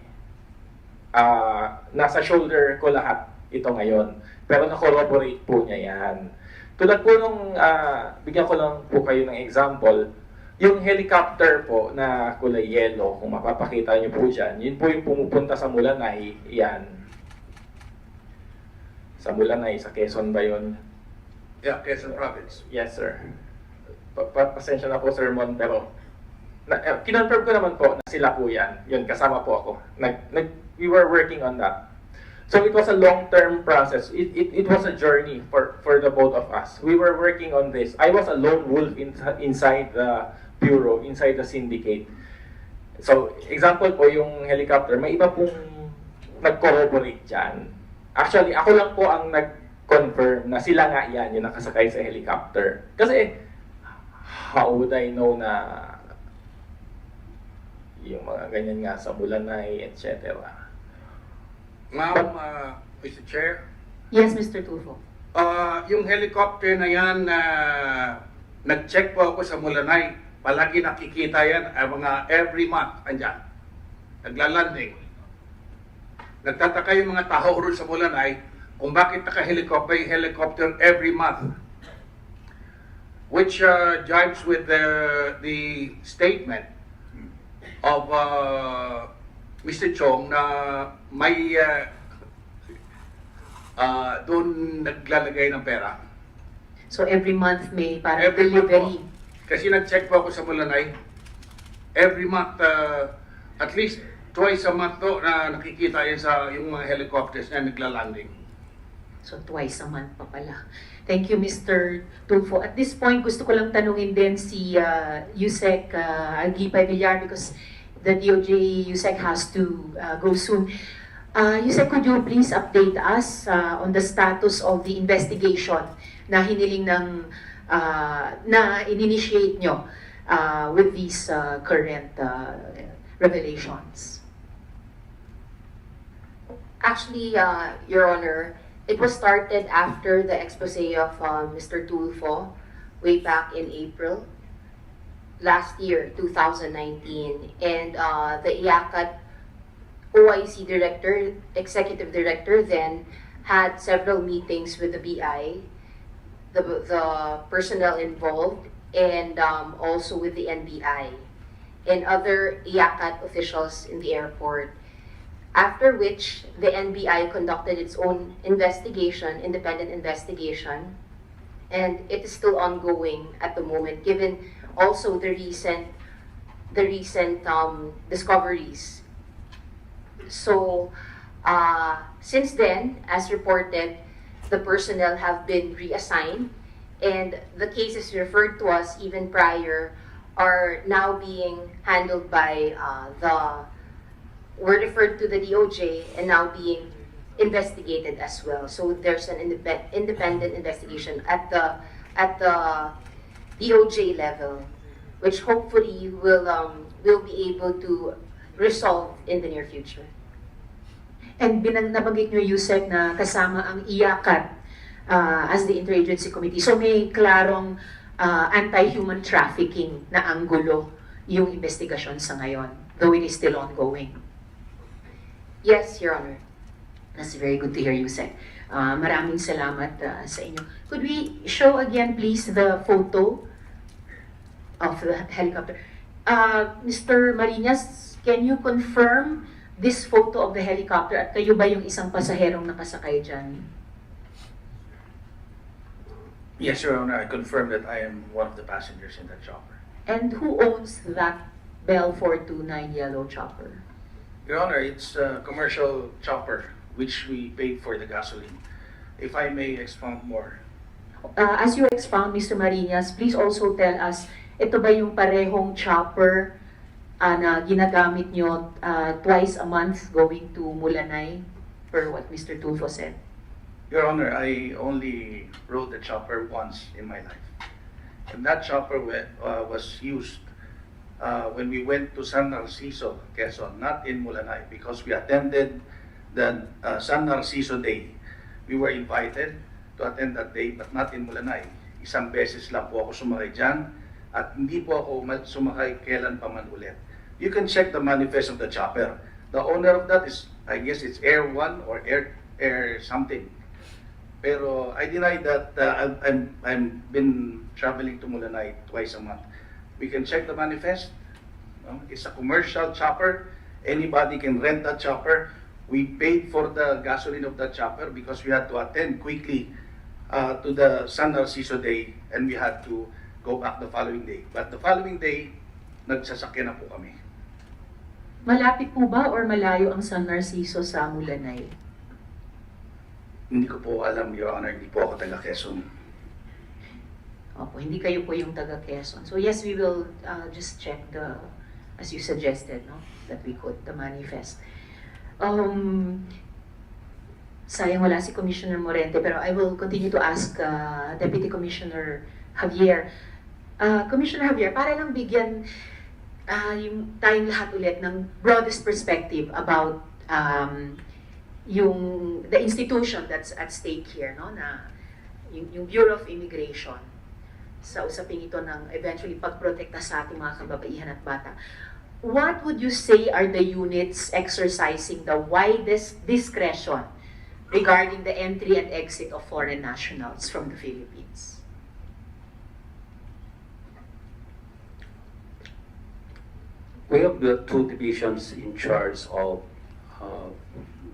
nasa shoulder ko lahat ito ngayon. Pero na-corroborate po niya yan. Tulad po nung, bigyan ko lang po kayo ng example, yung helicopter po na kulay yellow, kung mapapakita niyo po dyan, yun po yung pumupunta sa Mulanay, yan. Sa Mulanay, sa Quezon ba yun? Yeah, Quezon Province. Yes, sir. pasensya na po, Sir Mon, pero kinonfirm ko naman po na sila po yan. Yun, kasama po ako. We were working on that. So it was a long-term process. It was a journey for the both of us. We were working on this. I was a lone wolf inside the bureau, inside the syndicate. So, example po, yung helicopter, may iba pong nag-corroborate dyan. Actually, ako lang po ang nag-confirm na sila nga yan, yung nakasakay sa helicopter. Kasi, how would I know na yung mga ganyan nga sa Bulanay, etc. Ma'am, Mr. Chair, Yes, Mr. Tulfo. yung helicopter na yan, nag-check po ako sa Mulanay. Palagi nakikita yan, mga every month, andyan. Naglalanding. Nagtataka yung mga tao ron sa Mulanay kung bakit naka-helicopter every month. Which jives with the statement of Mr. Chong na may doon naglalagay ng pera. So every month may parang Every month delivery. po. Kasi nag-check po ako sa Mulanay. Every month, at least twice a month to na nakikita yan sa yung mga helicopters na naglalanding. So twice a month pa pala. Thank you, Mr. Tulfo. At this point, gusto ko lang tanungin din si Yusek Agipay Villar because the DOJ Yusek has to go soon. Yusek, could you please update us on the status of the investigation na hiniling ng na in-initiate nyo with these current revelations? Actually, Your Honor, it was started after the expose of Mr. Tulfo way back in April last year, 2019. And the IACAT OIC director, executive director then had several meetings with the BI, the personnel involved, and also with the NBI and other IACAT officials in the airport. After which, the NBI conducted its own investigation, independent investigation, and it is still ongoing at the moment, given also the recent discoveries. So, since then, as reported, the personnel have been reassigned, and the cases referred to us even prior are now being handled by were referred to the DOJ and now being investigated as well. So there's an independent investigation at the DOJ level, which hopefully will be able to resolve in the near future. And nabanggit nyo, Yusek, na kasama ang IACAT as the Interagency Committee. So may klarong anti-human trafficking na anggulo yung investigasyon sa ngayon, though it is still ongoing. Yes, Your Honor. That's very good to hear, Yusek. Maraming salamat sa inyo. Could we show again, please, the photo of the helicopter? Mr. Marinas, can you confirm this photo of the helicopter at kayo ba yung isang pasaherong nakasakay dyan? Yes, Your Honor, I confirm that I am one of the passengers in that chopper. And who owns that Bell 429 yellow chopper? Your Honor, it's a commercial chopper which we paid for the gasoline. If I may expound more. As you expound, Mr. Marinas, please also tell us, ito ba yung parehong chopper na ginagamit nyo twice a month going to Mulanay, per what Mr. Tulfo said? Your Honor, I only rode the chopper once in my life. And that chopper was used when we went to San Narciso, Quezon, not in Mulanay, because we attended the San Narciso Day. We were invited to attend that day, but not in Mulanay. Isang beses lang po ako sumakay dyan, at hindi po ako sumakay kailan pa man ulit. You can check the manifest of the chopper. The owner of that is, I guess it's Air One or Air something. Pero I deny that I'm been traveling to Mulanay twice a month. We can check the manifest. It's a commercial chopper. Anybody can rent that chopper. We paid for the gasoline of that chopper because we had to attend quickly to the San Narciso Day, and we had to go back the following day. But the following day, nagsasakyan na po kami. Malapit po ba or malayo ang San Narciso sa Mulanay? Hindi ko po alam, Your Honor, hindi po ako taga Quezon. Opo, hindi kayo po yung taga Quezon. So yes, we will just check as you suggested, no, that we could, the manifest. Sayang wala si Commissioner Morente, pero I will continue to ask Deputy Commissioner Javier. Commissioner Javier, para lang bigyan yung tayong lahat ulit ng broadest perspective about the institution that's at stake here, no, na yung Bureau of Immigration sa usaping ito ng eventually pagprotekta sa ating mga kababaihan at bata. What would you say are the units exercising the widest discretion regarding the entry and exit of foreign nationals from the Philippines? We have the two divisions in charge of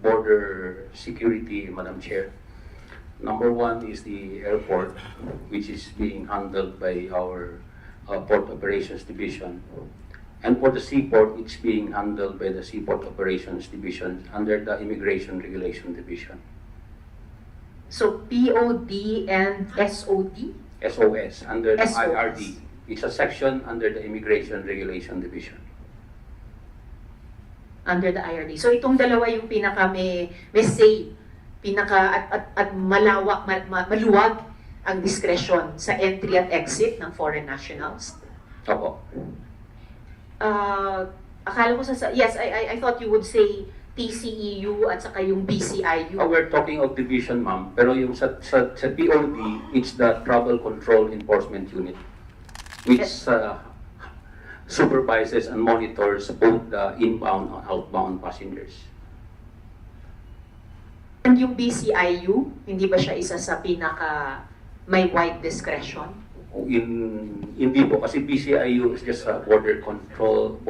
border security, Madam Chair. Number one is the airport, which is being handled by our Port Operations Division. And for the seaport, it's being handled by the Seaport Operations Division under the Immigration Regulation Division. So POD and SOD? SOS, under the SOS. IRD. It's a section under the Immigration Regulation Division. Under the IRD. So itong dalawa yung pinaka may say, pinaka at malawak, maluwag ang discretion sa entry at exit ng foreign nationals. Opo. Akala ko yes, I thought you would say TCEU at saka yung BCIU. We're talking of division, ma'am. Pero yung sa POD, it's the Travel Control Enforcement Unit, which supervises and monitors both the inbound and outbound passengers. And yung BCIU, hindi ba siya isa sa pinaka may wide discretion? Hindi po, kasi BCIU is just a border control,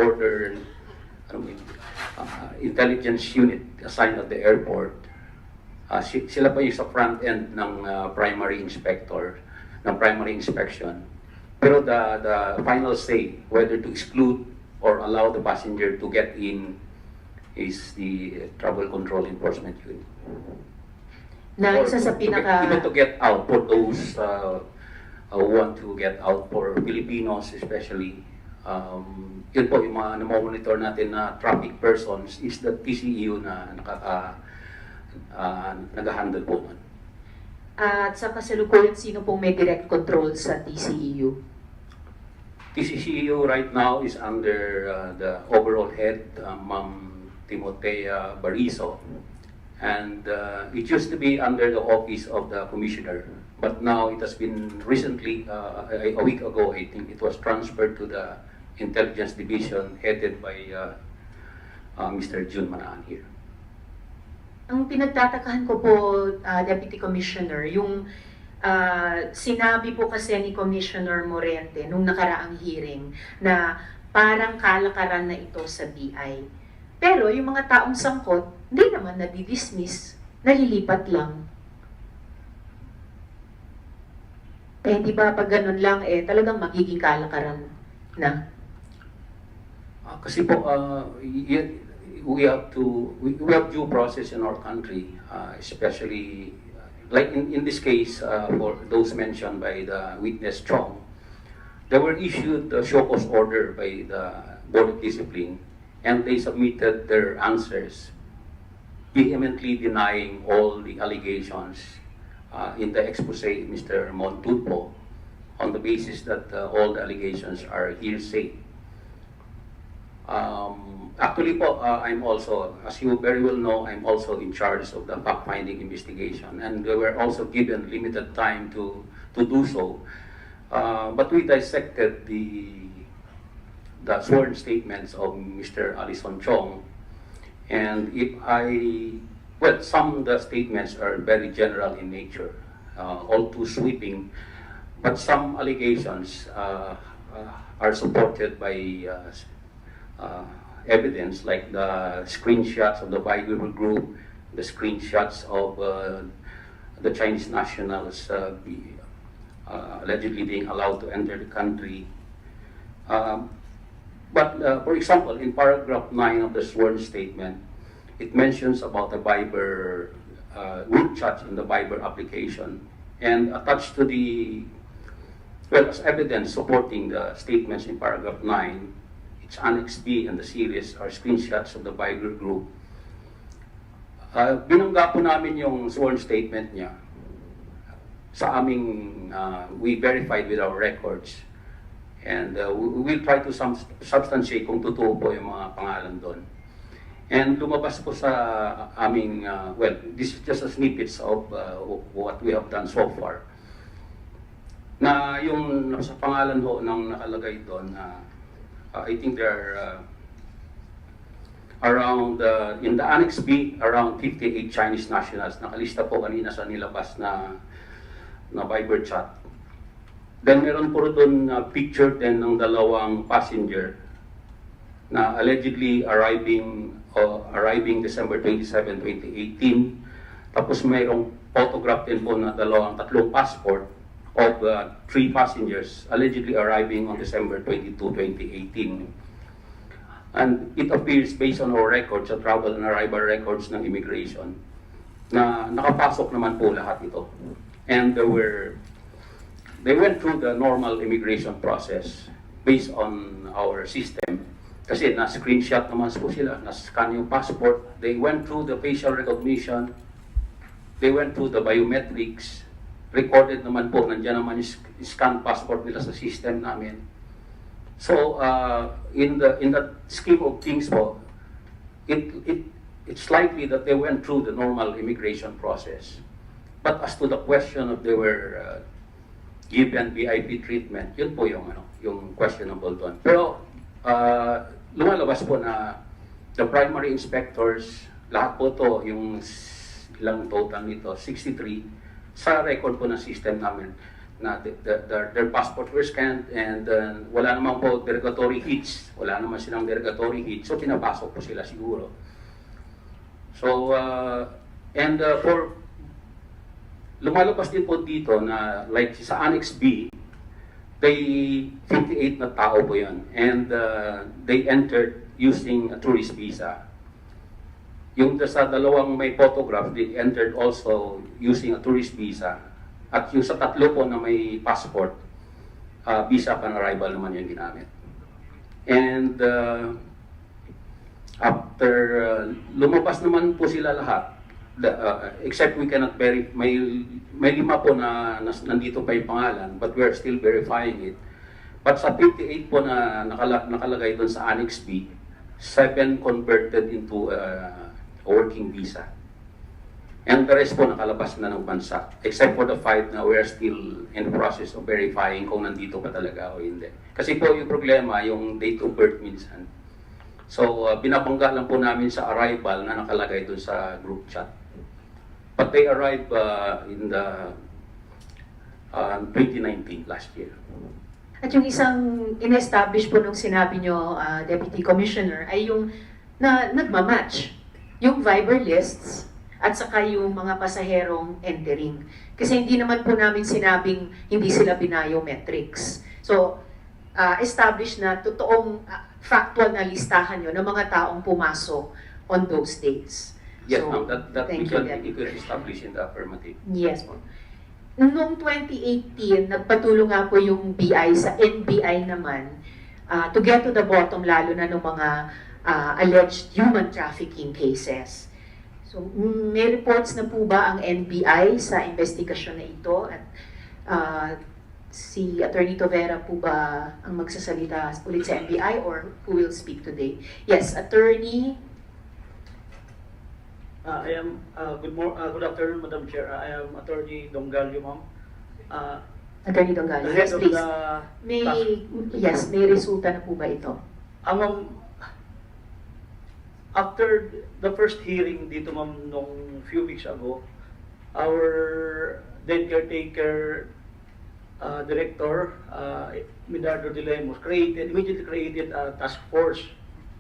intelligence unit assigned at the airport. Sila pa yung sa front end ng primary inspector, ng primary inspection. Pero the final say whether to exclude or allow the passenger to get in is the Travel Control Enforcement Unit. Na isa sa pinaka... Even to get out for those who want to get out, for Filipinos especially. Yun po yung mga namomonitor natin na traffic persons is the TCEU na nag-handle po nun. At sa kasalukuyan, sino pong may direct control sa TCEU? TCEU right now is under the overall head, Ma'am Timotea Barizo. And it used to be under the office of the commissioner. But now it has been recently, a week ago, I think, it was transferred to the Intelligence Division headed by Mr. Jun Manaan here. Ang pinagtatakahan ko po, Deputy Commissioner, yung sinabi po kasi ni Commissioner Morente nung nakaraang hearing na parang kalakaran na ito sa BI. Pero yung mga taong sangkot, hindi naman nadi-dismiss, nalilipat lang. Hindi ba pag ganun lang, talagang magiging kalakaran na? Kasi po, we have due process in our country, especially like in this case, for those mentioned by the witness Chong, they were issued a show cause order by the Board of Discipline, and they submitted their answers, vehemently denying all the allegations in the expose of Mr. Montulpo, on the basis that all the allegations are hearsay. Actually po, I'm also, as you very well know, I'm also in charge of the fact-finding investigation, and we were also given limited time to do so. But we dissected the sworn statements of Mr. Alison Chong, and some of the statements are very general in nature, all too sweeping, but some allegations are supported by evidence, like the screenshots of the Viber group, the screenshots of the Chinese nationals allegedly being allowed to enter the country. For example, in paragraph 9 of the sworn statement, it mentions about the Viber group chat in the Viber application, and attached to the, well, as evidence supporting the statements in paragraph 9, its Annex B and the series are screenshots of the Viber group. Binangga po namin yung sworn statement niya sa aming, we verified with our records. And we will try to substantiate kung totoo po yung mga pangalan doon. And lumabas po sa aming, well, this is just a snippets of what we have done so far. Na yung sa pangalan ho ng nakalagay doon, I think there are around, in the Annex B, around 58 Chinese nationals. Nakalista po kanina sa nilabas na Viber chat. Then meron po doon picture din ng dalawang passenger na allegedly arriving December 27, 2018. Tapos mayroong photograph din po na tatlong passport of 3 passengers allegedly arriving on December 22, 2018. And it appears based on our records, sa travel and arrival records ng immigration, na nakapasok naman po lahat ito. And they went through the normal immigration process based on our system. Kasi na-screenshot naman po sila, na-scan yung passport. They went through the facial recognition. They went through the biometrics. Recorded naman po, nandiyan naman yung scan passport nila sa system namin. So, in the scheme of things po, it's likely that they went through the normal immigration process. But as to the question of they were given VIP treatment, yun po yung questionable doon. Pero lumalabas po na the primary inspectors, lahat po to, yung ilang total nito, 63, sa record po ng system namin, na their passport were scanned and wala naman po derogatory hits. Wala naman silang derogatory hits, so pinapasok po sila siguro. So, for lumalabas din po dito na like sa Annex B, they 58 na tao po yun. And they entered using a tourist visa. Yung sa dalawang may photograph, they entered also using a tourist visa. At yung sa tatlo po na may passport, visa upon arrival naman yung ginamit. And after lumabas naman po sila lahat, except we cannot verify, may 5 po na nandito pa yung pangalan, but we are still verifying it. But sa 58 po na nakalagay doon sa Annex B, 7 converted into a working visa. And the rest po nakalabas na ng bansa, except for the 5 na we are still in the process of verifying kung nandito pa talaga o hindi. Kasi po yung problema, yung date of birth minsan. So, binabangga lang po namin sa arrival na nakalagay doon sa group chat. But they arrived in the 2019, last year. At yung isang in-establish po nung sinabi nyo, Deputy Commissioner, ay yung nagmamatch. Yung Viber lists at saka yung mga pasaherong entering. Kasi hindi naman po namin sinabing hindi sila biometrics. So, establish na totoong factual na listahan nyo ng mga taong pumasok on those dates. Yes, So, ma'am, that we thank you, can Deputy. establish in the affirmative. Yes po. Noong 2018, nagpatulong nga po yung BI sa NBI naman to get to the bottom lalo na ng mga alleged human trafficking cases. So, may reports na po ba ang NBI sa investigasyon na ito? At si Attorney Tovera po ba ang magsasalita ulit sa NBI or who will speak today? Yes, Attorney. I am, good afternoon, Madam Chair. I am Attorney Dongalio, ma'am. Attorney Dongalio, The head yes of please. the May resulta na po ba ito? Ma'am, after the first hearing dito, ma'am, nung few weeks ago, our then caretaker director, Medardo de Lemos, immediately created a task force,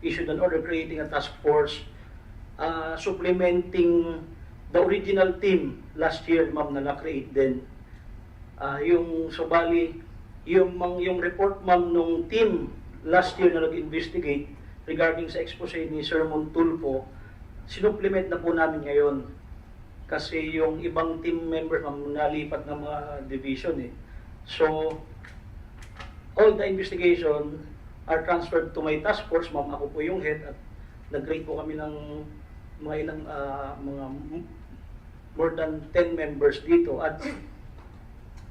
issued an order creating a task force supplementing the original team last year, ma'am, na na-create din. Yung subali, yung report ma'am nung team last year na nag-investigate regarding sa expose ni Sir Montulfo, sinupplement na po namin ngayon. Kasi yung ibang team members ma'am nalipat ng mga division eh. So, all the investigation are transferred to my task force, ma'am. Ako po yung head at nag-rate po kami ng mga ilang, mga more than 10 members dito. At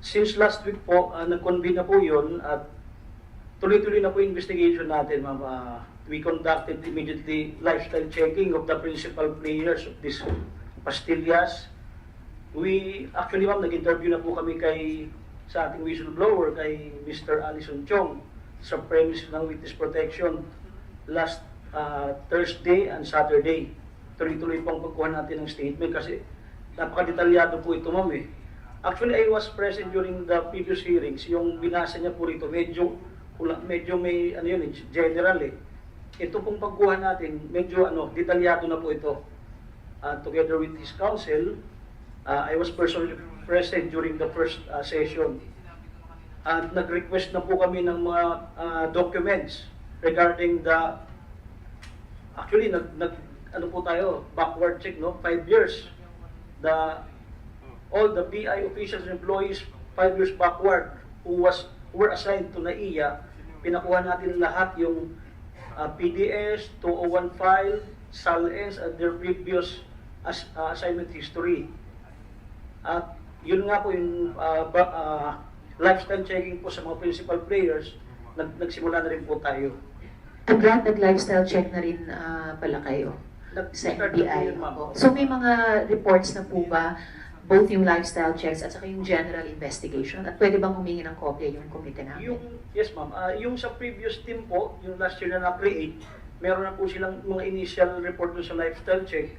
since last week po, nag-convene na po yun at tuloy-tuloy na po yung investigation natin, ma'am. We conducted immediately lifestyle checking of the principal players of this pastillas. We, actually ma'am, nag-interview na po kami sa ating whistleblower, kay Mr. Alison Chong, sa premise ng witness protection last Thursday and Saturday. Tuloy-tuloy pang pagkuha natin ng statement kasi napakadetalyado po ito, ma'am eh. Actually, I was present during the previous hearings. Yung binasa niya po rito, medyo may, ano yun, general eh. Ito pong pagkuha natin, medyo detalyado na po ito. Together with his counsel, I was personally present during the first session. At nag-request na po kami ng mga documents regarding the, actually, ano po tayo, backward check, no? 5 years. All the BI officials and employees 5 years backward who were assigned to NAIA, pinakuha natin lahat yung PDS, 201 file, SALS, and their previous assignment history. At yun nga po yung lifestyle checking po sa mga principal players, nagsimula na rin po tayo. I'm glad nag-lifestyle check na rin pala kayo sa NBI. So may mga reports na po ba, both yung lifestyle checks at saka yung general investigation? At pwede bang humingi ng kopya yung komite namin? Yes ma'am, yung sa previous team po, yung last year na na-create, meron na po silang mga initial report dun sa lifestyle check.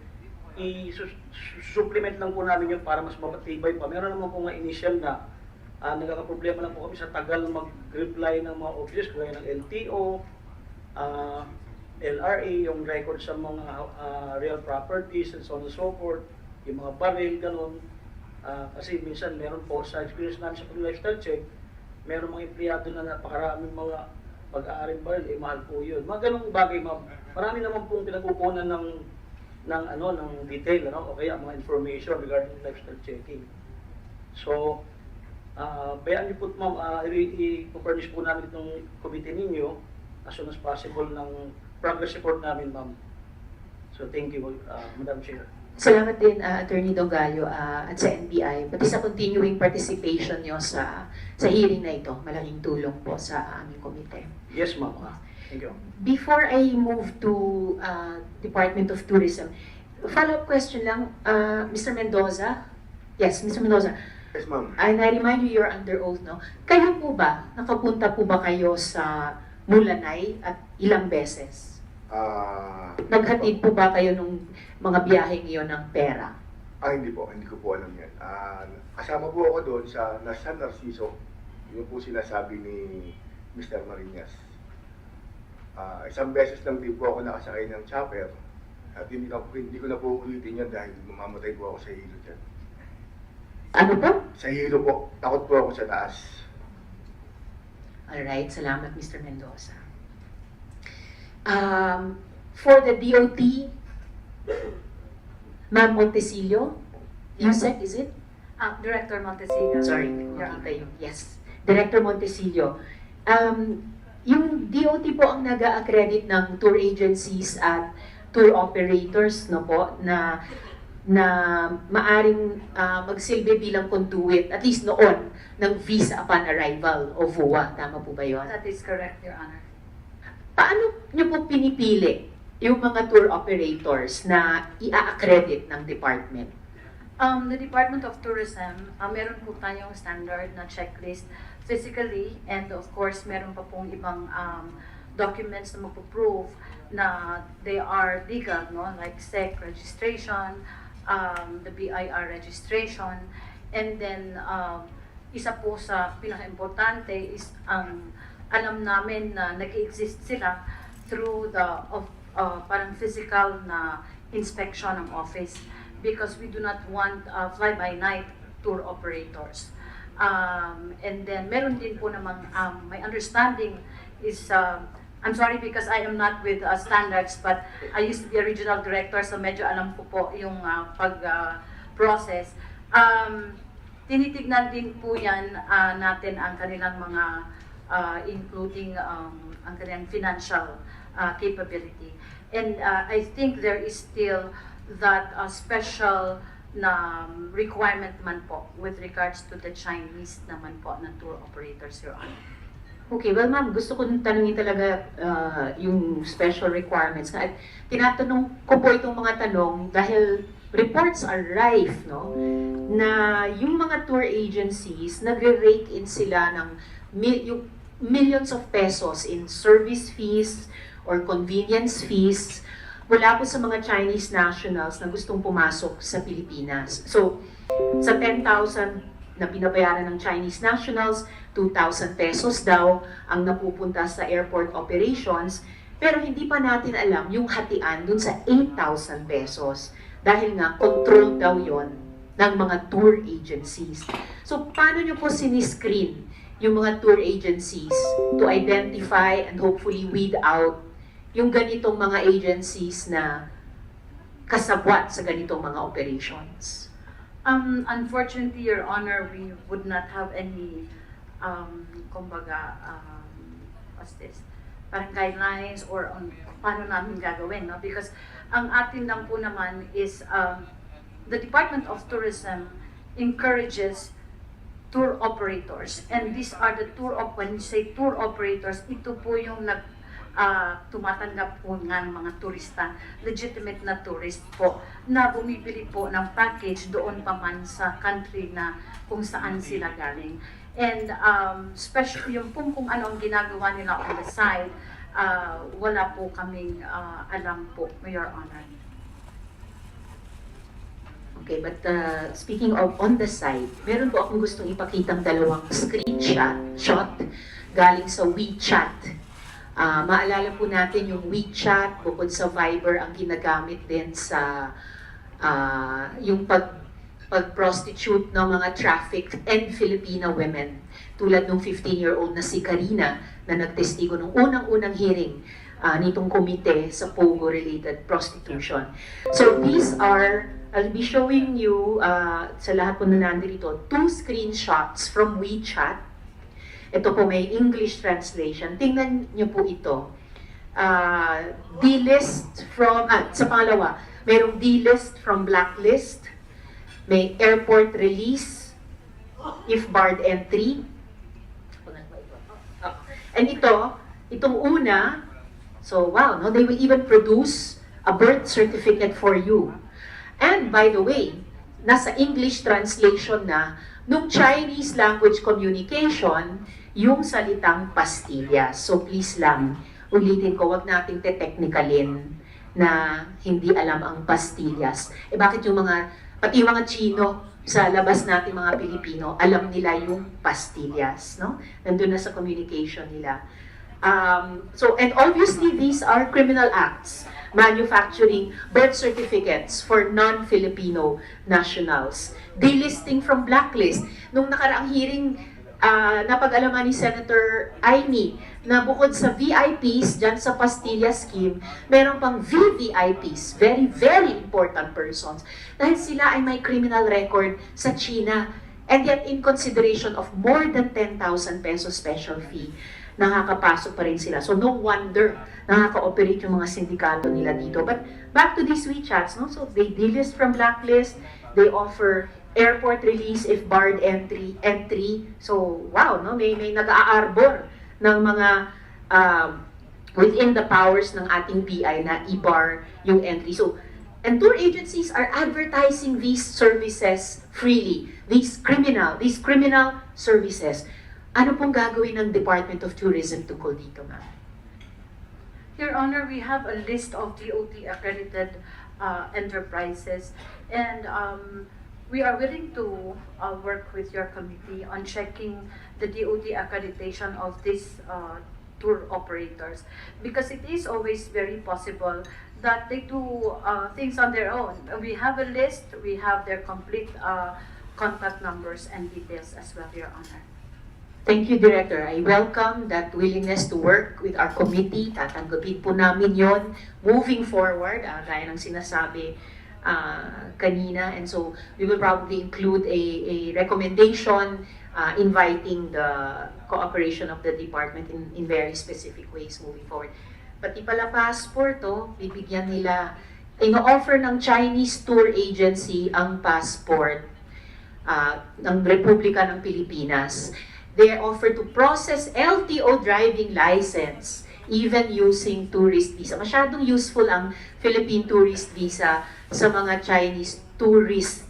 I-supplement lang po namin yun para mas mamatibay pa. Meron naman po mga initial na nagkakaproblema lang po kami sa tagal mag-reply ng mga officers, gaya ng LTO, LRA, yung record sa mga real properties and so on and so forth, yung mga barrel, ganun. Kasi minsan meron po sa experience namin sa lifestyle check, meron mga empleyado na napakaraming mga pag-aaring barrel, mahal po yun. Mga ganung bagay, ma'am. Marami naman pong pinagkukunan ng detail, o kaya mga information regarding lifestyle checking. So, bayaan niyo po, ma'am, i-furnish po namin itong committee ninyo as soon as possible ng progress report namin, ma'am. So, thank you, Madam Chair. Salamat din, Attorney Dongallo at sa NBI, pati sa continuing participation nyo sa hearing na ito. Malaking tulong po sa aming komite. Yes, ma'am. Thank you. Before I move to Department of Tourism, follow-up question lang, Mr. Mendoza? Yes, Mr. Mendoza. Yes, ma'am. And I remind you, you're under oath, no? Kayo po ba, nakapunta po ba kayo sa Mulanay at ilang beses? Naghatid po ba kayo nung mga biyaheng iyon ng pera? Hindi po. Hindi ko po alam yan. Kasama po ako doon sa San Narciso. Yun po sinasabi ni Mr. Marinas. Isang beses lang din po ako nakasakay ng chopper. At hindi ko na po ulitin yan dahil mamamatay po ako sa hilo dyan. Ano po? Sa hilo po. Takot po ako sa taas. Alright, salamat Mr. Mendoza. For the DOT, Ma'am Montesillo, USEC, is it? Director Montesillo. Sorry, nakita yun. Yes. Director Montesillo. Yung DOT po ang nag-accredit ng tour agencies at tour operators, no po, na maaring magsilbi bilang conduit, at least noon, ng visa upon arrival o VOA. Tama po ba yun? That is correct, Your Honor. Paano nyo po pinipili yung mga tour operators na i-accredit ng department? The Department of Tourism, meron po tayong standard na checklist physically, and of course, meron pa pong ibang documents na magpo-prove na they are legal, no? Like SEC registration, the BIR registration, and then isa po sa pinaka-importante is alam namin na nag-exist sila through the parang physical na inspection ng office, because we do not want fly-by-night tour operators. And then meron din po namang my understanding is I'm sorry because I am not with standards, but I used to be a regional director, so medyo alam ko po yung process. Tinitignan din po yan natin ang kanilang mga including ang kanilang financial capability. And I think there is still that special na requirement man po with regards to the Chinese naman po na tour operators, Your Honor. Okay, well ma'am, gusto ko tanungin talaga yung special requirements. At tinatanong ko po itong mga tanong dahil reports are rife, no? Na yung mga tour agencies, nagre-rake in sila ng yung millions of pesos in service fees or convenience fees mula po sa mga Chinese nationals na gustong pumasok sa Pilipinas. So, sa 10,000 na pinabayaran ng Chinese nationals, 2,000 pesos daw ang napupunta sa airport operations, pero hindi pa natin alam yung hatian dun sa 8,000 pesos dahil nga control daw yon ng mga tour agencies. So, paano nyo po siniscreen yung mga tour agencies to identify and hopefully weed out yung ganitong mga agencies na kasabwat sa ganitong mga operations? Unfortunately, Your Honor, we would not have any, kumbaga, what's this? Parang guidelines or on paano namin gagawin, no? Because ang atin lang po naman is the Department of Tourism encourages tour operators, and these are the when you say tour operators, ito po yung tumatanggap po nga ng mga turista, legitimate na tourist po, na bumibili po ng package doon pa man sa country na kung saan sila galing. And especially yung kung ano ang ginagawa nila on the side, wala po kaming alam po, Your Honor. Okay, but speaking of on the side, meron po akong gustong ipakitang dalawang shot galing sa WeChat. Maalala po natin yung WeChat, bukod sa Viber, ang ginagamit din sa yung pag-prostitute ng mga trafficked and Filipina women. Tulad ng 15-year-old na si Karina na nagtestigo nung unang-unang hearing nitong komite sa POGO-related prostitution. So these are, I'll be showing you sa lahat po na nandito, 2 screenshots from WeChat. Ito po may English translation. Tingnan niyo po ito. D-list from, sa pangalawa, mayroong D-list from blacklist. May airport release, if barred entry. And itong una, so wow, no, they will even produce a birth certificate for you. And by the way, nasa English translation na, nung Chinese language communication, yung salitang pastillas. So please lang, ulitin ko, wag nating te-technicalin na hindi alam ang pastillas. Eh bakit yung pati yung mga Chino sa labas natin mga Pilipino, alam nila yung pastillas, no? Nandun na sa communication nila. So, and obviously these are criminal acts, manufacturing birth certificates for non-Filipino nationals, delisting from blacklist. Nung nakaraang hearing, napag-alaman ni Senator Aimee na bukod sa VIPs dyan sa Pastilla scheme, meron pang VVIPs, very, very important persons, dahil sila ay may criminal record sa China, and yet in consideration of more than 10,000 pesos special fee, nakakapasok pa rin sila. So no wonder nakaka-operate yung mga sindikato nila dito. But back to these WeChats, no? So they delist from blacklist, they offer airport release if barred entry. So wow, no, may nag-aarbor ng mga within the powers ng ating PI na i-bar yung entry. So, and tour agencies are advertising these services freely. These criminal services. Ano pong gagawin ng Department of Tourism tungkol dito, ma'am? Your Honor, we have a list of DOT accredited enterprises, and we are willing to work with your committee on checking the DOT accreditation of these tour operators, because it is always very possible that they do things on their own. We have a list, we have their complete contact numbers and details as well, Your Honor. Thank you, Director. I welcome that willingness to work with our committee. Tatanggapin po namin yon moving forward, gaya ng sinasabi kanina. And so we will probably include a recommendation inviting the cooperation of the department in very specific ways moving forward. Pati pala passport, bibigyan nila, ino-offer ng Chinese tour agency ang passport ng Republika ng Pilipinas. They offer to process LTO driving license even using tourist visa. Masyadong useful ang Philippine tourist visa sa mga Chinese tourist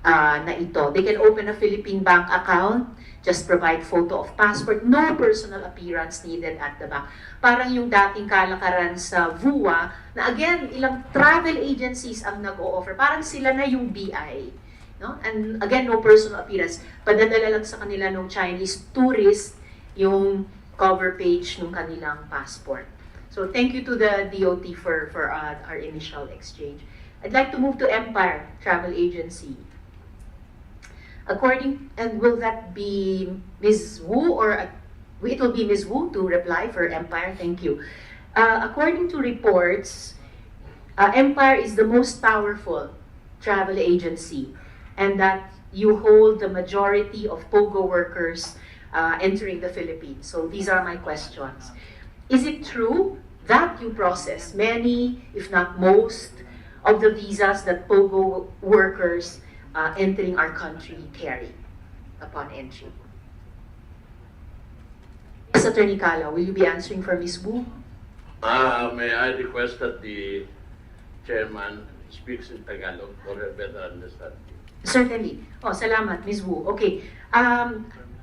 na ito. They can open a Philippine bank account, just provide photo of passport, no personal appearance needed at the back. Parang yung dating kalakaran sa VUA, na again, ilang travel agencies ang nag-o-offer. Parang sila na yung BI. No? And again, no personal appearance. Padadala lang sa kanila ng Chinese tourist yung cover page ng kanilang passport. So thank you to the DOT for our initial exchange. I'd like to move to Empire Travel Agency. And will that be Ms. Wu, or it will be Ms. Wu to reply for Empire? Thank you. According to reports, Empire is the most powerful travel agency, and that you hold the majority of POGO workers entering the Philippines. So these are my questions. Is it true that you process many, if not most, of the visas that POGO workers entering our country carry upon entry? Ms. Attorney Cala, will you be answering for Ms. Wu? May I request that the chairman speaks in Tagalog for a better understanding? Certainly. Salamat, Ms. Wu. Okay.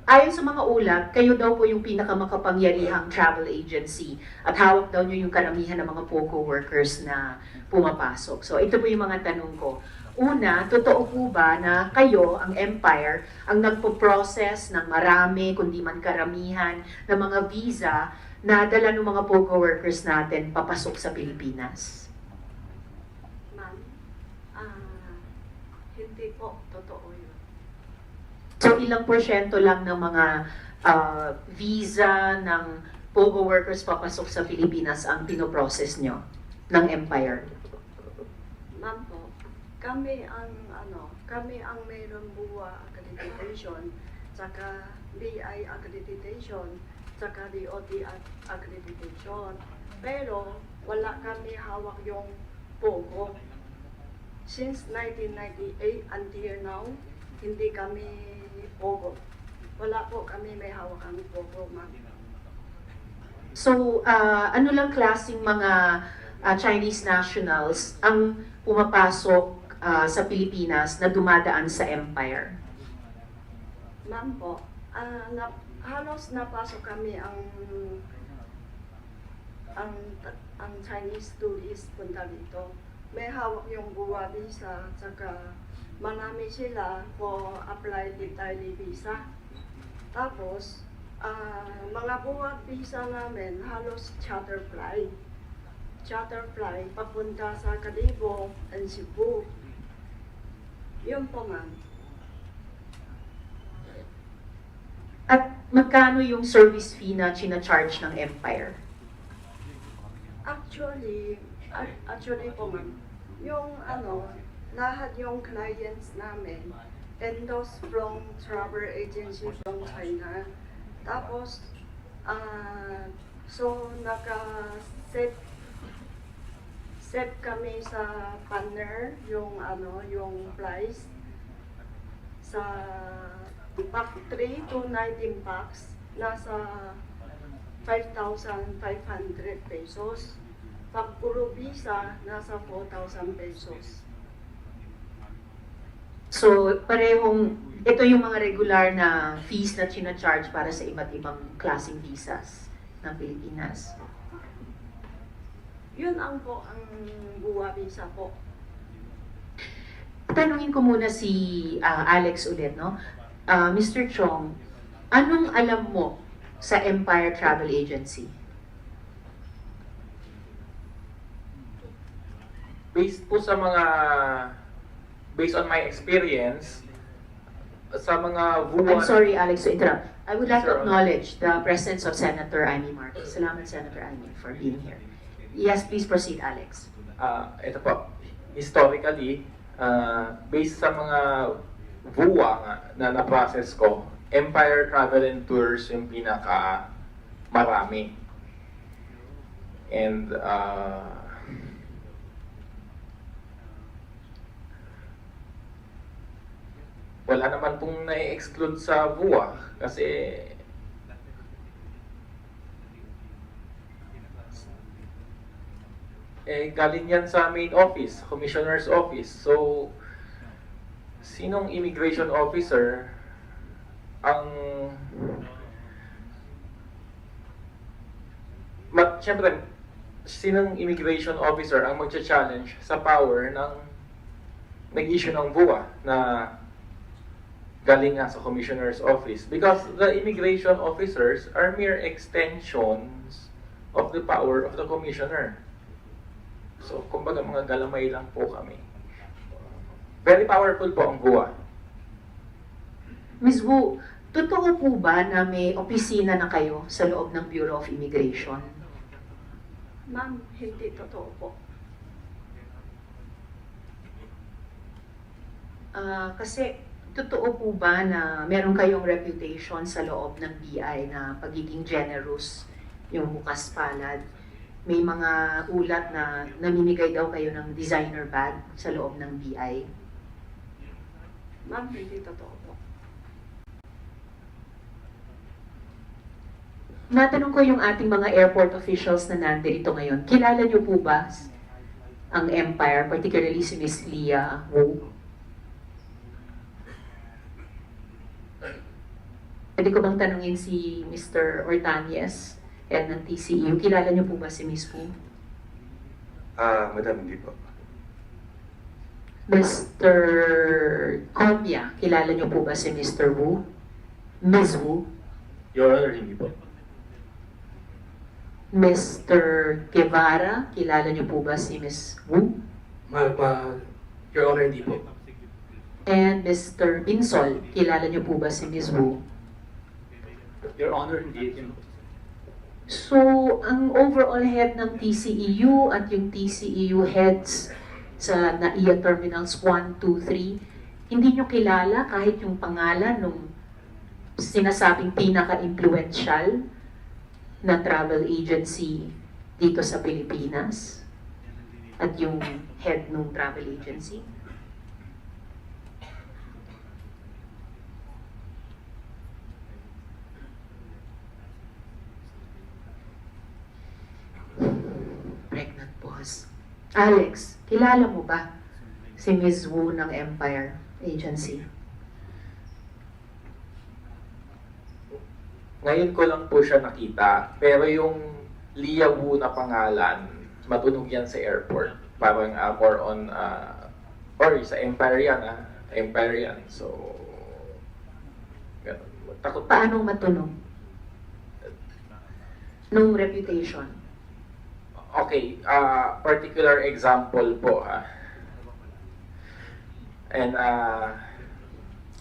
Ayon sa mga ulat, kayo daw po yung pinakamakapangyarihang travel agency at hawak daw nyo yung karamihan ng mga POGO workers na pumapasok. So ito po yung mga tanong ko. Una, totoo po ba na kayo, ang Empire, ang nagpo-process ng marami, kundi man karamihan, ng mga visa na dala ng mga POGO workers natin papasok sa Pilipinas? Hindi po, totoo yun. So ilang porsyento lang ng mga visa ng POGO workers papasok sa Pilipinas ang pinoprocess nyo ng Empire? Ma'am po, kami ang mayroon BUA accreditation, saka BI accreditation, saka DOT accreditation. Pero wala kami hawak yung POGO. Since 1998 until now, hindi kami POGO. Wala po kami may hawak ang POGO, ma'am. So, ano lang klaseng mga Chinese nationals ang pumapasok sa Pilipinas na dumadaan sa Empire? Ma'am po, halos napasok kami ang Chinese tourist punta dito. May hawak yung BUA visa, saka marami sila for apply entirely visa. Tapos, mga BUA visa namin halos charter fly. Charter fly papunta sa Calibo and Cebu. Yun po, ma'am. At magkano yung service fee na charge ng Empire? Actually po, ma'am, yung lahat yung clients namin endorse from travel agency from China. Tapos, so naka-set kami sa partner yung price sa pack 3 to 19 packs nasa 5,500 pesos. Pag puro visa, nasa 4,000 pesos. So, ito yung mga regular na fees na charge para sa iba't ibang klaseng visas ng Pilipinas. Yun ang BUA visa po. Tanungin ko muna si Alex ulit, no? Mr. Chong, anong alam mo sa Empire Travel Agency? Based on my experience, sa mga VUA... I'm sorry, Alex, to interrupt. I would like to Sir, acknowledge the presence of Senator Amy Marcos. Salamat, Senator Amy, for being here. Yes, please proceed, Alex. Ito po, historically, based sa mga VUA nga na na-process ko, Empire Travel and Tours yung pinaka marami. And wala naman pong na-exclude sa VUA kasi galing yan sa main office, commissioner's office. So, sinong immigration officer ang siyempre, sinong immigration officer ang magcha-challenge sa power ng nag-issue ng VUA na galing nga sa commissioner's office? Because the immigration officers are mere extensions of the power of the commissioner. So, kumbaga mga galamay lang po kami. Very powerful po ang VUA. Ms. Wu, totoo po ba na may opisina na kayo sa loob ng Bureau of Immigration? Ma'am, hindi totoo po. Kasi totoo po ba na meron kayong reputation sa loob ng BI na pagiging generous, yung bukas palad? May mga ulat na namimigay daw kayo ng designer bag sa loob ng BI? Ma'am, hindi totoo po. Natanong ko yung ating mga airport officials na nandito ngayon. Kilala niyo po ba ang Empire, particularly si Miss Leah Wu? Pwede ko bang tanungin si Mr. Ortañez, head ng TCEU? Kilala niyo po ba si Miss Wu? Madam, hindi po. Mr. Comia, kilala niyo po ba si Mr. Wu? Ms. Wu? Your Honor, hindi po. Mr. Guevara, kilala niyo po ba si Ms. Wu? Your Honor, hindi po. And Mr. Binsol, kilala niyo po ba si Ms. Wu? Your Honor, hindi. So, ang overall head ng TCEU at yung TCEU heads sa NAIA Terminals 1, 2, 3, hindi nyo kilala kahit yung pangalan nung sinasabing pinaka-influential na travel agency dito sa Pilipinas at yung head ng travel agency? Pregnant pause. Alex, kilala mo ba si Ms. Wu ng Empire Agency? Ngayon ko lang po siya nakita, pero yung Leah Wu na pangalan, matunog yan sa airport. Parang more on, or sa Empire yan, Empire yan. So, takot. Paano matunog? Nung reputation? Okay, particular example po. And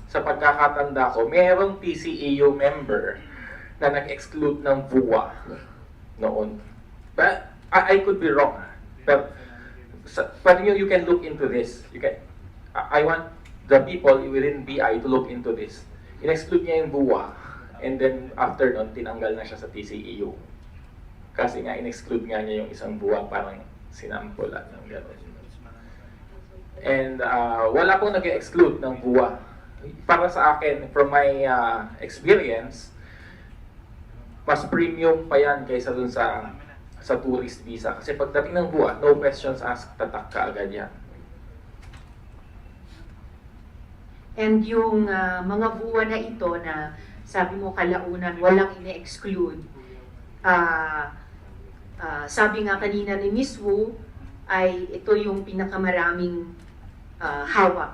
sa pagkakatanda ko, mayroong TCEU member na nag-exclude ng VUA noon. But I could be wrong. But you can look into this. You can. I want the people within BI to look into this. In-exclude niya yung VUA, and then after nun, tinanggal na siya sa TCEU. Kasi nga, in-exclude nga niya yung isang VUA, parang sinampulan ng gano'n. And wala pong nag-exclude ng VUA. Para sa akin, from my experience, mas premium pa yan kaysa dun sa tourist visa. Kasi pagdating ng VUA, no questions asked, tatak ka agad yan. And yung mga VUA na ito na sabi mo kalaunan, walang ine-exclude, sabi nga kanina ni Ms. Wu, ay ito yung pinakamaraming hawak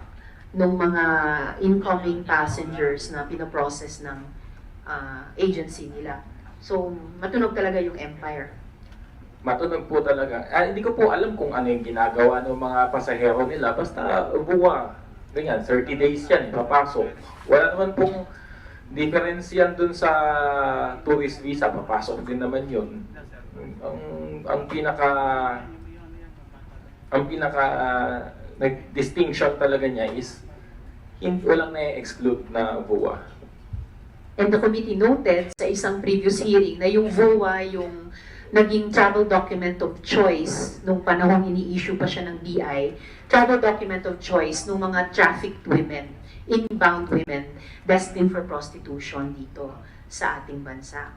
ng mga incoming passengers na pinoprocess ng agency nila. So, matunog talaga yung Empire. Matunog po talaga. Hindi ko po alam kung ano yung ginagawa ng mga pasahero nila. Basta VUA, ganyan, 30 days yan, papasok. Wala naman pong difference yan dun sa tourist visa, papasok din naman yun. Ang pinaka distinction talaga niya is walang na-exclude na VOA. And the committee noted sa isang previous hearing na yung VOA yung naging travel document of choice nung panahong ini-issue pa siya ng BI, travel document of choice nung mga trafficked women, inbound women destined for prostitution dito sa ating bansa.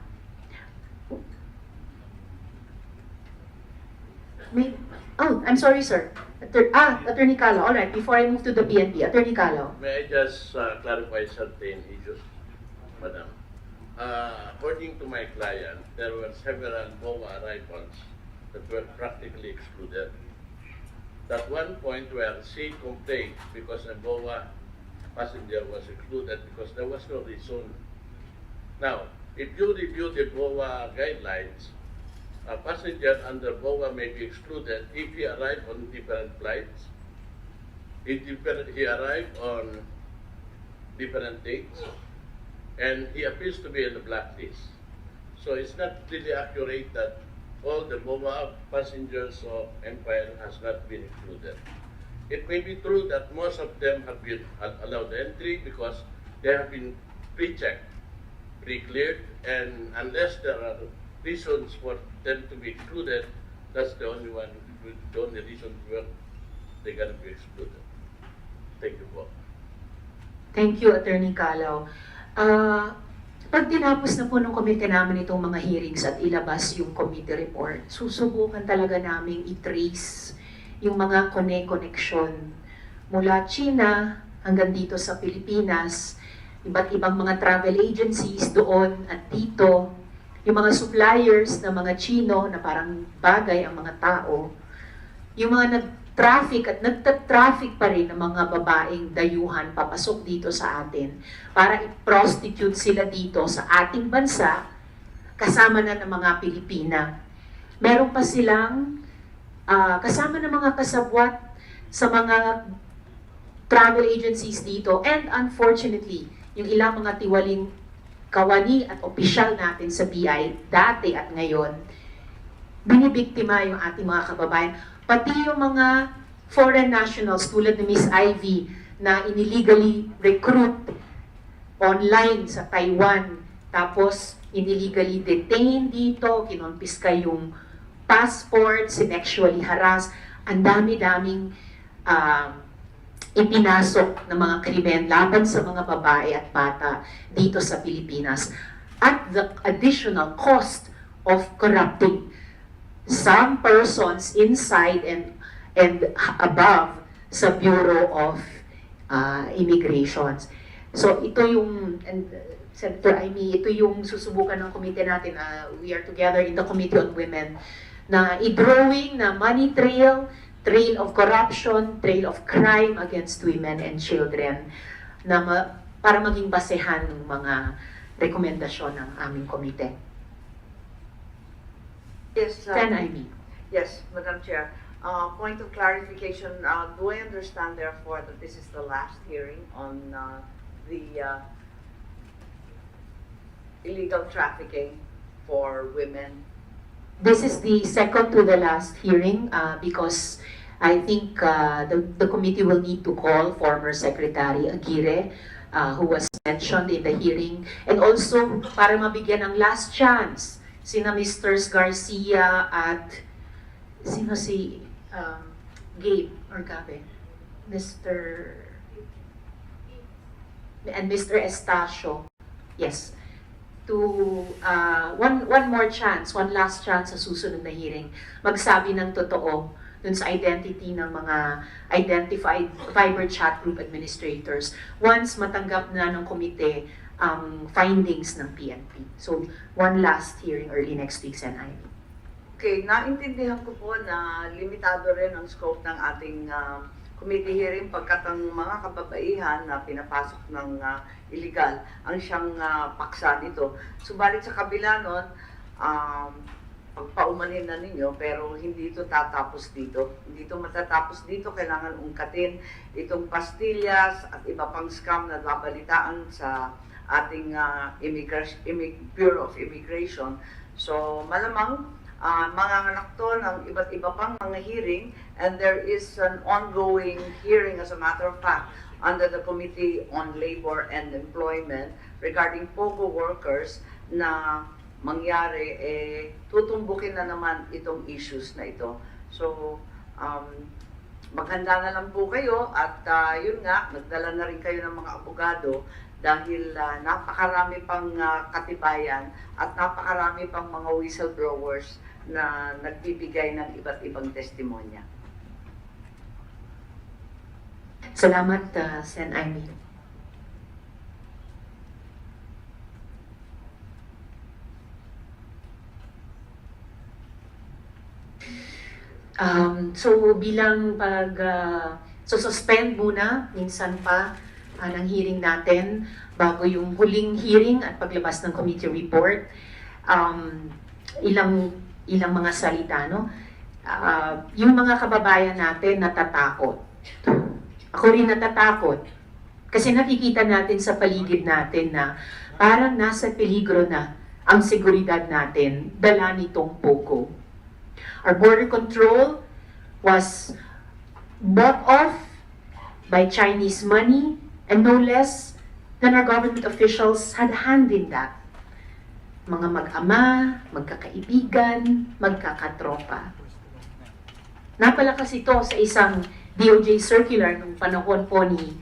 I'm sorry, sir. Attorney Calo. All right, before I move to the PNP, Attorney Calo. May I just clarify certain issues, Madam? According to my client, there were several BOA arrivals that were practically excluded. At one point where she complained because a BOA passenger was excluded because there was no reason. Now, if you review the BOA guidelines, a passenger under BOA may be excluded if he arrived on different flights, if he arrived on different dates, and he appears to be in the blacklist. So it's not really accurate that all the BOA passengers of Empire has not been included. It may be true that most of them have been allowed entry because they have been pre-checked, pre-cleared, and unless there are reasons for them to be excluded, that's the only reason where they're going to be excluded. Thank you po. Thank you, Attorney Calo. Pag tinapos na po ng komite namin itong mga hearings at ilabas yung committee report, susubukan talaga namin i-trace yung mga connection mula China hanggang dito sa Pilipinas, iba't ibang mga travel agencies doon at dito, yung mga suppliers na mga Chino na parang bagay ang mga tao, yung mga nag-traffic at nagta-traffic pa rin ng mga babaeng dayuhan papasok dito sa atin para i-prostitute sila dito sa ating bansa kasama na ng mga Pilipina. Meron pa silang kasama ng mga kasabwat sa mga travel agencies dito, and unfortunately, yung ilang mga tiwaling kawani at opisyal natin sa BI, dati at ngayon, binibiktima yung ating mga kababayan. Pati yung mga foreign nationals tulad ni Miss Ivy na inillegally recruit online sa Taiwan, tapos inillegally detained dito, kinonpiska yung passport, sexually harass, ang dami-daming ipinasok ng mga krimen laban sa mga babae at bata dito sa Pilipinas, at the additional cost of corrupting some persons inside and above sa Bureau of Immigrations. So ito yung, and Senator Amy, ito yung susubukan ng komite natin. We are together in the Committee on Women na i-drawing na money trail of corruption, trail of crime against women and children na para maging basehan ng mga rekomendasyon ng aming komite. Yes, Sen. Ivy. Yes, Madam Chair. Point of clarification, do I understand therefore that this is the last hearing on the illegal trafficking for women? This is the second to the last hearing because I think the committee will need to call former Secretary Aguirre, who was mentioned in the hearing, and also para mabigyan ng last chance sina Mr. Garcia at sino si Gabe or Gabe, and Mr. Estacio, yes, to one more chance, one last chance sa susunod na hearing, magsabi ng totoo dun sa identity ng mga identified Viber chat group administrators once matanggap na ng komite ang findings ng PNP. So, one last hearing early next week, Sen. Ivy. Okay, naintindihan ko po na limitado rin ang scope ng ating committee hearing pagkat ang mga kababaihan na pinapasok ng illegal ang siyang paksa nito. Subalit sa kabila nun, pagpaumanhin na ninyo, pero hindi ito tatapos dito. Hindi ito matatapos dito. Kailangan ungkatin itong pastillas at iba pang scam na babalitaan sa ating Bureau of Immigration. So malamang manganganak to ng iba't iba pang mga hearing, and there is an ongoing hearing, as a matter of fact, under the Committee on Labor and Employment regarding POGO workers na mangyari, tutumbukin na naman itong issues na ito. So, maghanda na lang po kayo at yun nga, nagdala na rin kayo ng mga abogado dahil napakarami pang katibayan at napakarami pang mga whistleblowers na nagbibigay ng iba't ibang testimonya. Salamat, Sen. Aimee. So bilang suspend muna minsan pa ng hearing natin bago yung huling hearing at paglabas ng committee report, ilang mga salita, no? Yung mga kababayan natin natatakot. Ako rin natatakot kasi nakikita natin sa paligid natin na parang nasa peligro na ang seguridad natin dala nitong POGO. Our border control was bought off by Chinese money, and no less than our government officials had a hand in that. Mga mag-ama, magkakaibigan, magkakatropa. Napalakas ito sa isang DOJ circular nung panahon po ni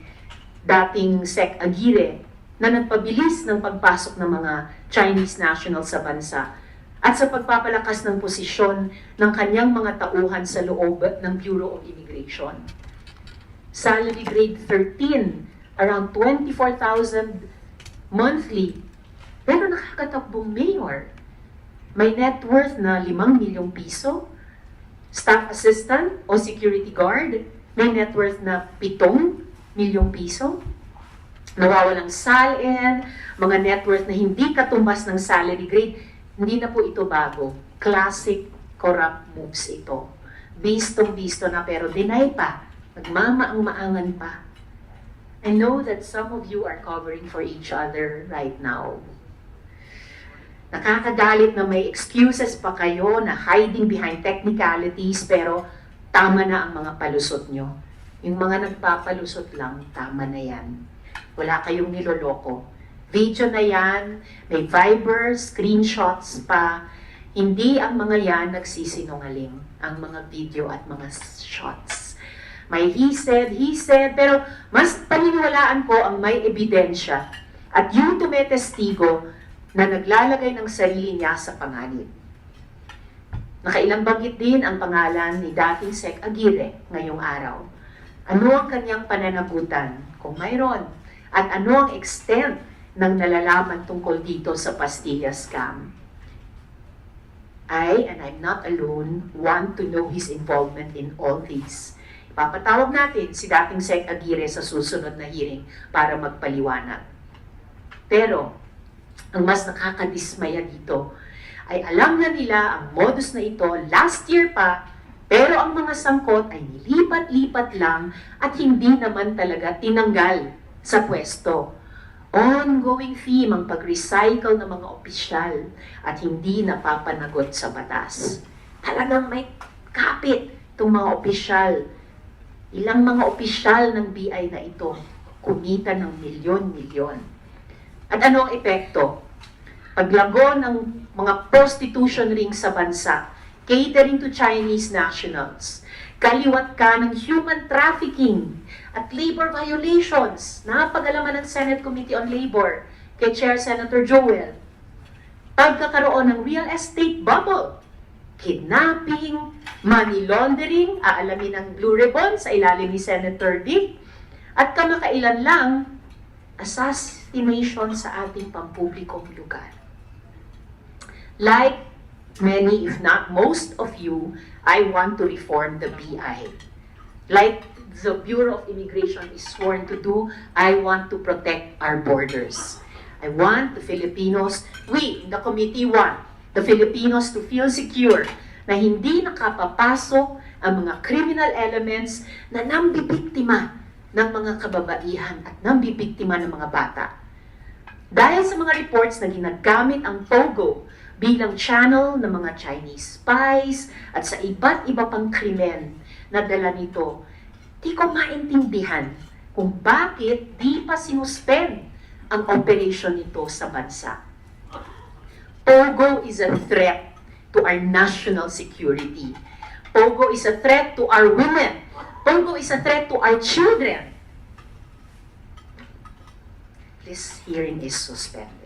dating Sec Aguirre na nagpabilis ng pagpasok ng mga Chinese nationals sa bansa at sa pagpapalakas ng posisyon ng kanyang mga tauhan sa loob ng Bureau of Immigration. Salary grade 13, around 24,000 monthly, pero nakakatakbong mayor. May net worth na 5 milyong piso. Staff assistant o security guard, may net worth na 7 milyong piso. Nawawalang SALN, mga net worth na hindi katumbas ng salary grade. Hindi na po ito bago. Classic corrupt moves ito. Bistong-bisto na pero deny pa. Nagmamaang-maangan pa. I know that some of you are covering for each other right now. Nakakagalit na may excuses pa kayo na hiding behind technicalities pero tama na ang mga palusot nyo. Yung mga nagpapalusot lang, tama na yan. Wala kayong niloloko. Video na yan, may Viber, screenshots pa. Hindi ang mga yan nagsisinungaling, ang mga video at mga shots. May he said, pero mas paniniwalaan ko ang may ebidensya at yung tumetestigo na naglalagay ng sarili niya sa panganib. Nakailang banggit din ang pangalan ni dating Sec Aguirre ngayong araw. Ano ang kanyang pananagutan, kung mayroon, at ano ang extent ng nalalaman tungkol dito sa pastilla scam. I, and I'm not alone, want to know his involvement in all this. Ipapatawag natin si dating Sec Aguirre sa susunod na hearing para magpaliwanag. Pero, ang mas nakakadismaya dito ay alam na nila ang modus na ito last year pa, pero ang mga sangkot ay nilipat-lipat lang at hindi naman talaga tinanggal sa pwesto. Ongoing theme ang pag-recycle ng mga opisyal at hindi napapanagot sa batas. Talagang may kapit itong mga opisyal. Ilang mga opisyal ng BI na ito kumita ng milyon-milyon. At ano ang epekto? Paglago ng mga prostitution rings sa bansa, catering to Chinese nationals, kaliwat ka ng human trafficking at labor violations. Napag-alaman ng Senate Committee on Labor kay Chair Senator Joel. Pagkakaroon ng real estate bubble, kidnapping, money laundering, aalamin ng Blue Ribbon sa ilalim ni Senator Dick, at kamakailan lang, assassination sa ating pampublikong lugar. Like many, if not most of you, I want to reform the BI. Like the Bureau of Immigration is sworn to do, I want to protect our borders. I want the Filipinos, we in the committee want the Filipinos to feel secure na hindi nakapapasok ang mga criminal elements na nambibiktima ng mga kababaihan at nambibiktima ng mga bata. Dahil sa mga reports na ginagamit ang POGO bilang channel ng mga Chinese spies at sa iba't iba pang krimen na dala nito, di ko maintindihan kung bakit di pa sinuspend ang operation nito sa bansa. POGO is a threat to our national security. POGO is a threat to our women. POGO is a threat to our children. This hearing is suspended.